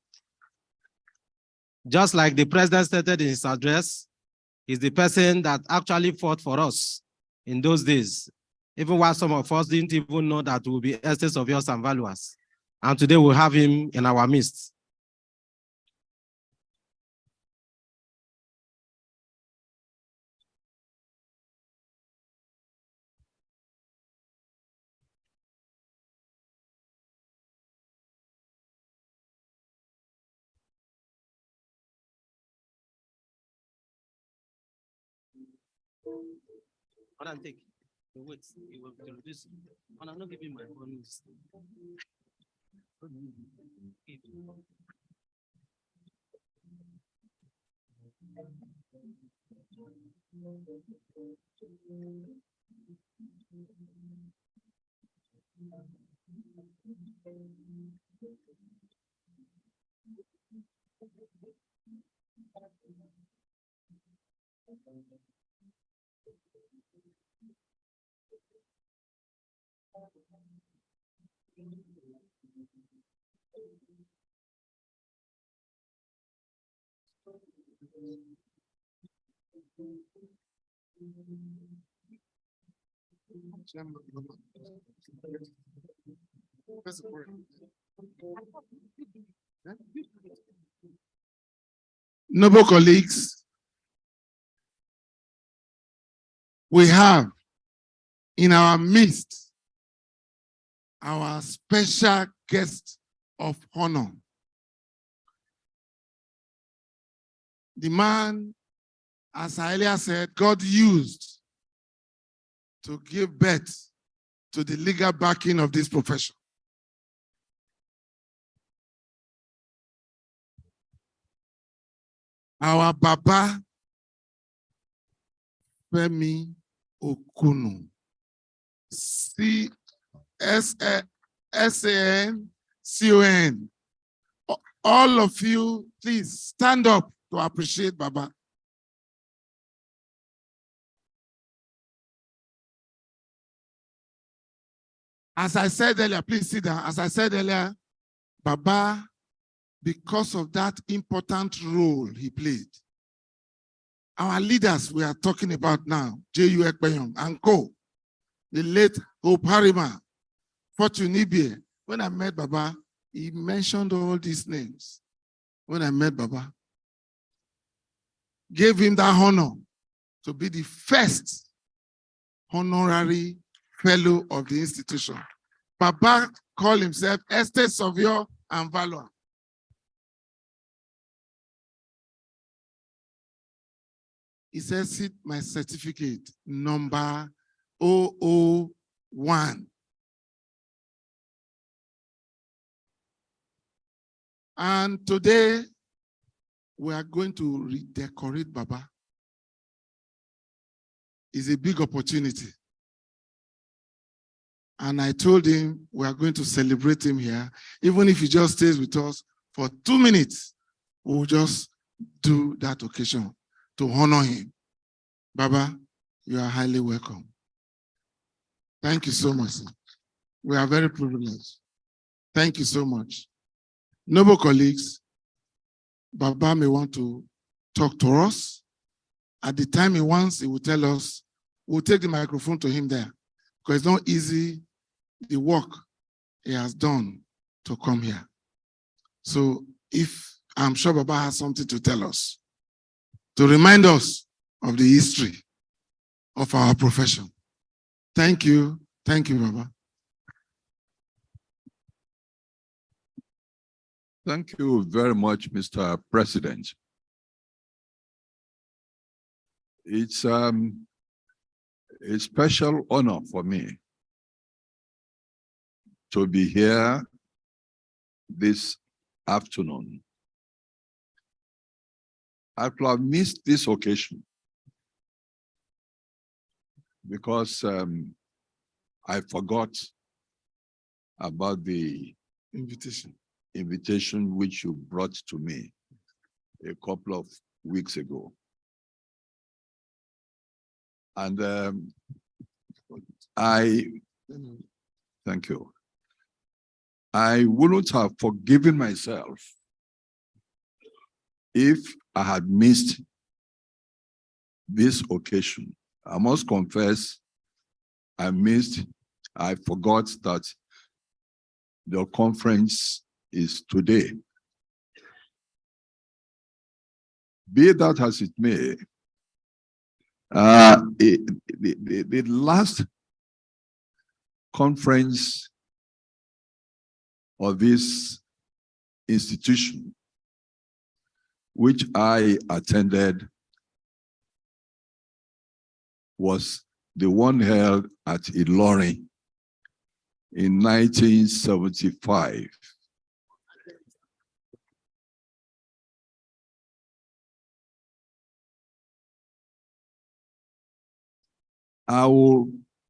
Just like the president stated in his address, he's the person that actually fought for us in those days, even while some of us didn't even know that we'll be estates of yours and valuers. And today we'll have him in our midst. Hold on, take. Wait, you will introduce. I'm not giving my phone. Noble colleagues, we have in our midst our special guest of honor. The man, as I earlier said, God used to give birth to the legal backing of this profession. Our Baba, Femi Okunu, C-S-A-N-C-O-N. All of you, please stand up to appreciate Baba. As I said earlier, please sit down. As I said earlier, Baba, because of that important role he played, our leaders we are talking about now, J.U. Ekpenyong and co, the late Hope Harima, Fortune Ibie. When I met Baba, he mentioned all these names. When I met Baba, gave him that honor to be the first honorary fellow of the institution. Baba called himself Estate Surveyor and Valuer. He says, "See my certificate, number 001. And today, we are going to redecorate Baba. It's a big opportunity. And I told him we are going to celebrate him here. Even if he just stays with us for 2 minutes, we'll just do that occasion to honor him. Baba, you are highly welcome. Thank you so much, sir. We are very privileged. Thank you so much. Noble colleagues, Baba may want to talk to us. At the time he wants, he will tell us. We'll take the microphone to him there, because it's not easy, the work he has done to come here. So if I'm sure Baba has something to tell us, to remind us of the history of our profession. Thank you. Thank you, Baba. Thank you very much, Mr. President. It's a special honor for me to be here this afternoon. I could have missed this occasion because I forgot about the invitation which you brought to me a couple of weeks ago. And thank you. I wouldn't have forgiven myself if I had missed this occasion. I must confess, I forgot that the conference is today. Be that as it may, the last conference of this institution, which I attended, was the one held at Ilorin in 1975.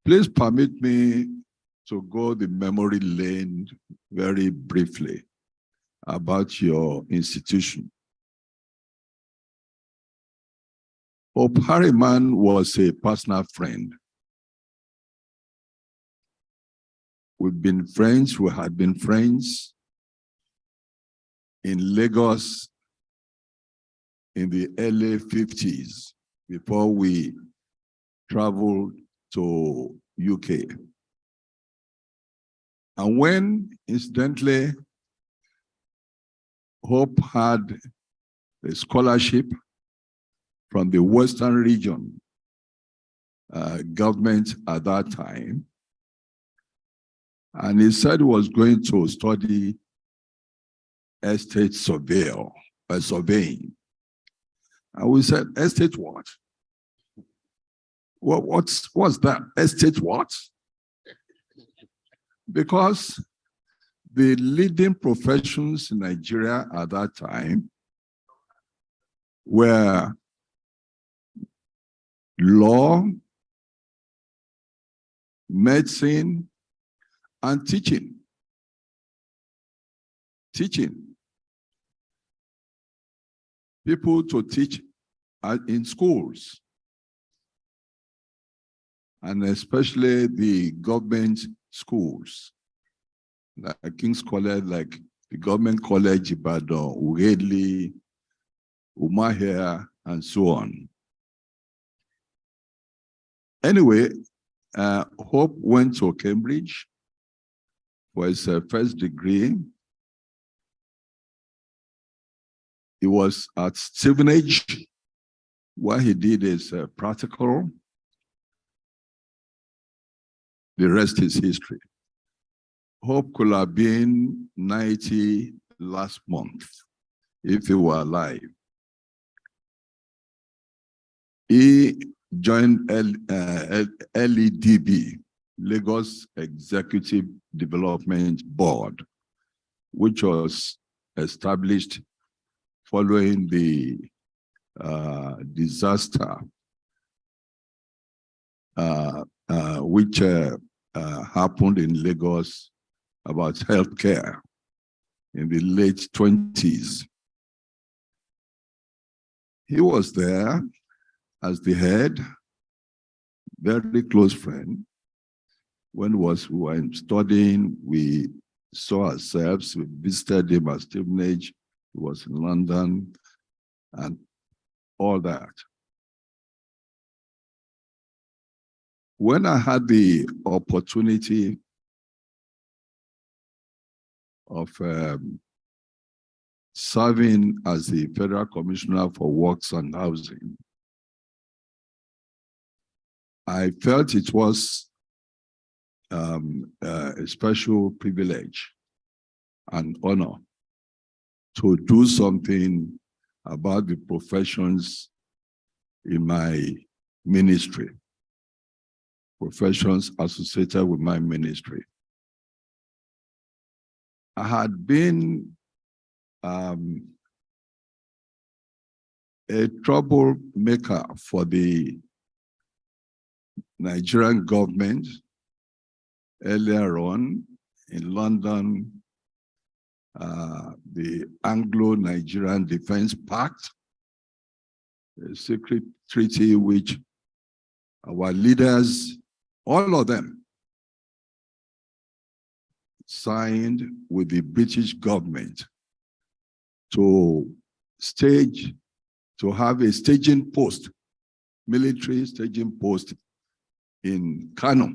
Please permit me to go the memory lane very briefly about your institution. Pope Harriman was a personal friend. We had been friends in Lagos in the early 50s before we traveled to UK. And when, incidentally, Hope had a scholarship from the Western region government at that time, and he said he was going to study estate surveying. And we said, estate what? What's that? Estate what? Because the leading professions in Nigeria at that time were law, medicine, and teaching. People to teach in schools, and especially the government schools, like King's College, like the government college, Ibadan, Uredli, Umahia, and so on. Anyway, Hope went to Cambridge for his first degree. He was at Stevenage, where he did his practical. The rest is history. Hope could have been 90 last month if he were alive. He joined LEDB, Lagos Executive Development Board, which was established following the disaster which happened in Lagos about healthcare in the late 20s. He was there as the head, very close friend. When we were studying, we saw ourselves, we visited him at Stevenage, he was in London, and all that. When I had the opportunity of serving as the Federal Commissioner for Works and Housing, I felt it was a special privilege and honor to do something about the professions in my ministry. professions associated with my ministry. I had been a troublemaker for the Nigerian government earlier on in London, the Anglo-Nigerian Defense Pact, a secret treaty which our leaders, all of them, signed with the British government to have a staging post, military staging post in Kano.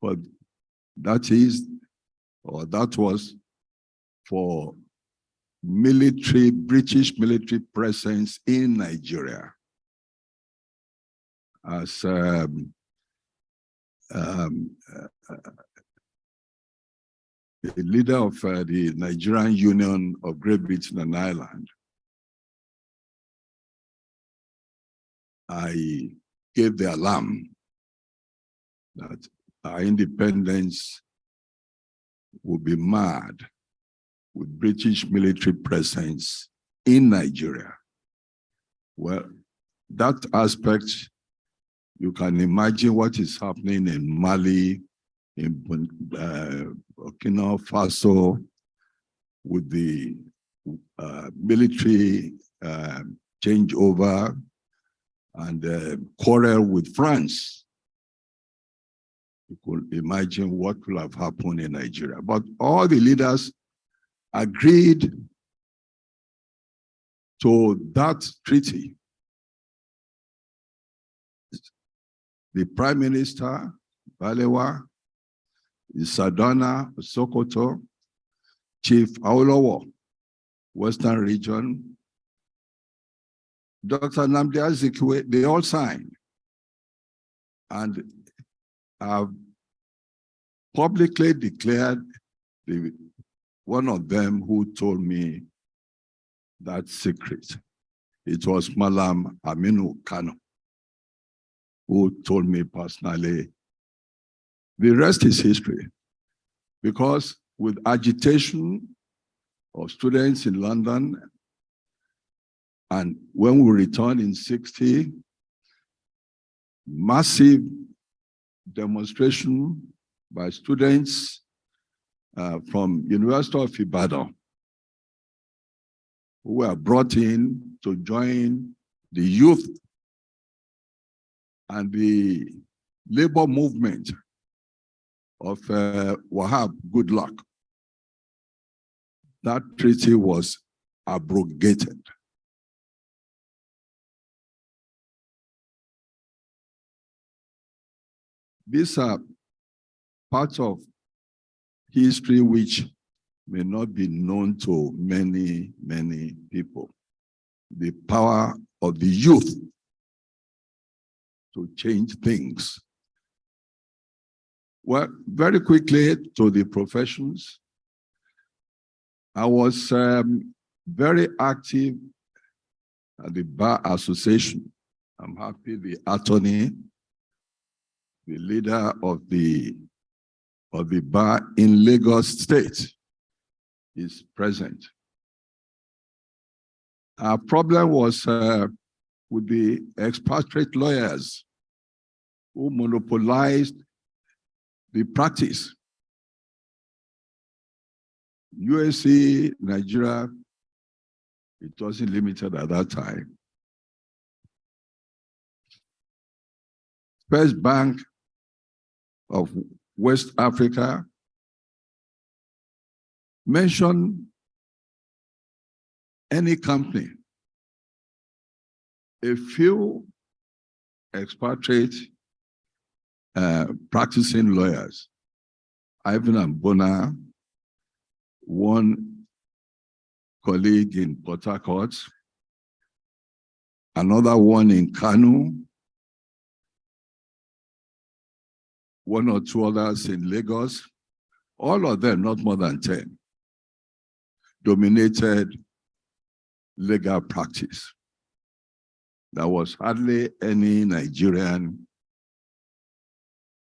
But that was for British military presence in Nigeria. As the leader of the Nigerian Union of Great Britain and Ireland, I gave the alarm that our independence would be marred with British military presence in Nigeria. Well, that aspect, you can imagine what is happening in Mali, in Burkina Faso, with the military changeover and quarrel with France. You could imagine what will have happened in Nigeria. But all the leaders agreed to that treaty. The Prime Minister, Balewa, the Sadana, Sokoto, Chief Awolowo, Western Region, Dr. Nnamdi Azikiwe, they all signed. And have publicly declared, one of them who told me that secret. It was Malam Aminu Kano, who told me personally. The rest is history, because with agitation of students in London, and when we returned in '60, massive demonstration by students from University of Ibadan, who were brought in to join the youth and the labor movement of Wahab Goodluck. That treaty was abrogated. These are parts of history which may not be known to many, many people. The power of the youth to change things. Well, very quickly to the professions. I was very active at the Bar Association. I'm happy the attorney, the leader of the bar in Lagos State, is present. Our problem was with the expatriate lawyers who monopolized the practice. USC, Nigeria, it wasn't limited at that time. First Bank of West Africa, mention any company. A few expatriate practicing lawyers, Ivan Ambona, one colleague in Port Harcourt, another one in Kano, one or two others in Lagos, all of them, not more than 10, dominated legal practice. There was hardly any Nigerian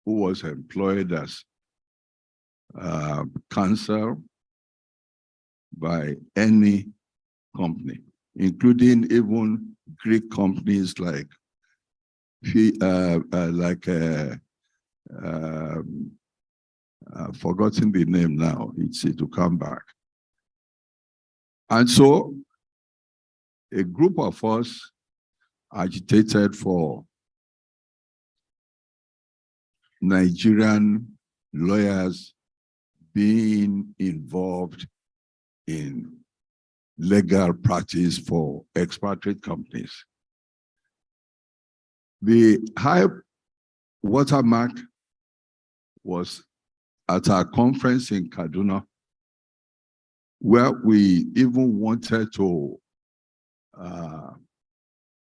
who was employed as counsel by any company, including even Greek companies like I've forgotten the name now. It will come back. And so a group of us agitated for Nigerian lawyers being involved in legal practice for expatriate companies. The high watermark was at our conference in Kaduna, where we even wanted to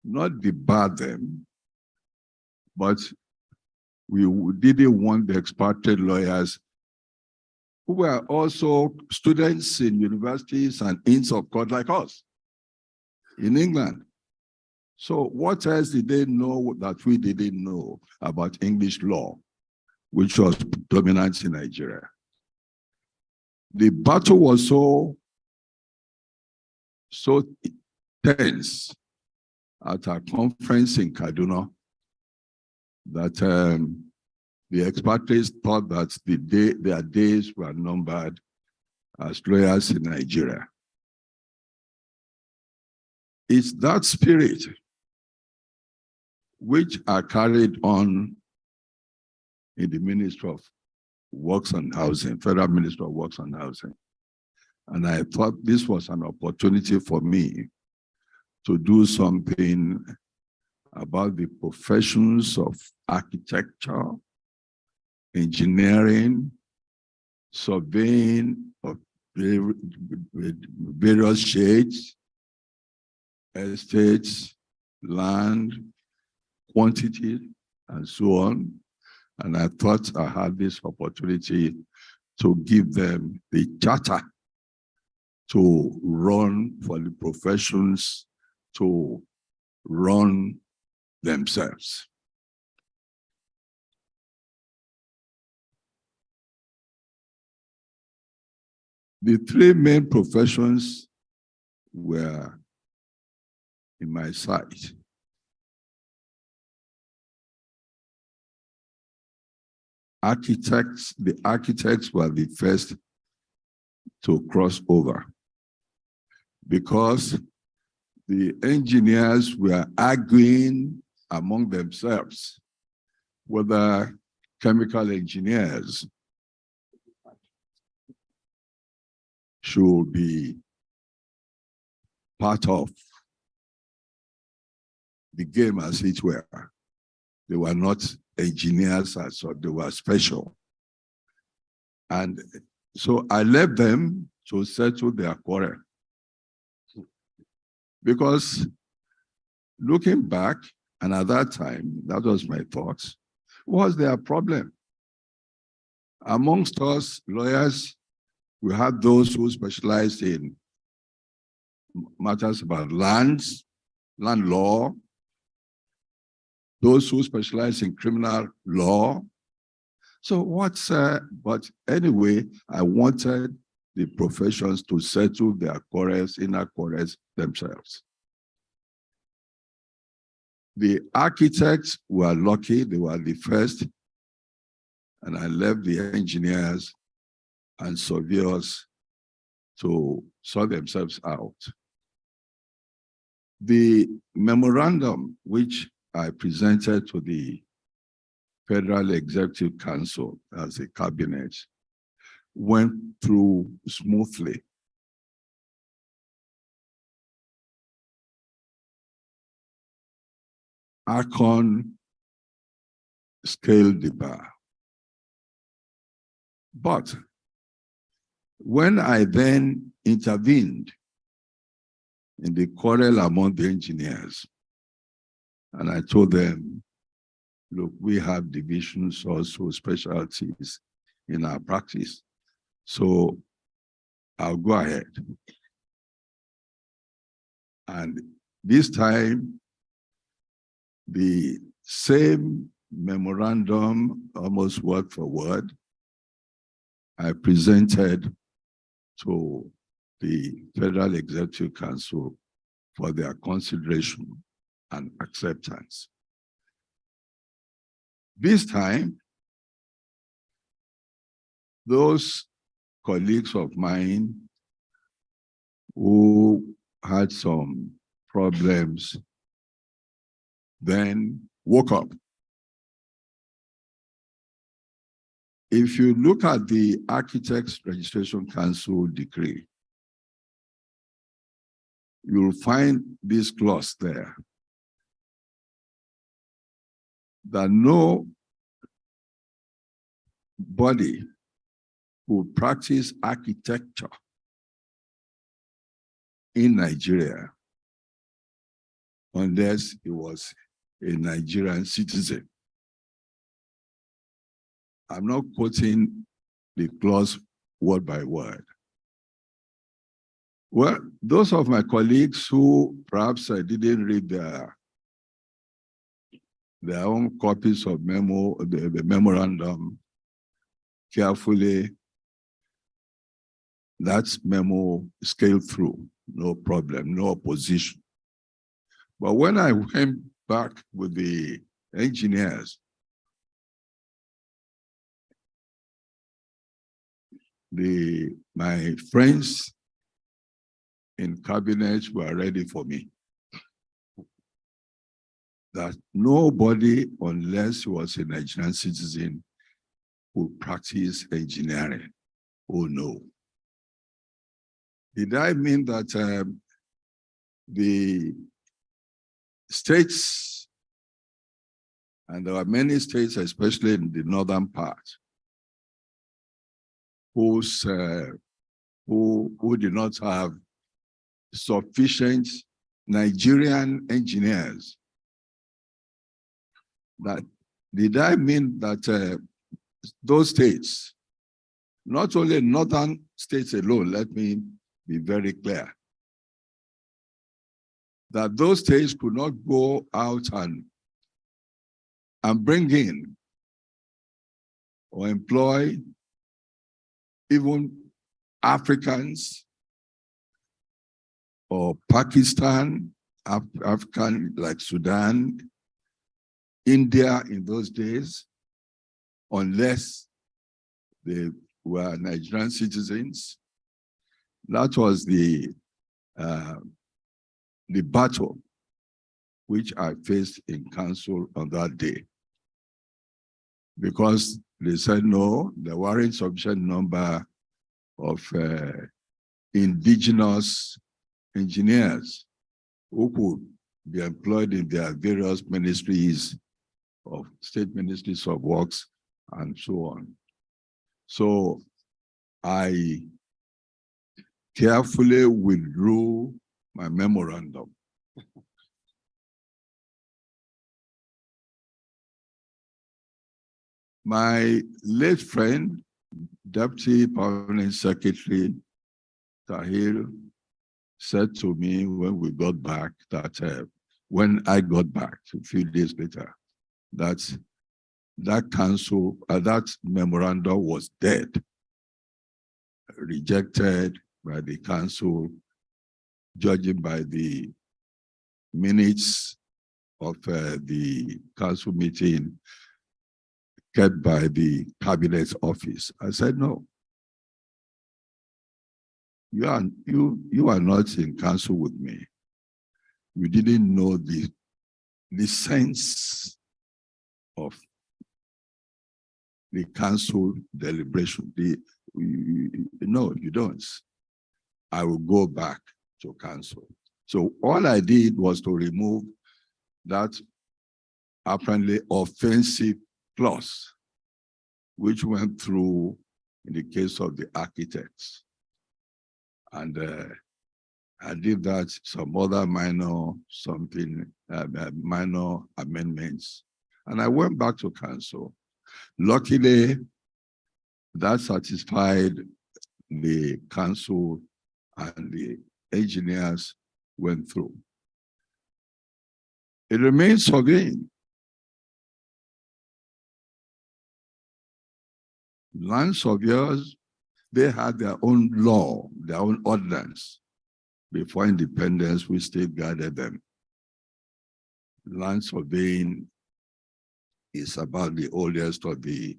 not debar them, but we didn't want the expatriate lawyers who were also students in universities and inns of court like us in England. So what else did they know that we didn't know about English law, which was dominant in Nigeria? The battle was so tense at our conference in Kaduna that the expatriates thought that their days were numbered as lawyers in Nigeria. It's that spirit which are carried on in the Ministry of Works and Housing, Federal Ministry of Works and Housing. And I thought this was an opportunity for me to do something about the professions of architecture, engineering, surveying of various shades, estates, land, quantity, and so on. And I thought I had this opportunity to give them the charter to run for the professions to run themselves. The three main professions were in my sight. Architects, the architects were the first to cross over because the engineers were arguing among themselves whether chemical engineers should be part of the game, as it were. They were not engineers as such, they were special. And so I left them to settle their quarrel. Because looking back, and at that time, that was my thoughts, what was their problem? Amongst us lawyers, we had those who specialized in matters about lands, land law, those who specialize in criminal law. So but anyway, I wanted the professions to settle their quarrels, inner quarrels themselves. The architects were lucky, they were the first, and I left the engineers and surveyors to sort themselves out. The memorandum which I presented to the Federal Executive Council as a cabinet went through smoothly. Akon scaled the bar. But when I then intervened in the quarrel among the engineers, and I told them, look, we have divisions, also specialties in our practice. So I'll go ahead. And this time, the same memorandum, almost word for word, I presented to the Federal Executive Council for their consideration and acceptance. This time, those colleagues of mine who had some problems then woke up. If you look at the Architects Registration Council decree, you'll find this clause there that no body who practice architecture in Nigeria unless he was a Nigerian citizen. I'm not quoting the clause word by word. Well, those of my colleagues who perhaps didn't read their own copies of the memorandum carefully, that memo scaled through, no problem, no opposition. But when I went back with the engineers, my friends in cabinet were ready for me. That nobody, unless he was a Nigerian citizen, would practice engineering. Oh no. Did I mean that the states, and there are many states, especially in the northern part, who did not have sufficient Nigerian engineers? That did I mean that those states, not only northern states alone, let me be very clear, that those states could not go out and bring in or employ even Africans or Pakistan, African like Sudan, India in those days, unless they were Nigerian citizens. That was the battle which I faced in council on that day. Because they said, no, there weren't sufficient number of indigenous engineers who could be employed in their various ministries of state ministries of works and so on. So I carefully withdrew my memorandum. My late friend, Deputy Permanent Secretary Tahir, said to me when we got back that when I got back a few days later, that council, that memorandum was dead, rejected by the council, judging by the minutes of the council meeting kept by the cabinet office. I said, no. You are not in council with me. You didn't know the sense of the council deliberation. No, you don't. I will go back to council. So all I did was to remove that apparently offensive clause, which went through in the case of the architects. And I did that, some other minor amendments. And I went back to council. Luckily, that satisfied the council and the engineers went through. It remains again Land surveyors, they had their own law, their own ordinance. Before independence, we state guarded them. Land surveying is about the oldest of the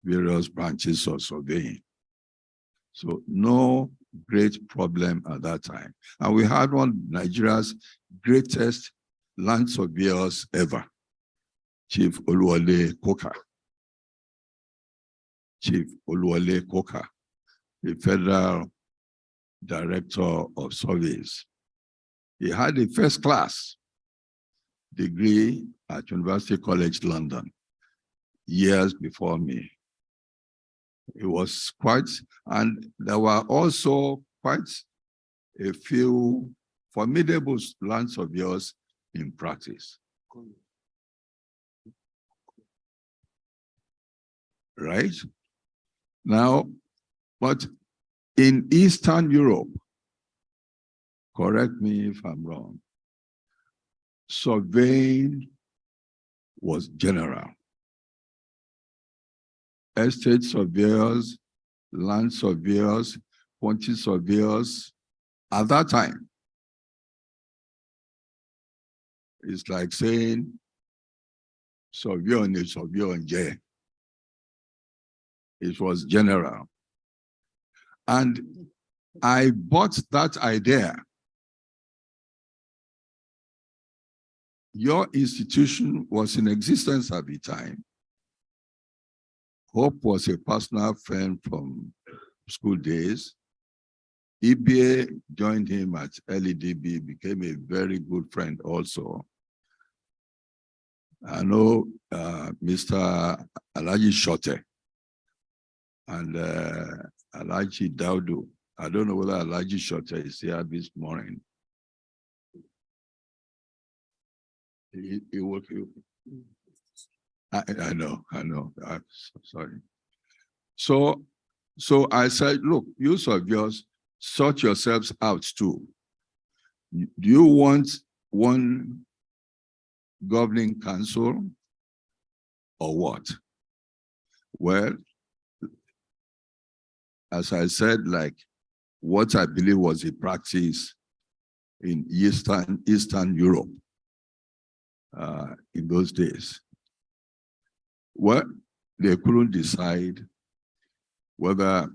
various branches of surveying. So no great problem at that time. And we had one of Nigeria's greatest land surveyors ever, Chief Oluwole Koka. Chief Oluwole Koka, the Federal Director of Surveys. He had a first class degree at University College London years before me. It was quite, and there were also quite a few formidable land surveyors in practice. Right? Now, but in Eastern Europe, correct me if I'm wrong, surveying was general. Estate surveyors, land surveyors, quantity surveyors, at that time, it's like saying, surveyor and surveyor in J. It was general. And I bought that idea. Your institution was in existence at the time. Hope was a personal friend from school days. EBA joined him at LEDB, became a very good friend also. I know Mr. Alaji Shote and Alaji Daudu. I don't know whether Alaji Shote is here this morning. He worked. I know. I'm sorry. So I said, look, you surveyors, sort yourselves out too. Do you want one governing council or what? Well, as I said, like what I believe was a practice in Eastern Europe in those days. Well, they couldn't decide whether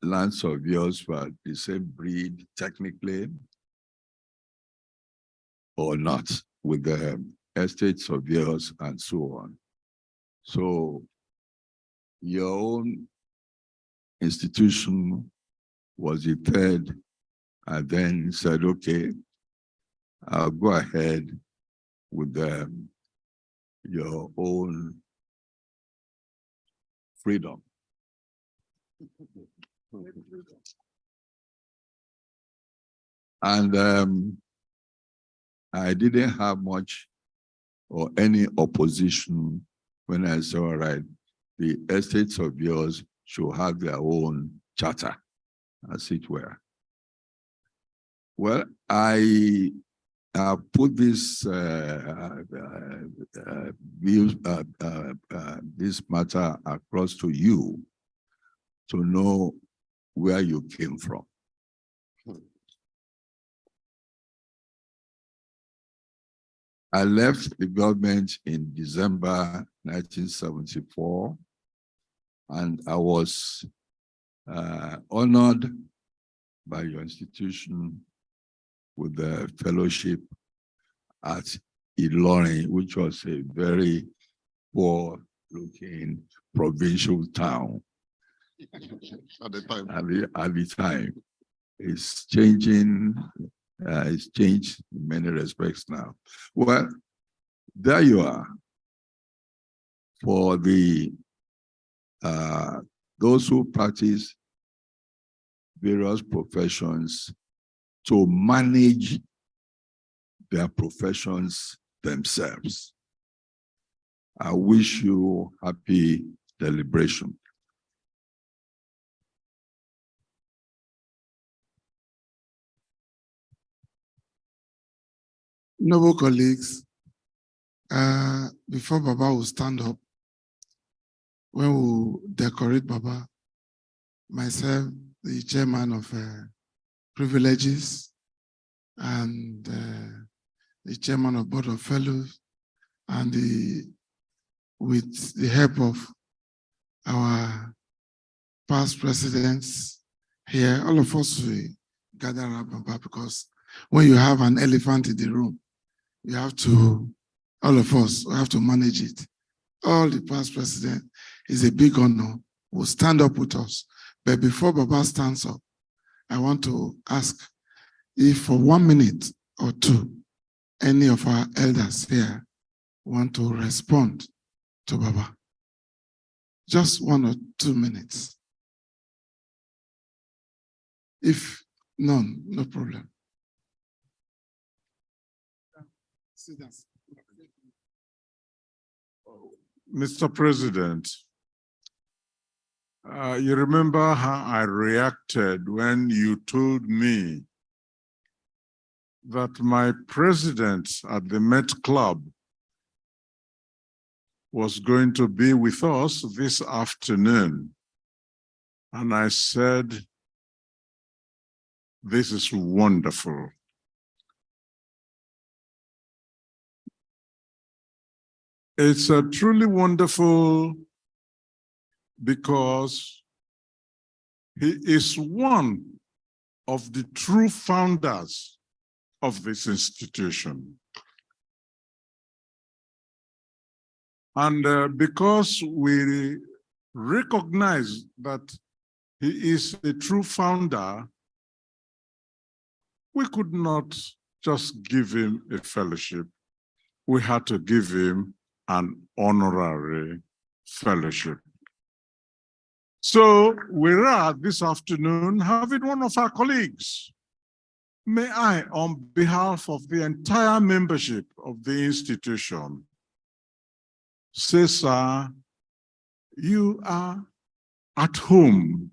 land surveyors were the same breed technically or not with the estate surveyors and so on. So your own institution was the third and then said, okay, I'll go ahead with your own freedom. And I didn't have much or any opposition when I said, all right, the estate surveyors should have their own charter, as it were. Well, I put this this matter across to you to know where you came from. I left the government in December 1974, and I was honored by your institution with the fellowship at Ilorin, which was a very poor-looking provincial town. At the time. At the time. It's changing. It's changed in many respects now. Well, there you are. For the those who practice various professions to manage their professions themselves. I wish you happy deliberation. Noble colleagues, before Baba will stand up, when we decorate Baba, myself, the chairman of privileges, and the chairman of board of fellows, and with the help of our past presidents here, all of us will gather around Baba, because when you have an elephant in the room, you have to, all of us have to manage it. All the past presidents, is a big honor, will stand up with us. But before Baba stands up, I want to ask if for 1 minute or two, any of our elders here want to respond to Baba. Just 1 or 2 minutes. If none, no problem. Sit down. Mr. President, you remember how I reacted when you told me that my president at the Met Club was going to be with us this afternoon. And I said, this is wonderful. It's truly wonderful because he is one of the true founders of this institution. And because we recognize that he is a true founder, we could not just give him a fellowship. We had to give him an honorary fellowship. So we're at this afternoon having one of our colleagues. May I, on behalf of the entire membership of the institution, say, sir, you are at home,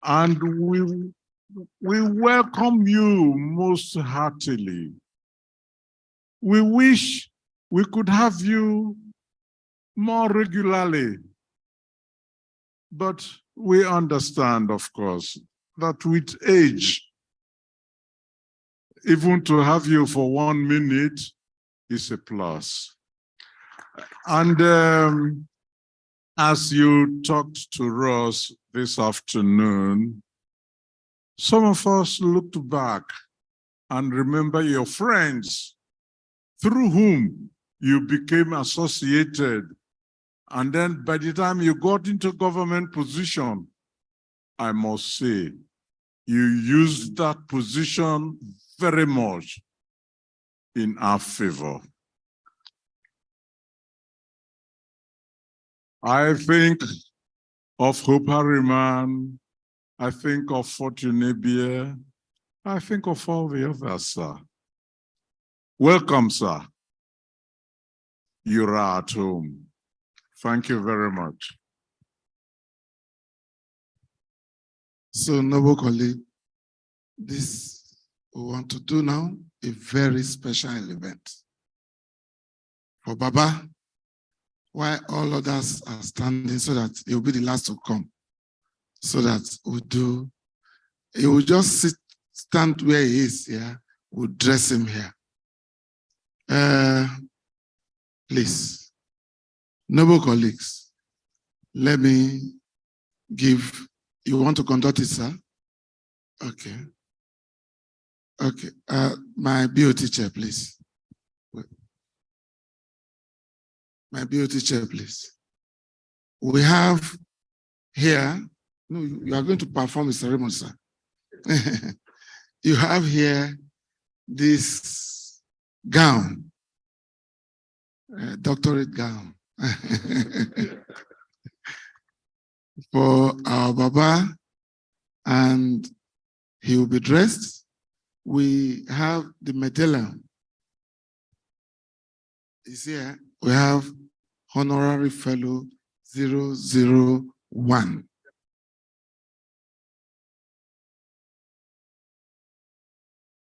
and we welcome you most heartily. We wish we could have you more regularly, but we understand, of course, that with age, even to have you for 1 minute is a plus. And as you talked to us this afternoon, some of us looked back and remember your friends through whom you became associated. And then by the time you got into government position, I must say, you used that position very much in our favor. I think of Hope Harriman, I think of Fortune Bier, I think of all the others, sir. Welcome, sir. You're at home. Thank you very much. So, noble colleague, this we want to do now a very special event for Baba, while all others are standing, so that he will be the last to come. So that he will just stand where he is here, we'll dress him here. Please, noble colleagues, let me give, you want to conduct it, sir? Okay. Okay, my BOT chair, please. My BOT chair, please. We have here, no, you are going to perform a ceremony, sir. You have here this gown, doctorate gown for our Baba, and he will be dressed. We have the medallion. Is here. We have honorary fellow 001.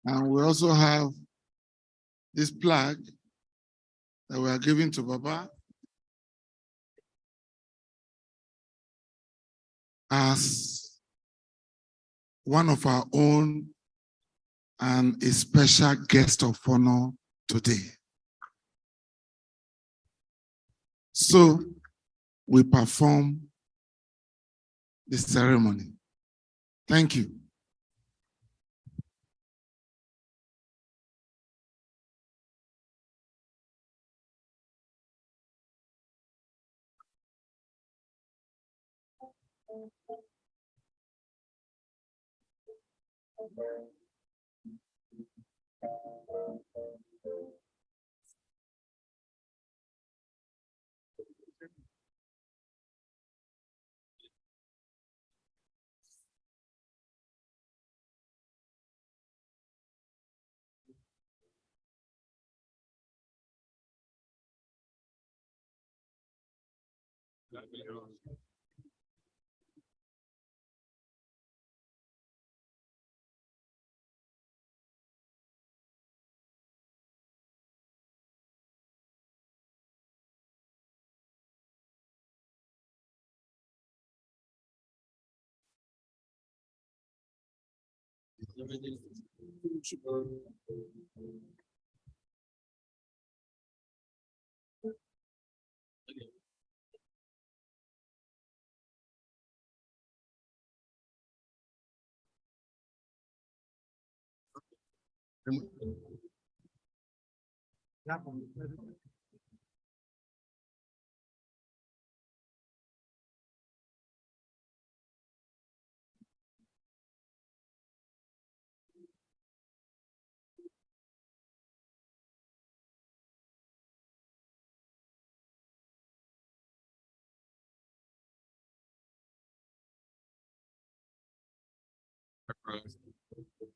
And we also have this plaque that we are giving to Baba. as one of our own and a special guest of honor today. So we perform the ceremony. Thank you.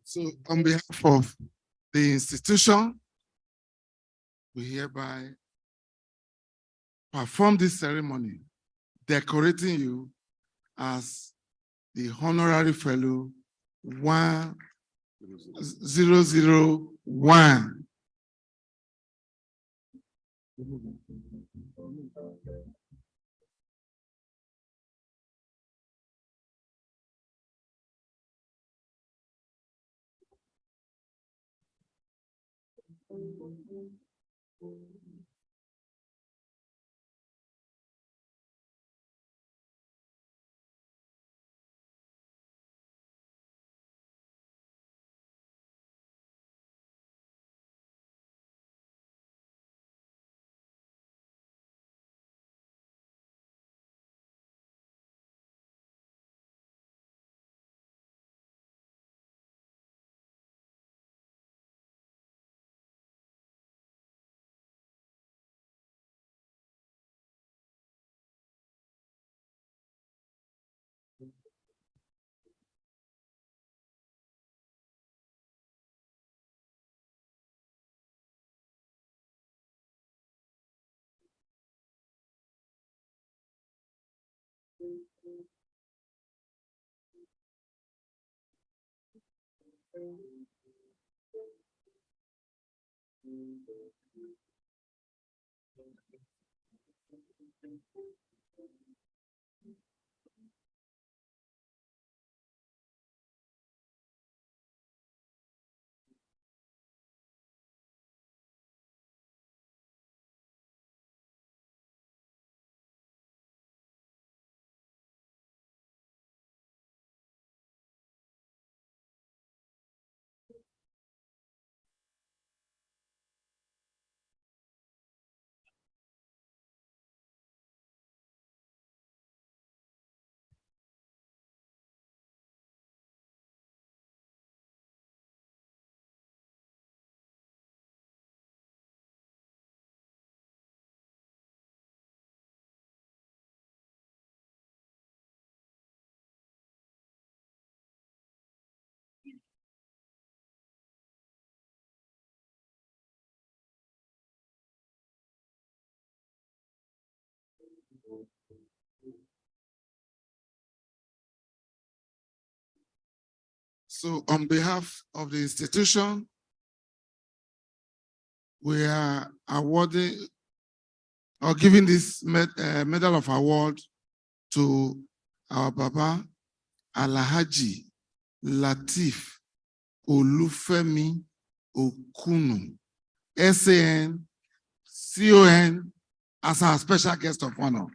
So on behalf of the institution, we hereby perform this ceremony, decorating you as the honorary fellow 1001. So on behalf of the institution, we are awarding or giving this medal of award to our Baba Alhaji Latif Olufemi Okunu, SAN, CON, as our special guest of honor.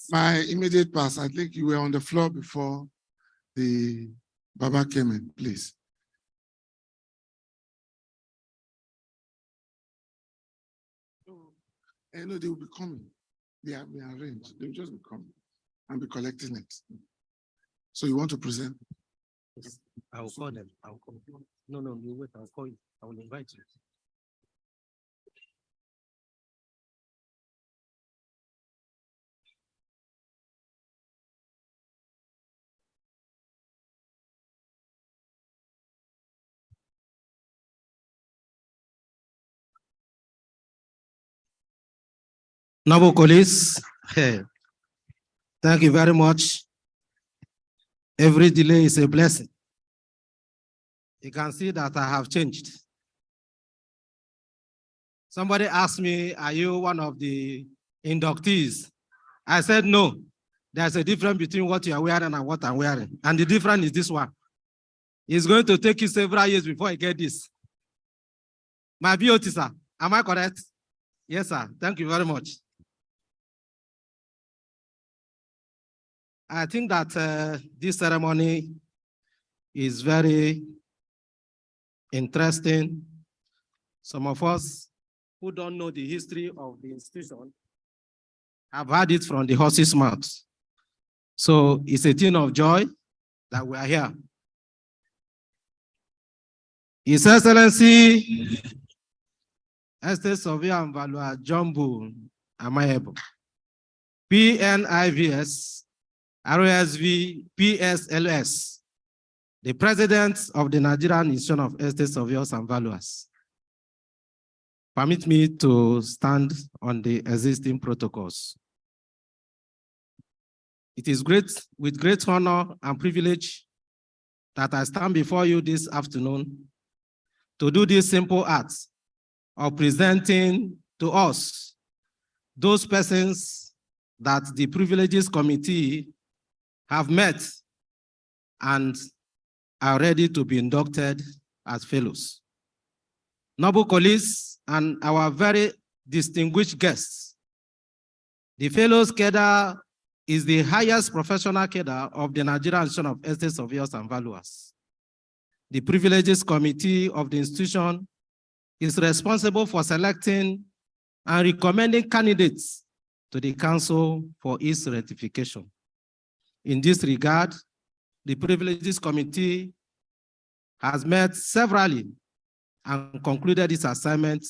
My immediate past, I think you were on the floor before the Baba came in, please. I know they will be coming. They have been arranged. They will just be coming and be collecting it. So you want to present? Yes, I will call them. I will call them. No, you wait. I'll call you. I will invite you. Noble colleagues, thank you very much. Every delay is a blessing. You can see that I have changed. Somebody asked me, are you one of the inductees? I said, no. There's a difference between what you are wearing and what I'm wearing. And the difference is this one. It's going to take you several years before I get this. My BOT, sir. Am I correct? Yes, sir. Thank you very much. I think that this ceremony is very interesting. Some of us who don't know the history of the institution have heard it from the horse's mouth. So it's a thing of joy that we are here. His Excellency, Estate Surveyor and Valuer Jumbo Amayebo, PNIVS, ROSV, PSLS, the President of the Nigerian Institution of Estate Surveyors and Valuers. Permit me to stand on the existing protocols. It is with great honor and privilege that I stand before you this afternoon to do this simple act of presenting to us those persons that the Privileges Committee have met and are ready to be inducted as fellows. Noble colleagues and our very distinguished guests, the fellows cadre is the highest professional cadre of the Nigerian Institution of Estate Surveyors and Valuers. The Privileges Committee of the institution is responsible for selecting and recommending candidates to the council for its ratification. In this regard, the Privileges Committee has met severally and concluded its assignment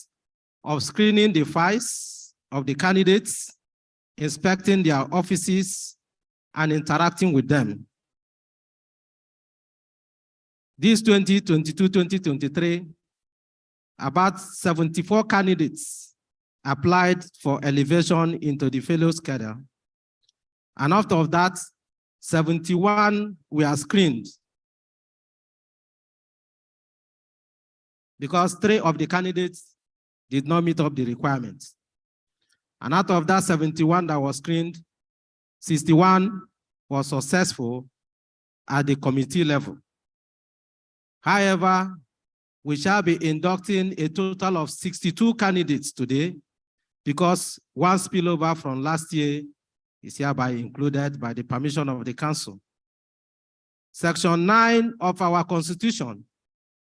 of screening the files of the candidates, inspecting their offices, and interacting with them. This 2022-2023, about 74 candidates applied for elevation into the fellows cadre. And out of that, 71 were screened because 3 of the candidates did not meet up the requirements. And out of that 71 that was screened, 61 was successful at the committee level. However, we shall be inducting a total of 62 candidates today because one spillover from last year is hereby included by the permission of the council. Section 9 of our constitution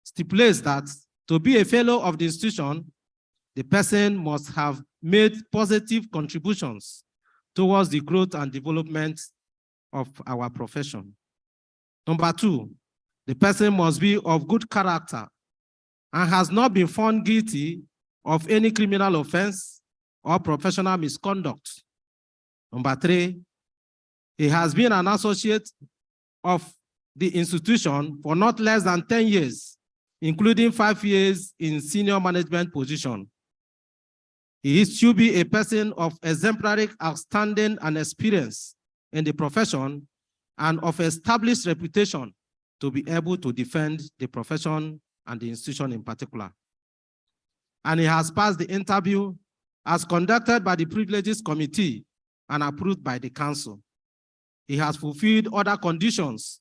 stipulates that to be a fellow of the institution, the person must have made positive contributions towards the growth and development of our profession. Number 2, the person must be of good character and has not been found guilty of any criminal offense or professional misconduct. Number 3, he has been an associate of the institution for not less than 10 years, including 5 years in senior management position. He is to be a person of exemplary outstanding and experience in the profession and of established reputation to be able to defend the profession and the institution in particular. And he has passed the interview as conducted by the Privileges Committee and approved by the council. He has fulfilled other conditions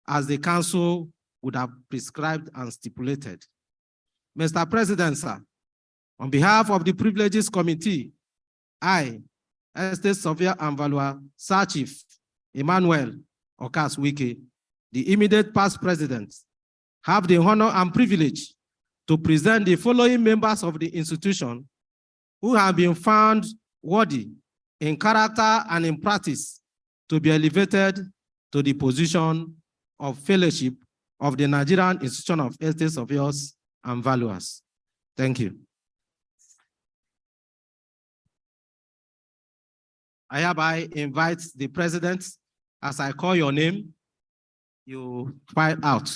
as the council would have prescribed and stipulated. Mr. President, sir, on behalf of the Privileges Committee, I, Estate Surveyor and Valuer, Sir Chief Emmanuel Okas-Wike, the immediate past president, have the honor and privilege to present the following members of the institution who have been found worthy in character and in practice to be elevated to the position of fellowship of the Nigerian Institution of Estate Surveyors and Valuers. Thank you. I hereby invite the president, as I call your name, you file out.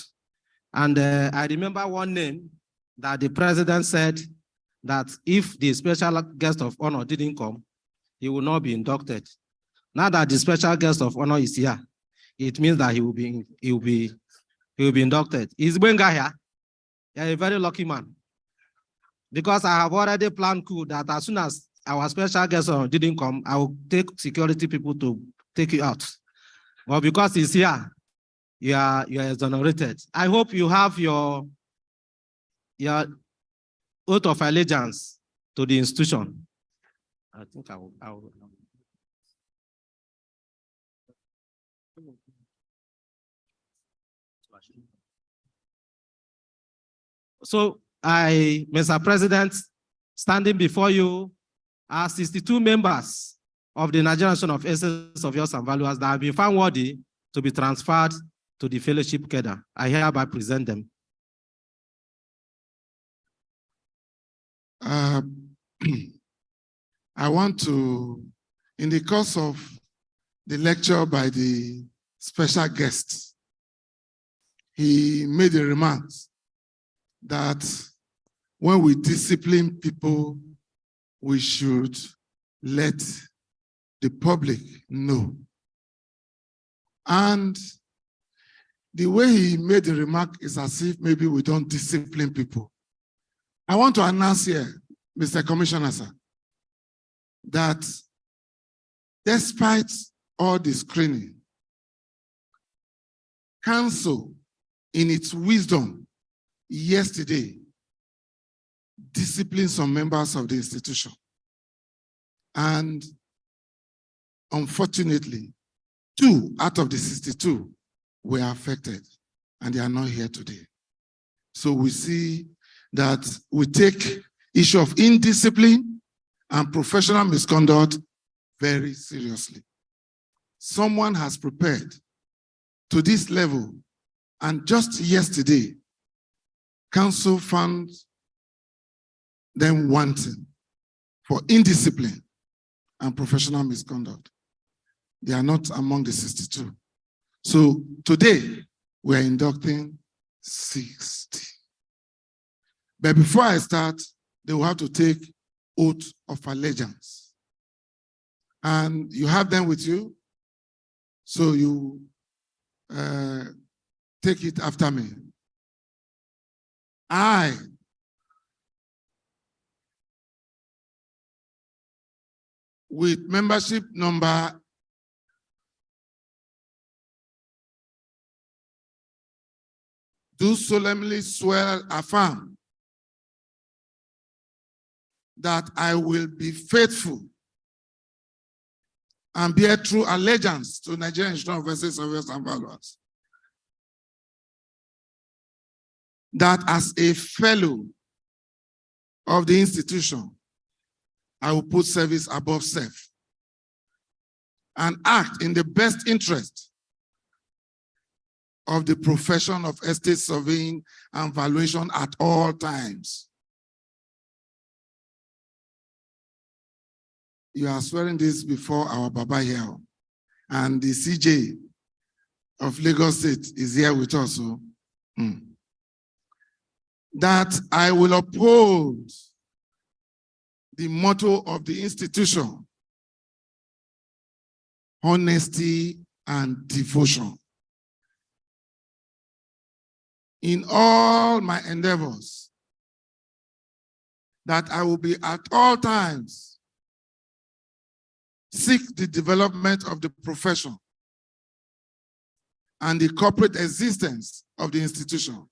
And I remember one name that the president said that if the special guest of honor didn't come, he will not be inducted. Now that the special guest of honor is here, it means that he will be inducted. Is Benga here? You're a very lucky man. Because I have already planned that as soon as our special guest didn't come, I will take security people to take you out. But because he's here, you are exonerated. I hope you have your oath of allegiance to the institution. I think I will. So Mr. President, standing before you are 62 members of the Nigerian Institution of Estate Surveyors and Valuers that have been found worthy to be transferred to the fellowship cadre. I hereby present them. I want to, in the course of the lecture by the special guest, he made a remark that when we discipline people, we should let the public know. And the way he made the remark is as if maybe we don't discipline people. I want to announce here, Mr. Commissioner, sir, that despite all the screening, Council, in its wisdom, yesterday, disciplined some members of the institution. And unfortunately, 2 out of the 62 were affected, and they are not here today. So we see that we take issue of indiscipline and professional misconduct very seriously. Someone has prepared to this level, and just yesterday, Council found them wanting for indiscipline and professional misconduct. They are not among the 62. So today, we are inducting 60. But before I start, they will have to take oath of allegiance. And you have them with you, so you take it after me. I, with membership number 'do solemnly swear, affirm that I will be faithful and bear true allegiance to Nigerian Institution of Estate Surveyors and Valuers, that as a fellow of the institution, I will put service above self and act in the best interest of the profession of estate surveying and valuation at all times. You are swearing this before our Baba here, and the CJ of Lagos State is here with us. So, that I will uphold the motto of the institution: honesty and devotion. In all my endeavors, that I will be at all times seek the development of the profession and the corporate existence of the institution,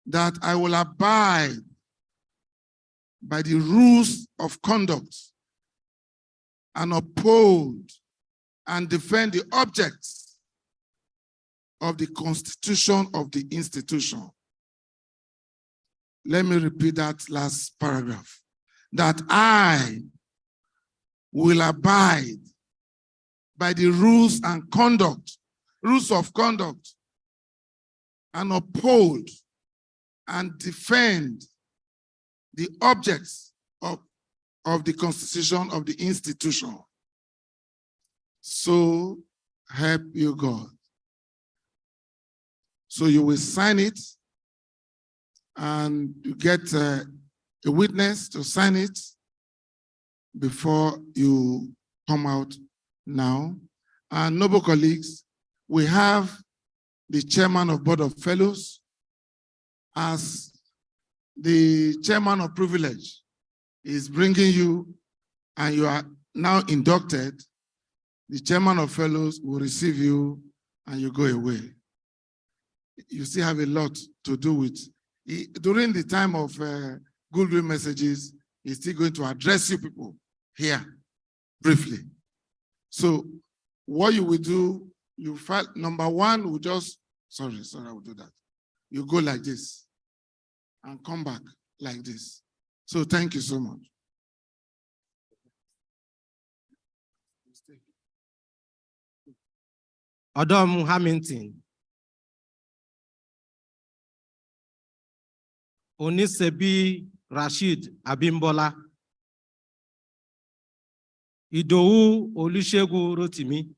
that I will abide by the rules of conduct and uphold and defend the objects of the constitution of the institution. Let me repeat that last paragraph. That I will abide by the rules and conduct, rules of conduct, and uphold and defend the objects of the constitution of the institution. So help you God. So you will sign it, and you get a witness to sign it before you come out now. And noble colleagues, we have the chairman of Board of Fellows as the chairman of privilege is bringing you, and you are now inducted. The chairman of fellows will receive you and you go away. You still have a lot to do with. During the time of goodwill messages, he's still going to address you people here briefly. So what you will do, you file, number one, will just, sorry, I will do that. You go like this and come back like this. So thank you so much. Adam Hamilton. Onisebi Rashid Abimbola. Idowu Olusegun Rotimi.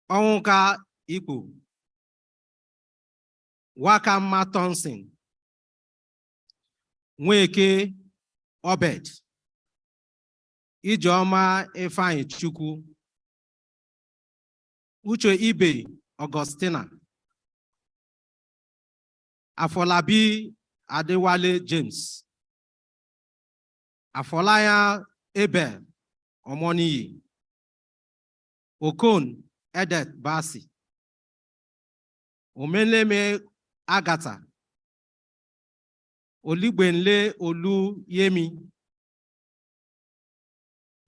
Onwuka Ikpu. Wakama Thompson. Nweke Obed. Ijeoma Ifeanyi Chukwu. Uche Ibe Augustina. Afolabi Adewale James. Afolaya Abel Omoniyi. Okon Edet Basi. Omeleme Agatha. Oligbenle Olu Yemi.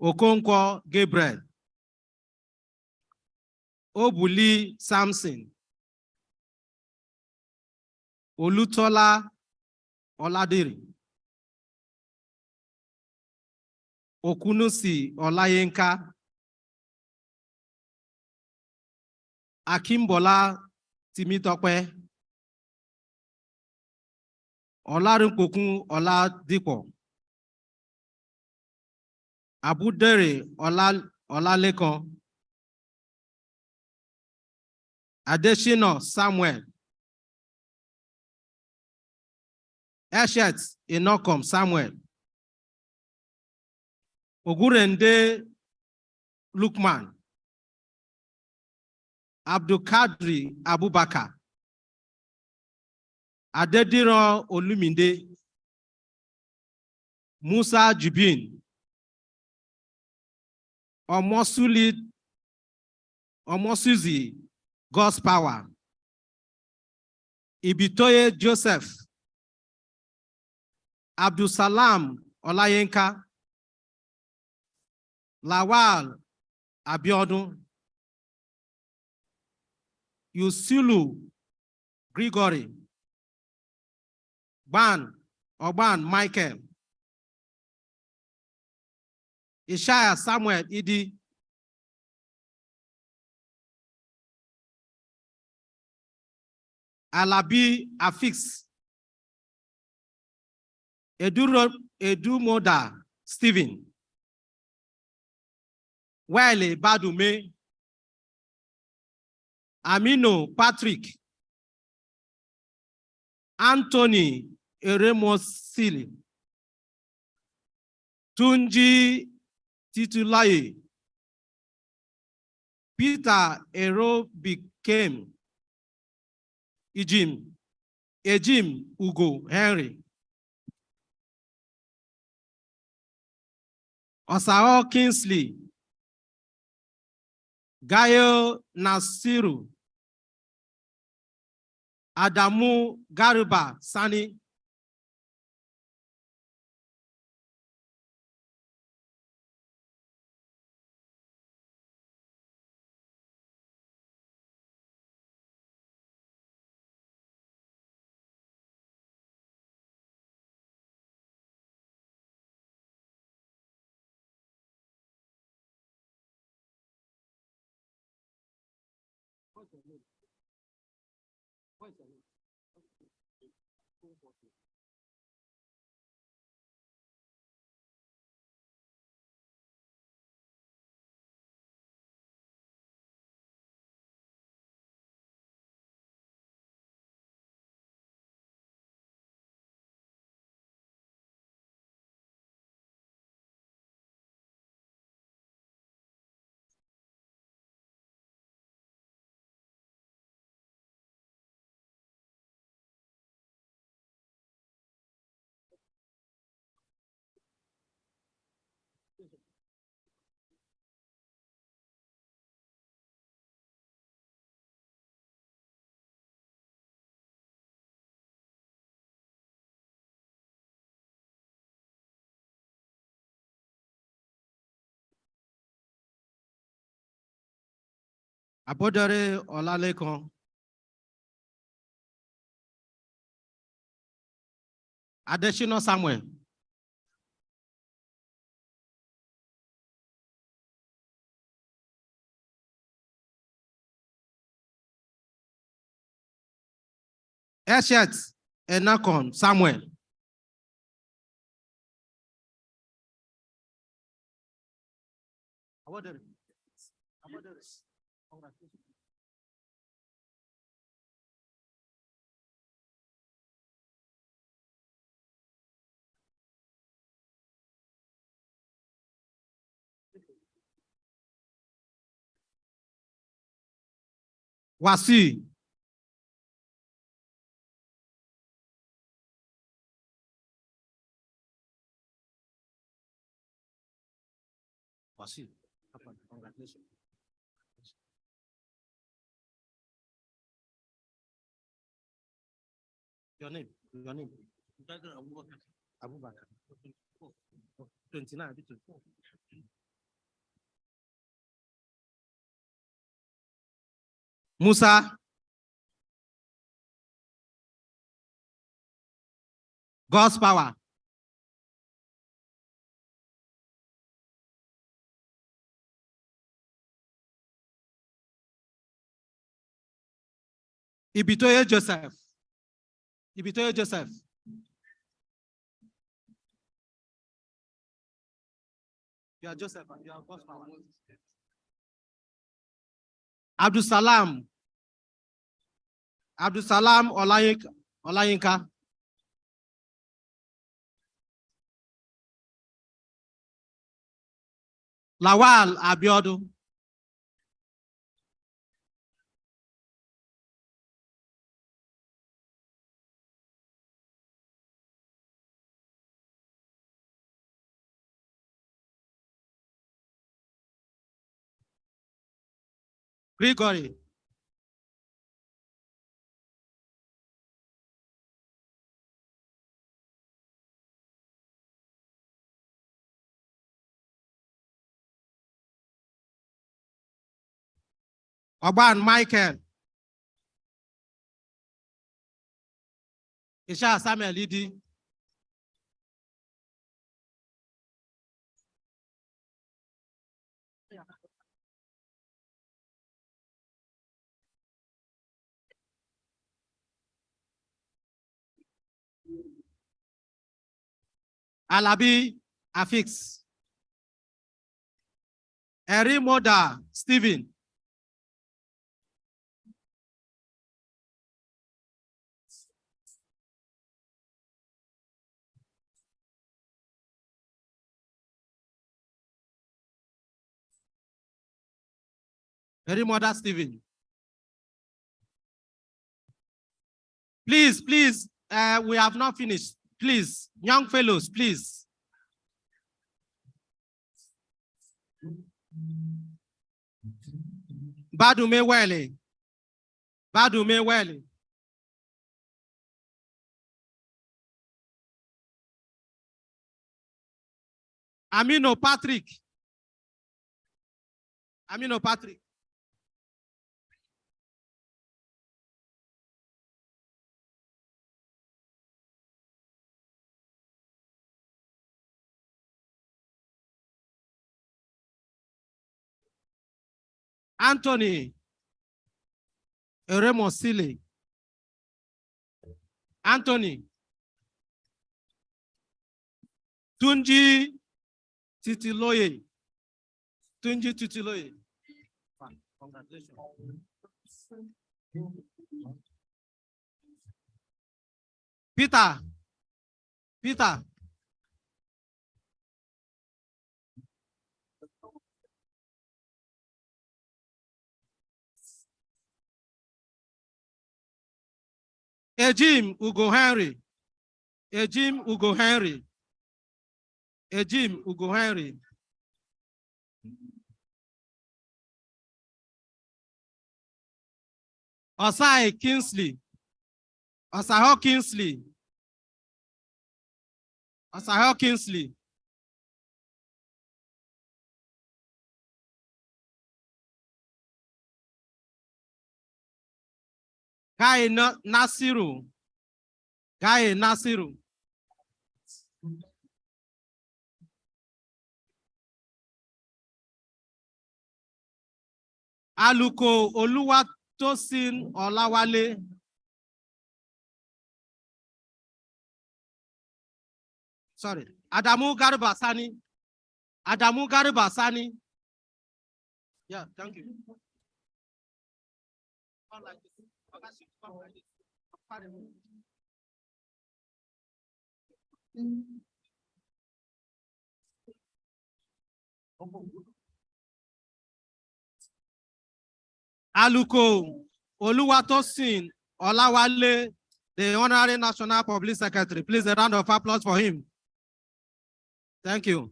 Okonkwo Gabriel. Obuli Samson. Olutola Oladiri. Okunusi Olayenka. Akimbola Timitope. Olarunkokun Oladipo. Abudere Olalekan. Adesina Samuel. Eshet Inokom Samuel. Ogurende Lukman. Abdulkadri Abubakar. Adediro Oluminde. Musa Jubin. Omosuzi God's Power. Ibitoye Joseph. Abdusalam Olayenka. Lawal Abiodun. Yusilu Gregory. Oban Michael. Ishaya Samuel Idi. Alabi Afix. Edumoda Stephen. Wale Badume. Amino Patrick. Anthony Eremosili, Tunji Titulayi, Peter Erobikem, Ejim Ugo Henry, Osao Kingsley, Gayo Nasiru, Adamu Garuba Sani, Abodere Olalekan, Adesina Samuel, Eshet Enakon Samuel, Wasi, congratulations. Your name. Abubakar. 29. Musa. God's power. Ibitoye Joseph. Ibitoye Joseph. You are Joseph. You are God's power. Abdul Salam. Abdul Salam Olayinka. Lawal Abiodun. Gregory. Oban Michael. Isha Samuel Idi. Alabi Afix. Eri Moda Stephen. Very Mother Stephen. Please, please, we have not finished. Please, young fellows, please. Badume Wele. Badume Wele. Amino Patrick. Amino Patrick. Anthony Eremosile. Anthony Tunji Titiloye. Tunji Titiloye. Congratulations. Peter. Ejim Ugo Henry. Ejim Ugo Henry. Ejim Ugo Henry. Osai Kingsley. Osaho Kingsley. Osaho Kingsley. Guy Nasiru. Guy Nasiru. Aluko Oluwatosin Olawale. Sorry. Adamu Garibasani. Adamu Garibasani. Yeah, thank you. Aluko Oluwatosin Olawale, the Honorary National Public Secretary. Please, a round of applause for him. Thank you.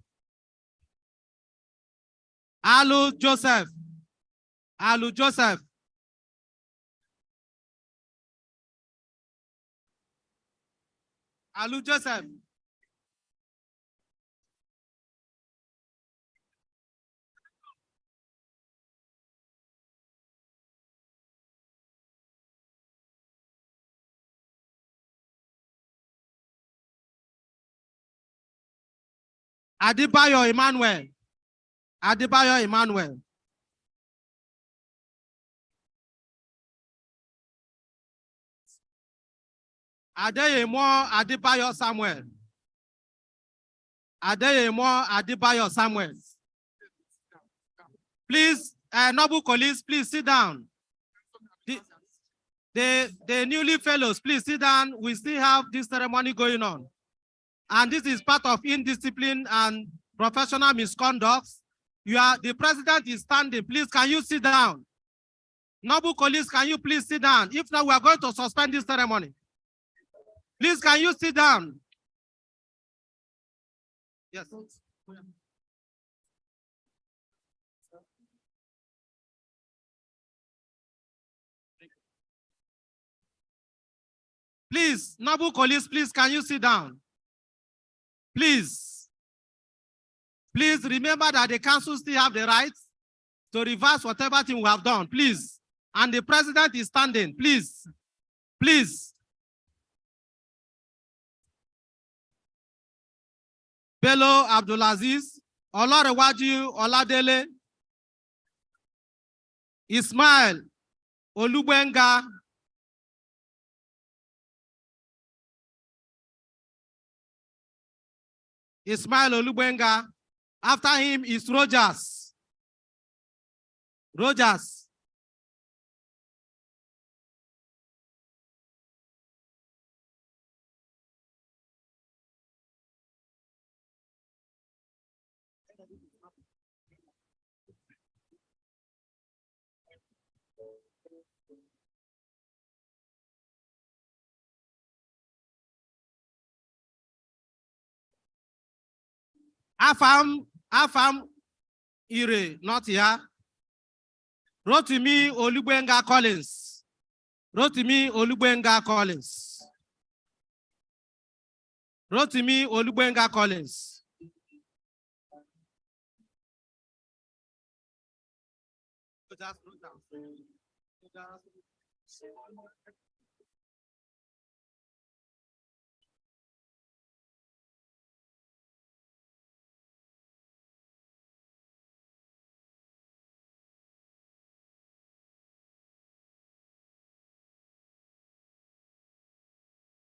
Alu Joseph. Alu Joseph. Alu Joseph. Adebayo Emmanuel. Adebayo Emmanuel. Adeyemo Adebayo Samuel. Adeyemo Adebayo Samuel. Please, noble colleagues, please sit down. The newly fellows, please sit down. We still have this ceremony going on. And this is part of indiscipline and professional misconduct. The president is standing. Please, can you sit down? Noble colleagues, can you please sit down? If not, we are going to suspend this ceremony. Please, can you sit down? Yes. Please, noble colleagues, please, can you sit down? Please. Please remember that the council still have the right to reverse whatever thing we have done, please. And the president is standing, please. Please. Bello Abdulaziz, Olorewaju Oladele, Ismail Olubenga, Ismail Olubenga. After him is Rogers. Rogers. Afam Ire, not here. Rotimi Olubenga Collins. Rotimi Olubenga Collins. Rotimi Olubenga Collins.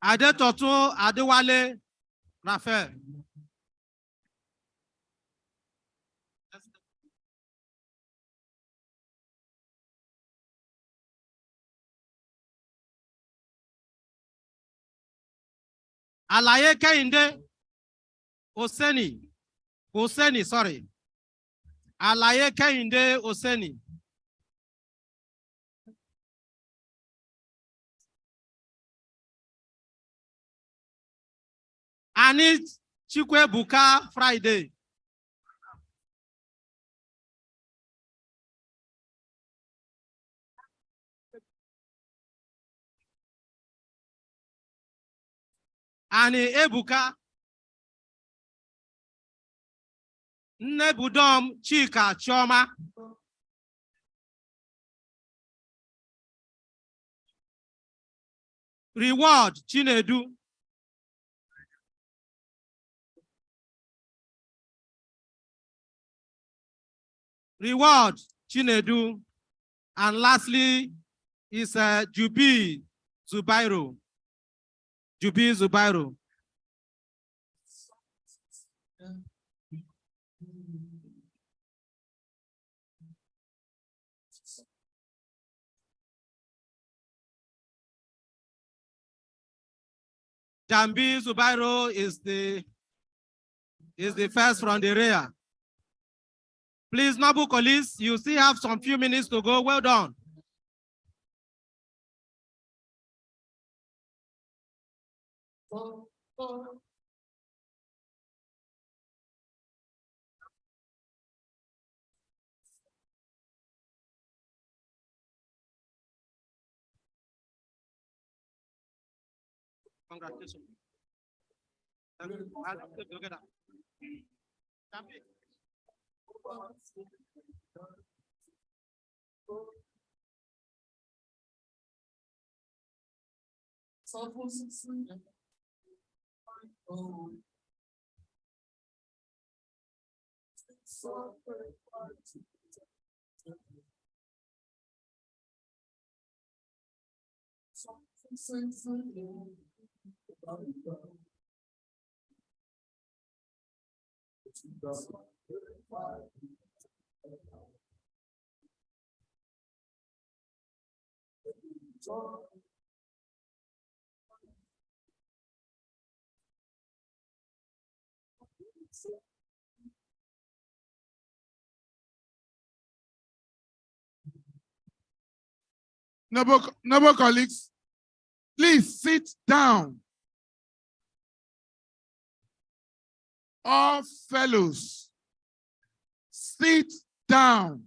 Adetoto Adewale Raphael. Alaye Kehinde Oseni, sorry. Alaye Kehinde Oseni. Anit Chikwebuka Friday. Ani Ebuka. Nebudom Chika Choma. Reward Chinedu. Reward Chinedu. And lastly is Jubi Zubairu. Jubi Zubairu. Jambi Zubairu is the first from the rear. Please, noble colleagues, you still have some few minutes to go. Well done. Congratulations. Noble colleagues, please sit down. All fellows, sit down.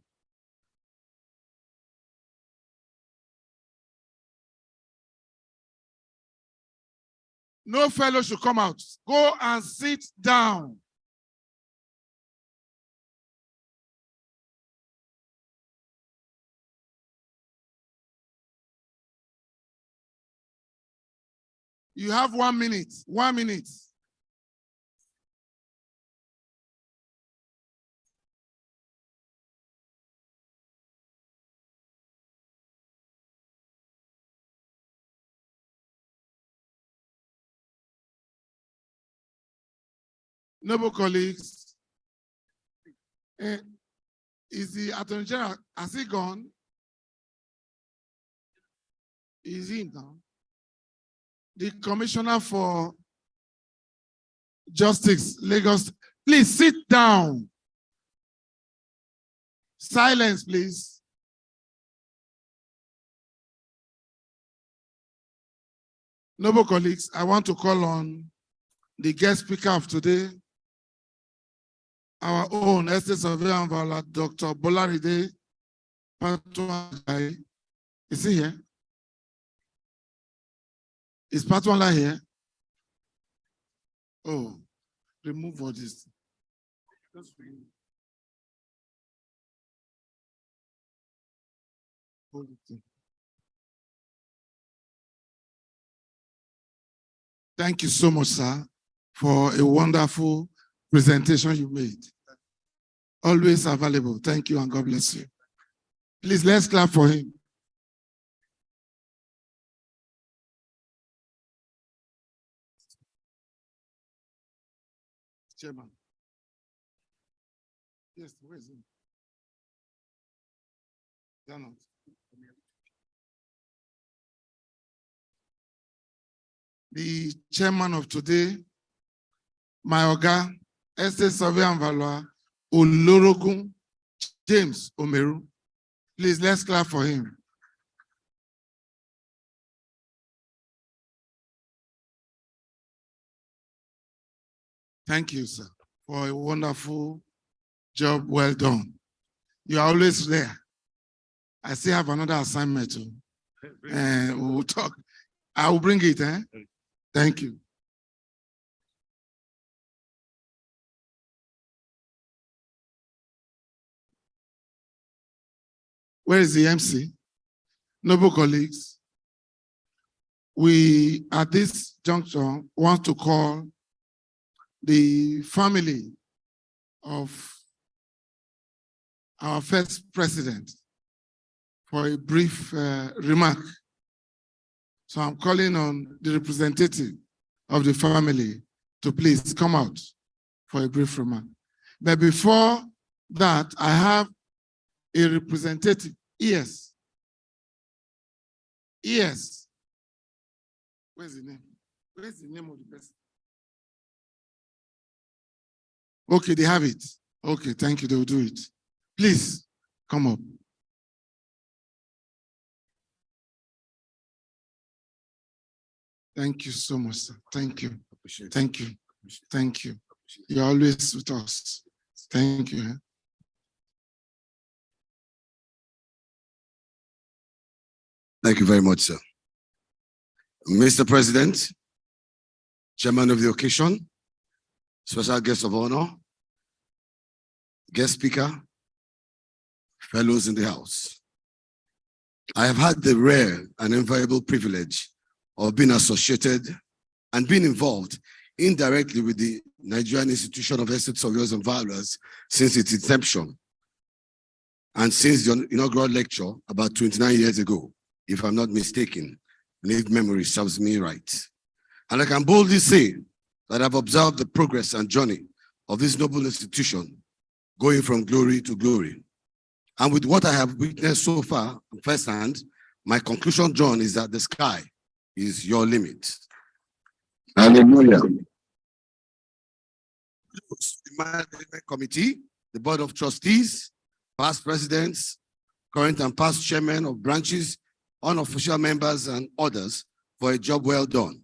No fellow should come out. Go and sit down. You have 1 minute. 1 minute. Noble colleagues, is the Attorney General, has he gone? Is he now? The Commissioner for Justice, Lagos, please sit down. Silence, please. Noble colleagues, I want to call on the guest speaker of today, our own estate surveyor and valuer, Dr. Bolaride Patwala. Is he here? Is Patwala here? Oh, remove all this. Hold it. Thank you so much, sir, for a wonderful presentation you made. Always available. Thank you and God bless you. Please, let's clap for him. Chairman. Yes, where is he? Donald. The chairman of today, my Oga, Estate Surveyor and Valuer, Olorogun James Omeru. Please, let's clap for him. Thank you, sir, for a wonderful job well done. You are always there. I still have another assignment too. We'll talk. I will bring it. Thank you. Where is the MC? Noble colleagues, we at this juncture want to call the family of our first president for a brief remark. So I'm calling on the representative of the family to please come out for a brief remark. But before that, I have a representative. Yes. Yes. Where's the name? Where's the name of the person? Okay, they have it. Okay, thank you. They will do it. Please come up. Thank you so much, sir. Thank you. Thank you. Thank you. You're always with us. Thank you. Thank you very much, sir. Mr. President, Chairman of the occasion, special guest of honor, guest speaker, fellows in the house. I have had the rare and invaluable privilege of being associated and being involved indirectly with the Nigerian Institution of Estate Surveyors and Valuers since its inception and since the inaugural lecture about 29 years ago, if I'm not mistaken, if memory serves me right. And I can boldly say that I've observed the progress and journey of this noble institution going from glory to glory. And with what I have witnessed so far firsthand, my conclusion drawn is that the sky is your limit. Hallelujah. The management committee, the board of trustees, past presidents, current and past chairmen of branches, unofficial members and others for a job well done.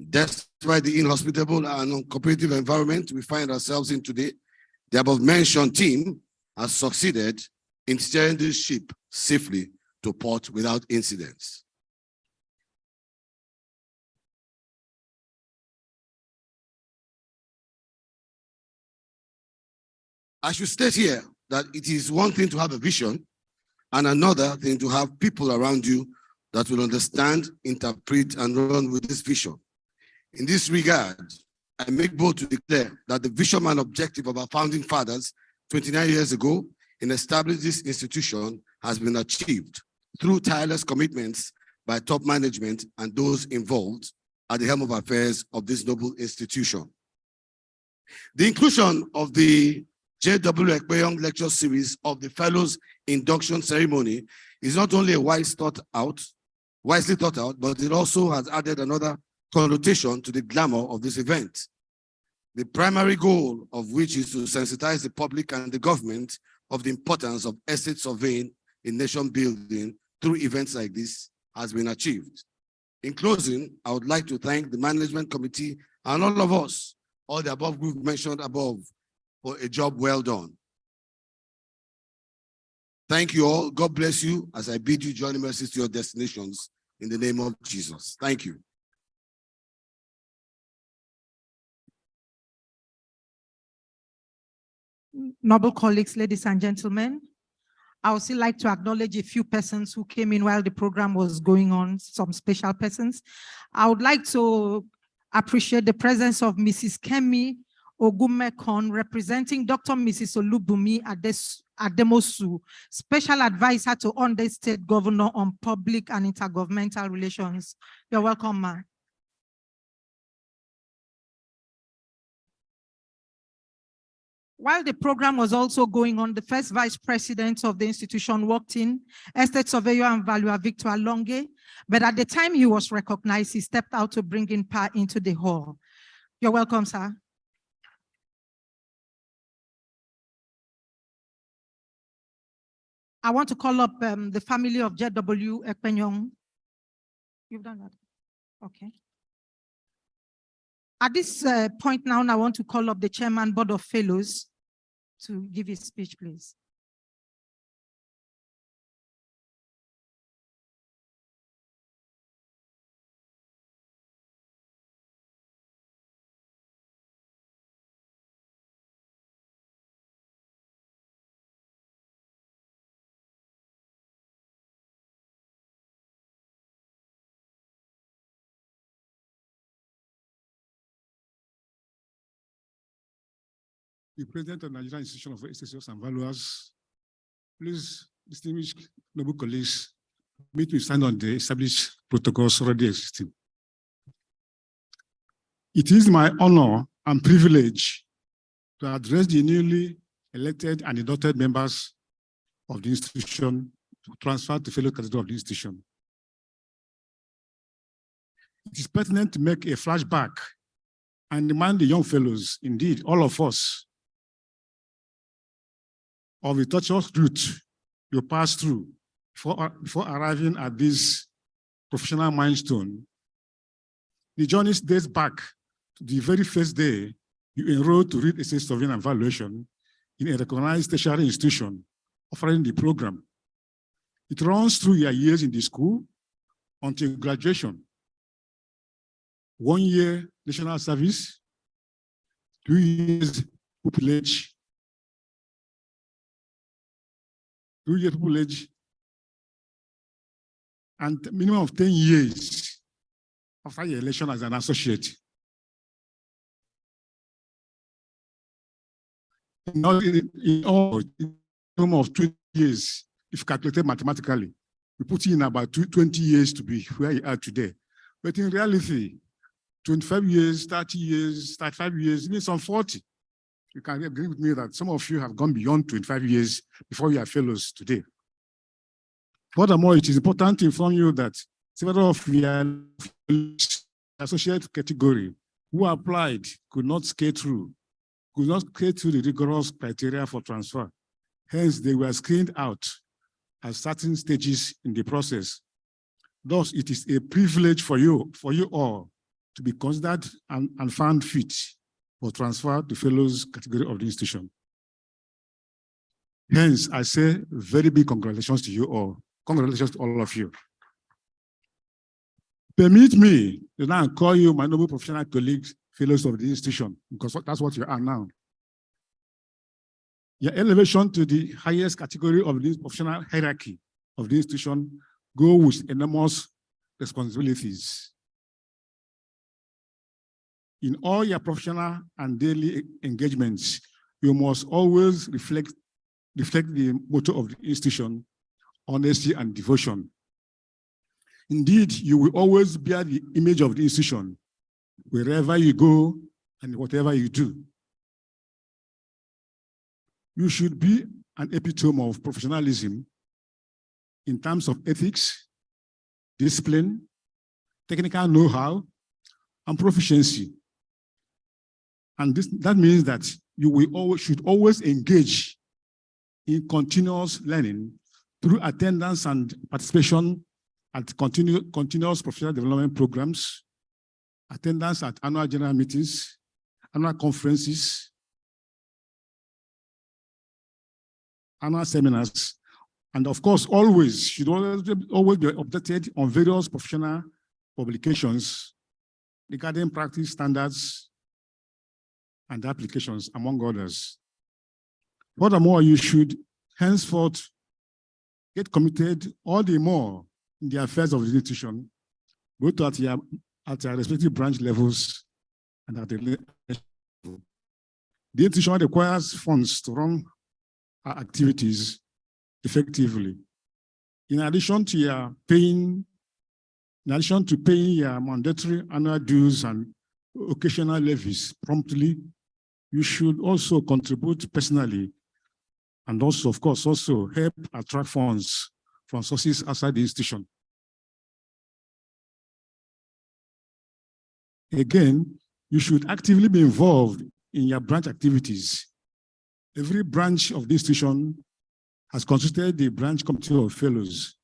Despite the inhospitable and uncooperative environment we find ourselves in today, the above-mentioned team has succeeded in steering this ship safely to port without incidents. I should state here that it is one thing to have a vision and another thing to have people around you that will understand, interpret, and run with this vision. In this regard, I make bold to declare that the vision and objective of our founding fathers 29 years ago in establishing this institution has been achieved through tireless commitments by top management and those involved at the helm of affairs of this noble institution. The inclusion of the J.W. Ekpenyong lecture series of the Fellows Induction ceremony is not only wisely thought out, but it also has added another connotation to the glamour of this event. The primary goal of which is to sensitize the public and the government of the importance of estate surveying in nation building through events like this has been achieved. In closing, I would like to thank the management committee and all of us, all the above group mentioned above, for a job well done. Thank you all. God bless you as I bid you journey mercies to your destinations in the name of Jesus. Thank you. Noble colleagues, ladies and gentlemen, I would still like to acknowledge a few persons who came in while the program was going on, some special persons. I would like to appreciate the presence of Mrs. Kemi Ogumekon, representing Dr. Mrs. Olubumi Ademosu, Special Advisor to Ondo State Governor on Public and Intergovernmental Relations. You're welcome, ma'am. While the program was also going on, the first vice president of the institution walked in, estate surveyor and valuer Victor Alonge, but at the time he was recognized, he stepped out to bring in Pa into the hall. You're welcome, sir. I want to call up the family of JW Ekpenyong. You've done that? Okay. At this point now, I want to call up the chairman, Board of Fellows, to give his speech, please. The President of the Nigerian Institution of Estates and Valuers, please, distinguished noble colleagues, meet me stand on the established protocols already existing. It is my honor and privilege to address the newly elected and inducted members of the institution transferred to fellow category of the institution. It is pertinent to make a flashback and remind the young fellows, indeed all of us, of the tortuous route you passed through before arriving at this professional milestone. The journey dates back to the very first day you enrolled to read estate surveying and valuation in a recognized tertiary institution offering the program. It runs through your years in the school until graduation. 1 year national service, 2 years pupillage, 2 years pupillage, and minimum of 10 years after your election as an associate. In all, minimum of 20 years, if calculated mathematically, we put in about 20 years to be where you are today. But in reality, 25 years, 30 years, 35 years, even some 40. You can agree with me that some of you have gone beyond 25 years before you are fellows today. Furthermore, it is important to inform you that several of your associate category who applied could not scale through the rigorous criteria for transfer. Hence, they were screened out at certain stages in the process. Thus, it is a privilege for you all to be considered and found fit for transfer to fellows category of the institution. Hence, I say very big congratulations to you all. Congratulations to all of you. Permit me to now call you my noble professional colleagues, fellows of the institution, because that's what you are now. Your elevation to the highest category of this professional hierarchy of the institution go with enormous responsibilities. In all your professional and daily engagements, you must always reflect the motto of the institution, honesty and devotion. Indeed, you will always bear the image of the institution wherever you go and whatever you do. You should be an epitome of professionalism in terms of ethics, discipline, technical know-how, and proficiency. And that means that you should always engage in continuous learning through attendance and participation at continuous professional development programs, attendance at annual general meetings, annual conferences, annual seminars, and of course, always should always be updated on various professional publications regarding practice standards and applications, among others. Furthermore, you should henceforth get committed all the more in the affairs of the institution, both at your respective branch levels and at the level. The institution requires funds to run our activities effectively. In addition to paying your mandatory annual dues and occasional levies promptly, you should also contribute personally and also, of course, also help attract funds from sources outside the institution. Again, you should actively be involved in your branch activities. Every branch of the institution has constituted the branch committee of fellows,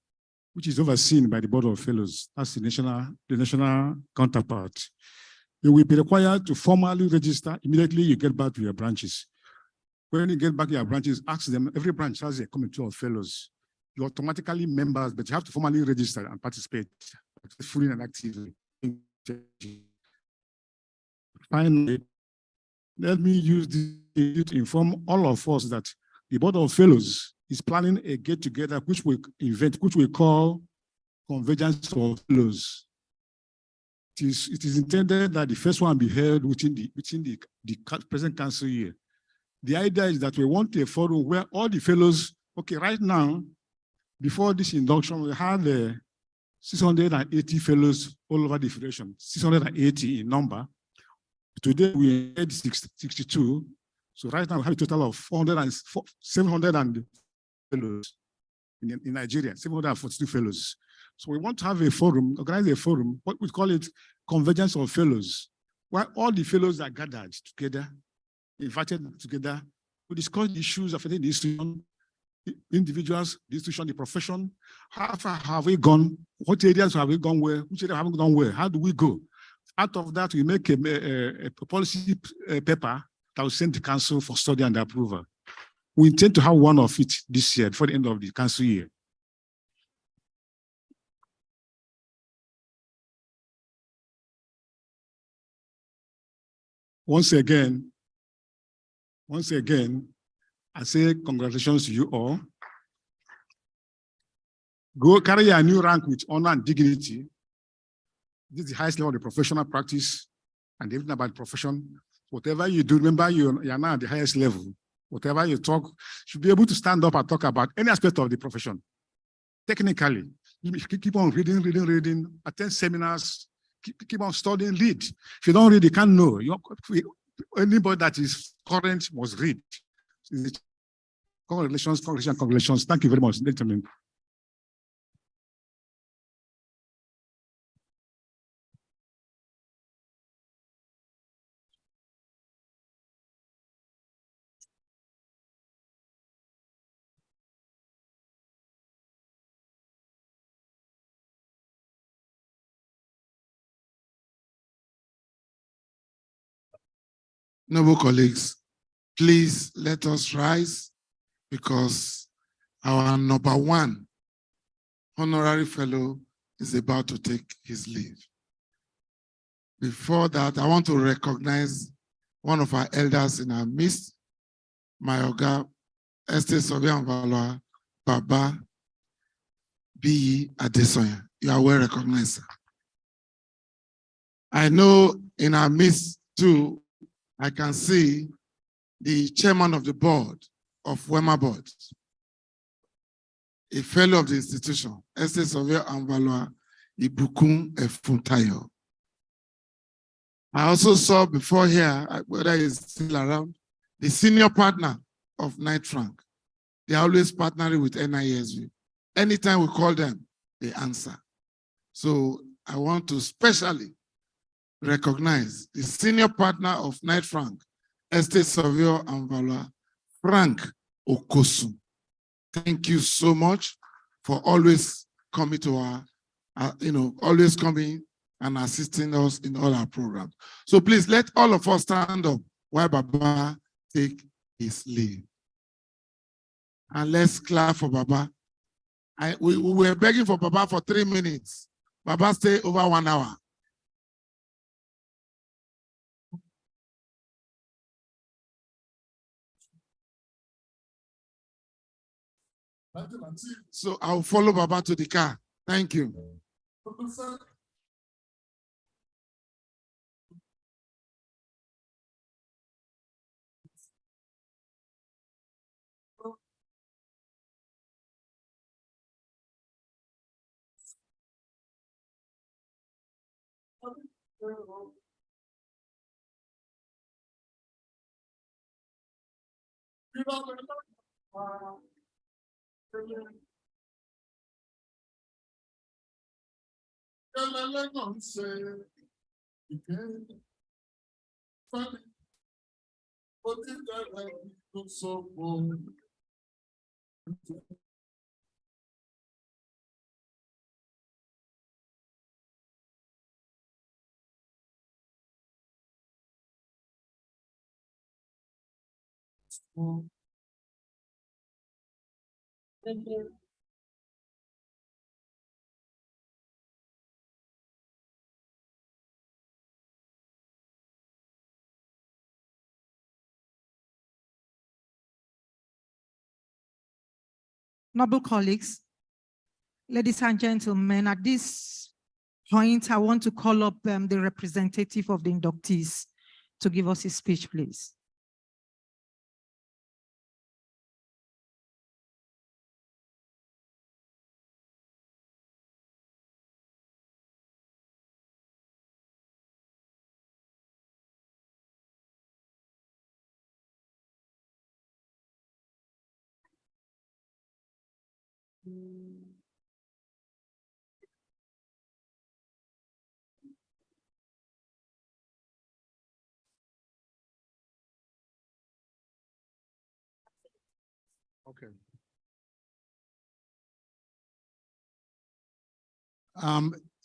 which is overseen by the board of fellows. That's the national counterpart. You will be required to formally register immediately you get back to your branches. When you get back to your branches, ask them, every branch has a committee of fellows. You're automatically members, but you have to formally register and participate fully and actively. Finally, let me use this to inform all of us that the Board of Fellows is planning a get-together which we call Convergence of Fellows. It is intended that the first one be held within the present council year. The idea is that we want a forum where all the fellows, okay, right now, before this induction, we had 680 fellows all over the federation, 680 in number. Today we had 62. So right now we have a total of 700 fellows in Nigeria, 742 fellows. So we want to have a forum, organize a forum, what we call it Convergence of Fellows, where all the fellows are gathered together, invited together to discuss the issues affecting the institution, the individuals, the institution, the profession. How far have we gone? What areas have we gone where? Which areas have we gone where? How do we go? Out of that, we make a policy paper that will send to council for study and approval. We intend to have one of it this year before the end of the council year. Once again, I say congratulations to you all. Go carry your new rank with honor and dignity. This is the highest level of the professional practice and everything about the profession. Whatever you do, remember you are now at the highest level. Whatever you talk, should be able to stand up and talk about any aspect of the profession. Technically, you keep on reading, attend seminars, keep on studying, read. If you don't read, you can't know. Anybody that is current must read. Congratulations. Thank you very much. Noble colleagues, please let us rise because our number one honorary fellow is about to take his leave. Before that, I want to recognize one of our elders in our midst, my Oga, Estate Surveyor and Valuer, Baba B. Adesoya. You are well recognized, sir. I know in our midst too, I can see the chairman of the board of Wema Board, a fellow of the institution, Estate Surveyor and Valuer, Ibukun Efuntayo. I also saw before here, whether he's still around, the senior partner of Knight Frank. They are always partnering with NISV. Anytime we call them, they answer. So I want to specially recognize the senior partner of Knight Frank, Estate Surveyor and Valuer, Frank Okosu. Thank you so much for always coming to our, always coming and assisting us in all our programs. So please let all of us stand up while Baba take his leave. And let's clap for Baba. We were begging for Baba for 3 minutes. Baba stay over 1 hour. So I'll follow Baba to the car. Thank you. Noble colleagues, ladies and gentlemen, at this point, I want to call up the representative of the inductees to give us his speech, please. Okay.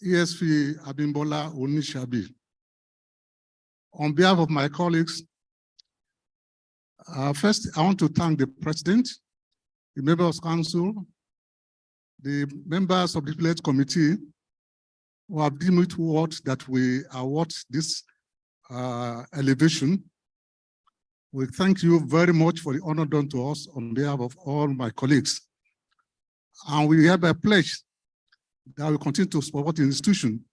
ESP Abimbola Onishabi. On behalf of my colleagues, first, I want to thank the President, the members of Council, the members of the Village Committee who have deemed it worth that we award this elevation. We thank you very much for the honor done to us on behalf of all my colleagues. And we have a pledge that we continue to support the institution.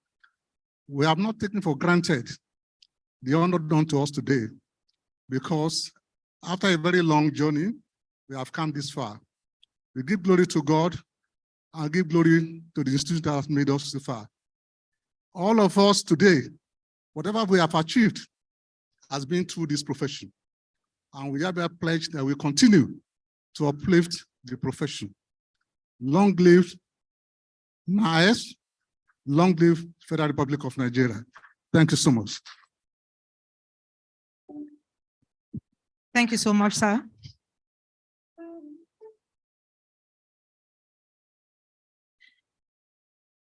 We have not taken for granted the honor done to us today, because after a very long journey, we have come this far. We give glory to God and give glory to the institution that has made us so far. All of us today, whatever we have achieved has been through this profession. And we have a pledge that we continue to uplift the profession. Long live NIS, long live Federal Republic of Nigeria. Thank you so much. Thank you so much, sir.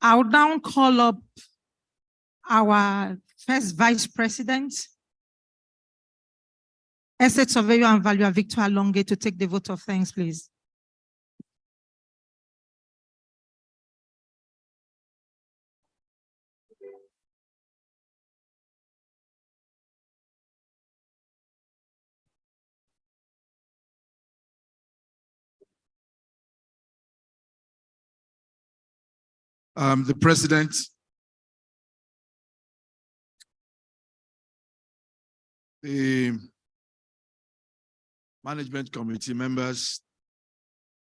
I would now call up our first Vice President, Estate Surveyor and Valuer Victor Alonge, to take the vote of thanks, please. The President, the Management Committee members,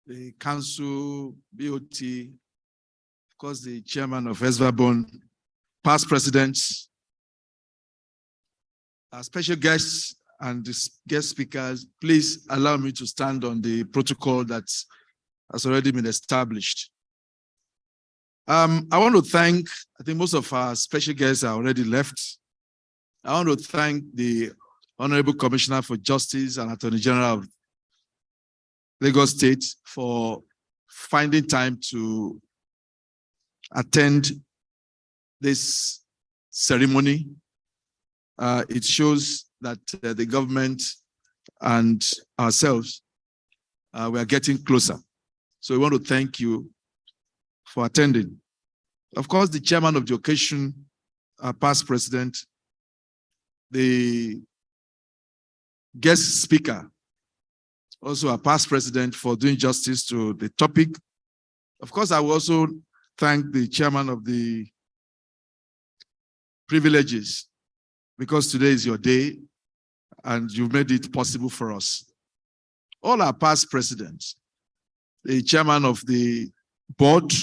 the Council, BOT, of course, the Chairman of ESVABON, past presidents, our special guests and the guest speakers, please allow me to stand on the protocol that has already been established. I want to thank, I think most of our special guests are already left. I want to thank the Honorable Commissioner for Justice and Attorney General of Lagos State for finding time to attend this ceremony. It shows that the government and ourselves we are getting closer. So we want to thank you for attending. Of course, the chairman of the occasion, our past president, the guest speaker, also our past president, for doing justice to the topic. Of course, I will also thank the chairman of the privileges, because today is your day and you've made it possible for us. All our past presidents, the chairman of the board,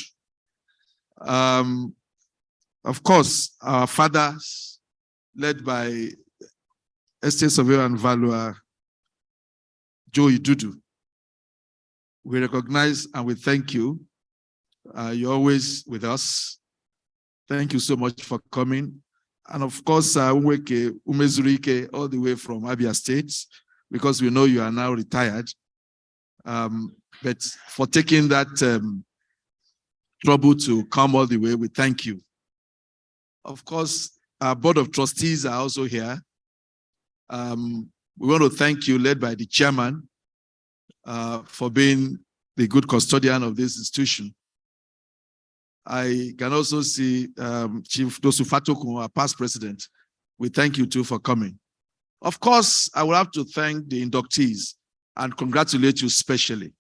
of course, our fathers, led by Estate Surveyor and Valuer, Joe Idudu. We recognize and we thank you. You're always with us. Thank you so much for coming. And of course, Umweke Umezurike, all the way from Abia State, because we know you are now retired. But for taking that trouble to come all the way, we thank you. Of course, our board of trustees are also here. We want to thank you, led by the chairman, for being the good custodian of this institution. I can also see Chief Dosufatokun, our past president. We thank you too for coming. Of course, I will have to thank the inductees and congratulate you specially.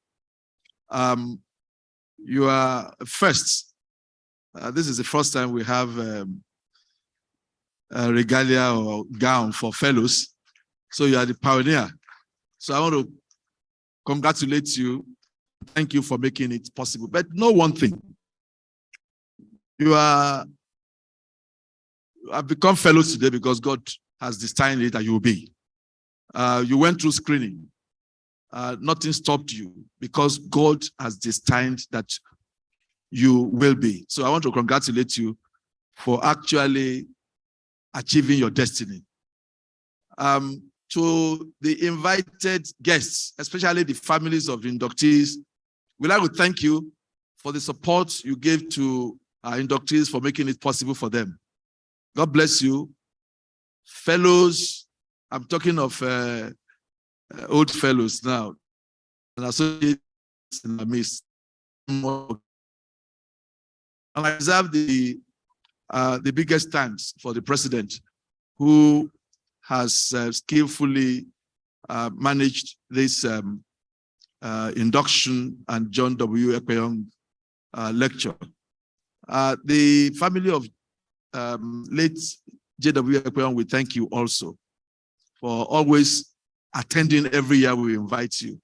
You are first. This is the first time we have a regalia or gown for fellows. So you are the pioneer. So I want to congratulate you. Thank you for making it possible. But know one thing. You have become fellows today because God has destined it that you will be. You went through screening. Nothing stopped you because God has destined that you will be. So I want to congratulate you for actually achieving your destiny. To the invited guests, especially the families of the inductees, we'd like to thank you for the support you gave to our inductees for making it possible for them. God bless you. Fellows, I'm talking of old fellows now, and associates in the midst. And I reserve the biggest thanks for the president, who has skillfully managed this induction and John W. Ekpenyong lecture. The family of late J.W. Ekpenyong, we thank you also for always attending every year we invite you.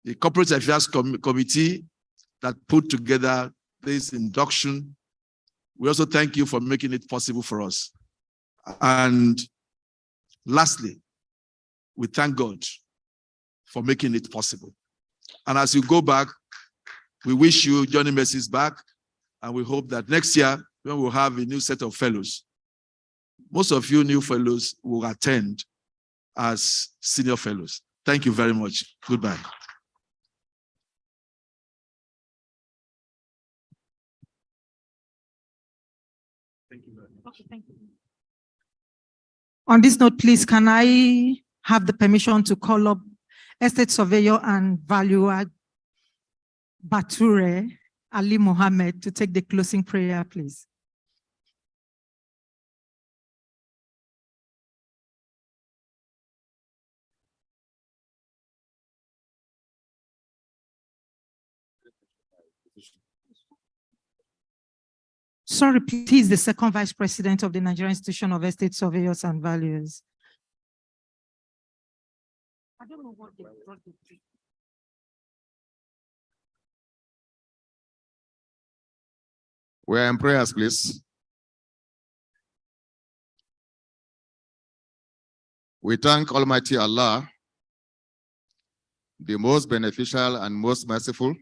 The Corporate Affairs Committee that put together this induction, we also thank you for making it possible for us. And lastly, we thank God for making it possible. And as you go back, we wish you Johnny Mercies back, and we hope that next year, when we'll have a new set of fellows, most of you new fellows will attend as senior fellows. Thank you very much. Goodbye. Thank you very much. Okay, thank you. On this note, please, can I have the permission to call up Estate Surveyor and Valuer Bature Ali Mohammed to take the closing prayer, please. Sorry, please, the second vice president of the Nigerian Institution of Estate Surveyors and Valuers. I don't know what they brought. We're in prayers, please. We thank Almighty Allah, the most beneficial and most merciful,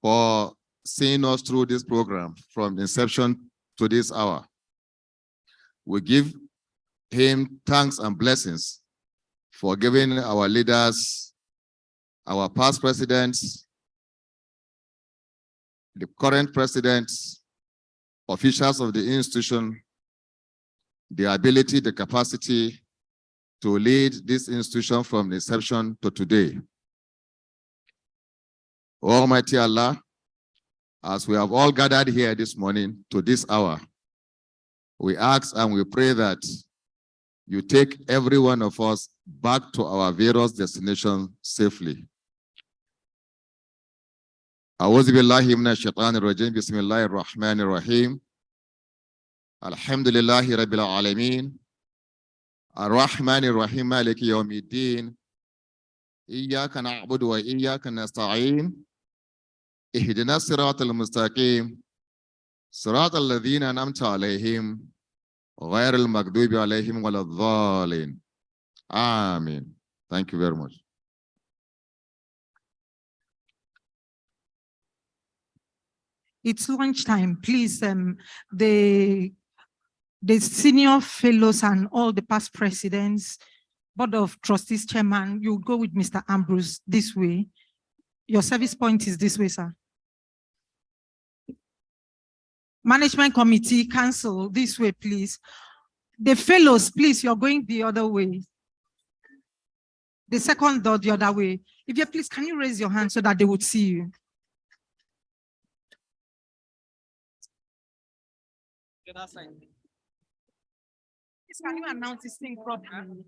for seeing us through this program from inception to this hour. We give him thanks and blessings for giving our leaders, our past presidents, the current presidents, officials of the institution, the ability, the capacity to lead this institution from the inception to today. Almighty Allah, as we have all gathered here this morning to this hour, we ask and we pray that you take every one of us back to our various destinations safely. أعوذ بالله من الشيطان الرجيم بسم الله الرحمن الرحيم الحمد لله رب العالمين الرحمن الرحيم مالك يوم الدين إياك نعبد وإياك نستعين اهدنا الصراط المستقيم صراط الذين أنعمت عليهم غير المغضوب عليهم ولا الضالين. Amen. Thank you very much. It's lunchtime. Please, the senior fellows and all the past presidents, Board of Trustees chairman, you go with Mr. Ambrose this way. Your service point is this way, sir. Management committee, council, this way, please. The fellows, please, you're going the other way. The second door, the other way. If you please, can you raise your hand so that they would see you? Please, can you announce this thing properly?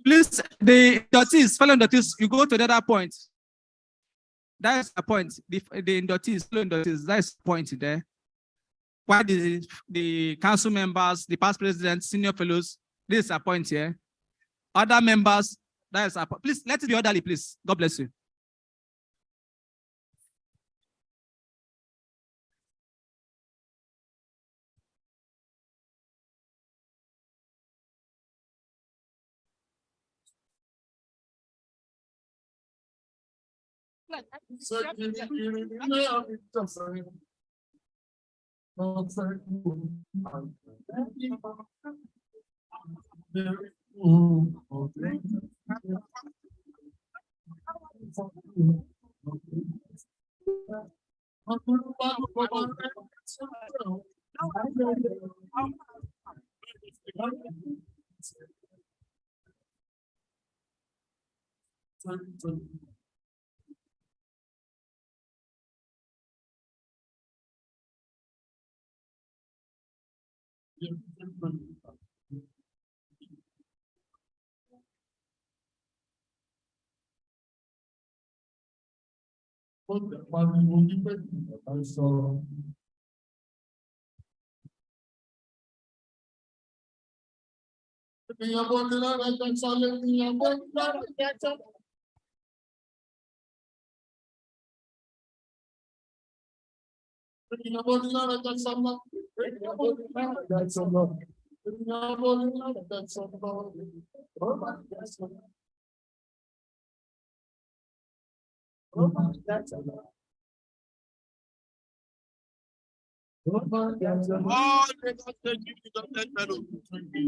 Please, the inductees, fellow inductees, you go to the other point. That's the point. The inductees, fellow inductees, that's the point there. Why the council members, the past presidents, senior fellows, this is a point here. Other members, that is a point. Please, let it be orderly, please. God bless you.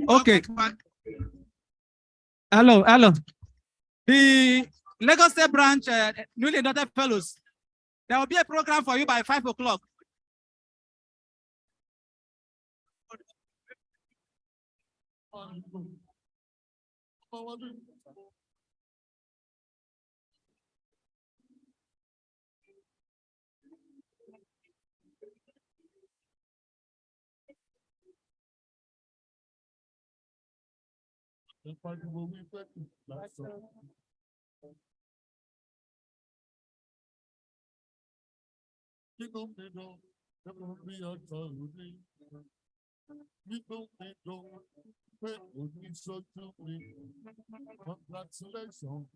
Okay. Hello. The Lagos State branch, newly inducted fellows, there will be a program for you by 5 o'clock. Congratulations.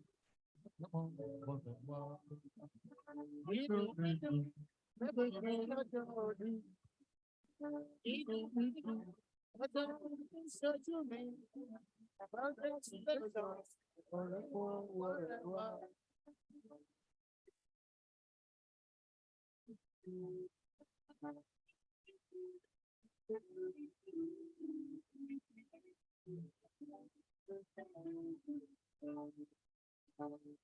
Congratulations.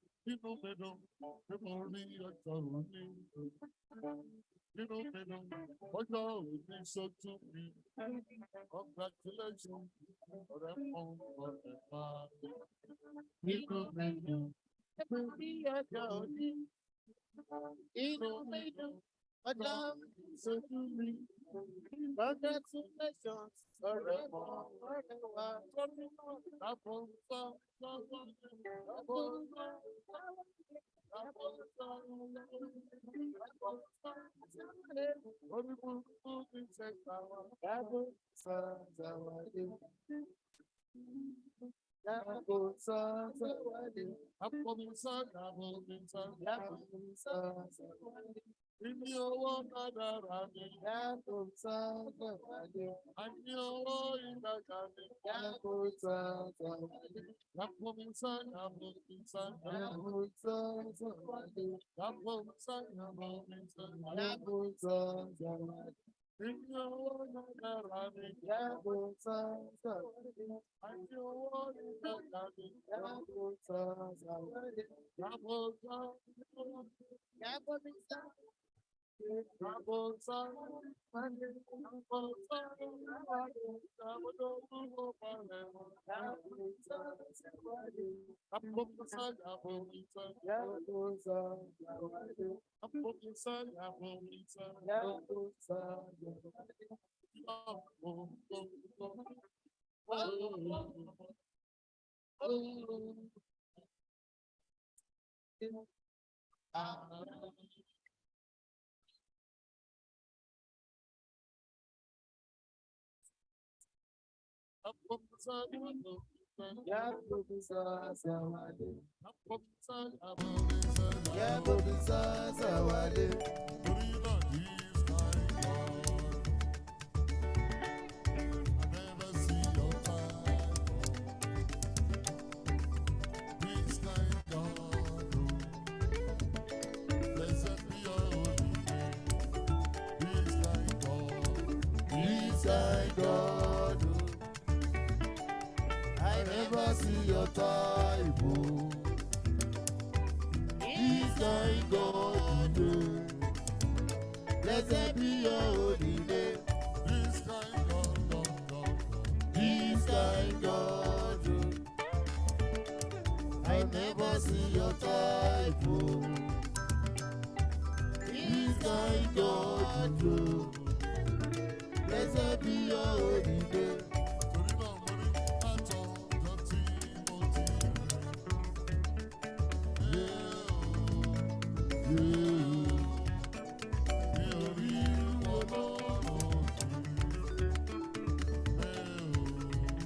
God, I never see your type. This kind God, blessed be your holy name. This kind God, this kind God, I never see your type. This kind God, blessed be your holy name. Yeah.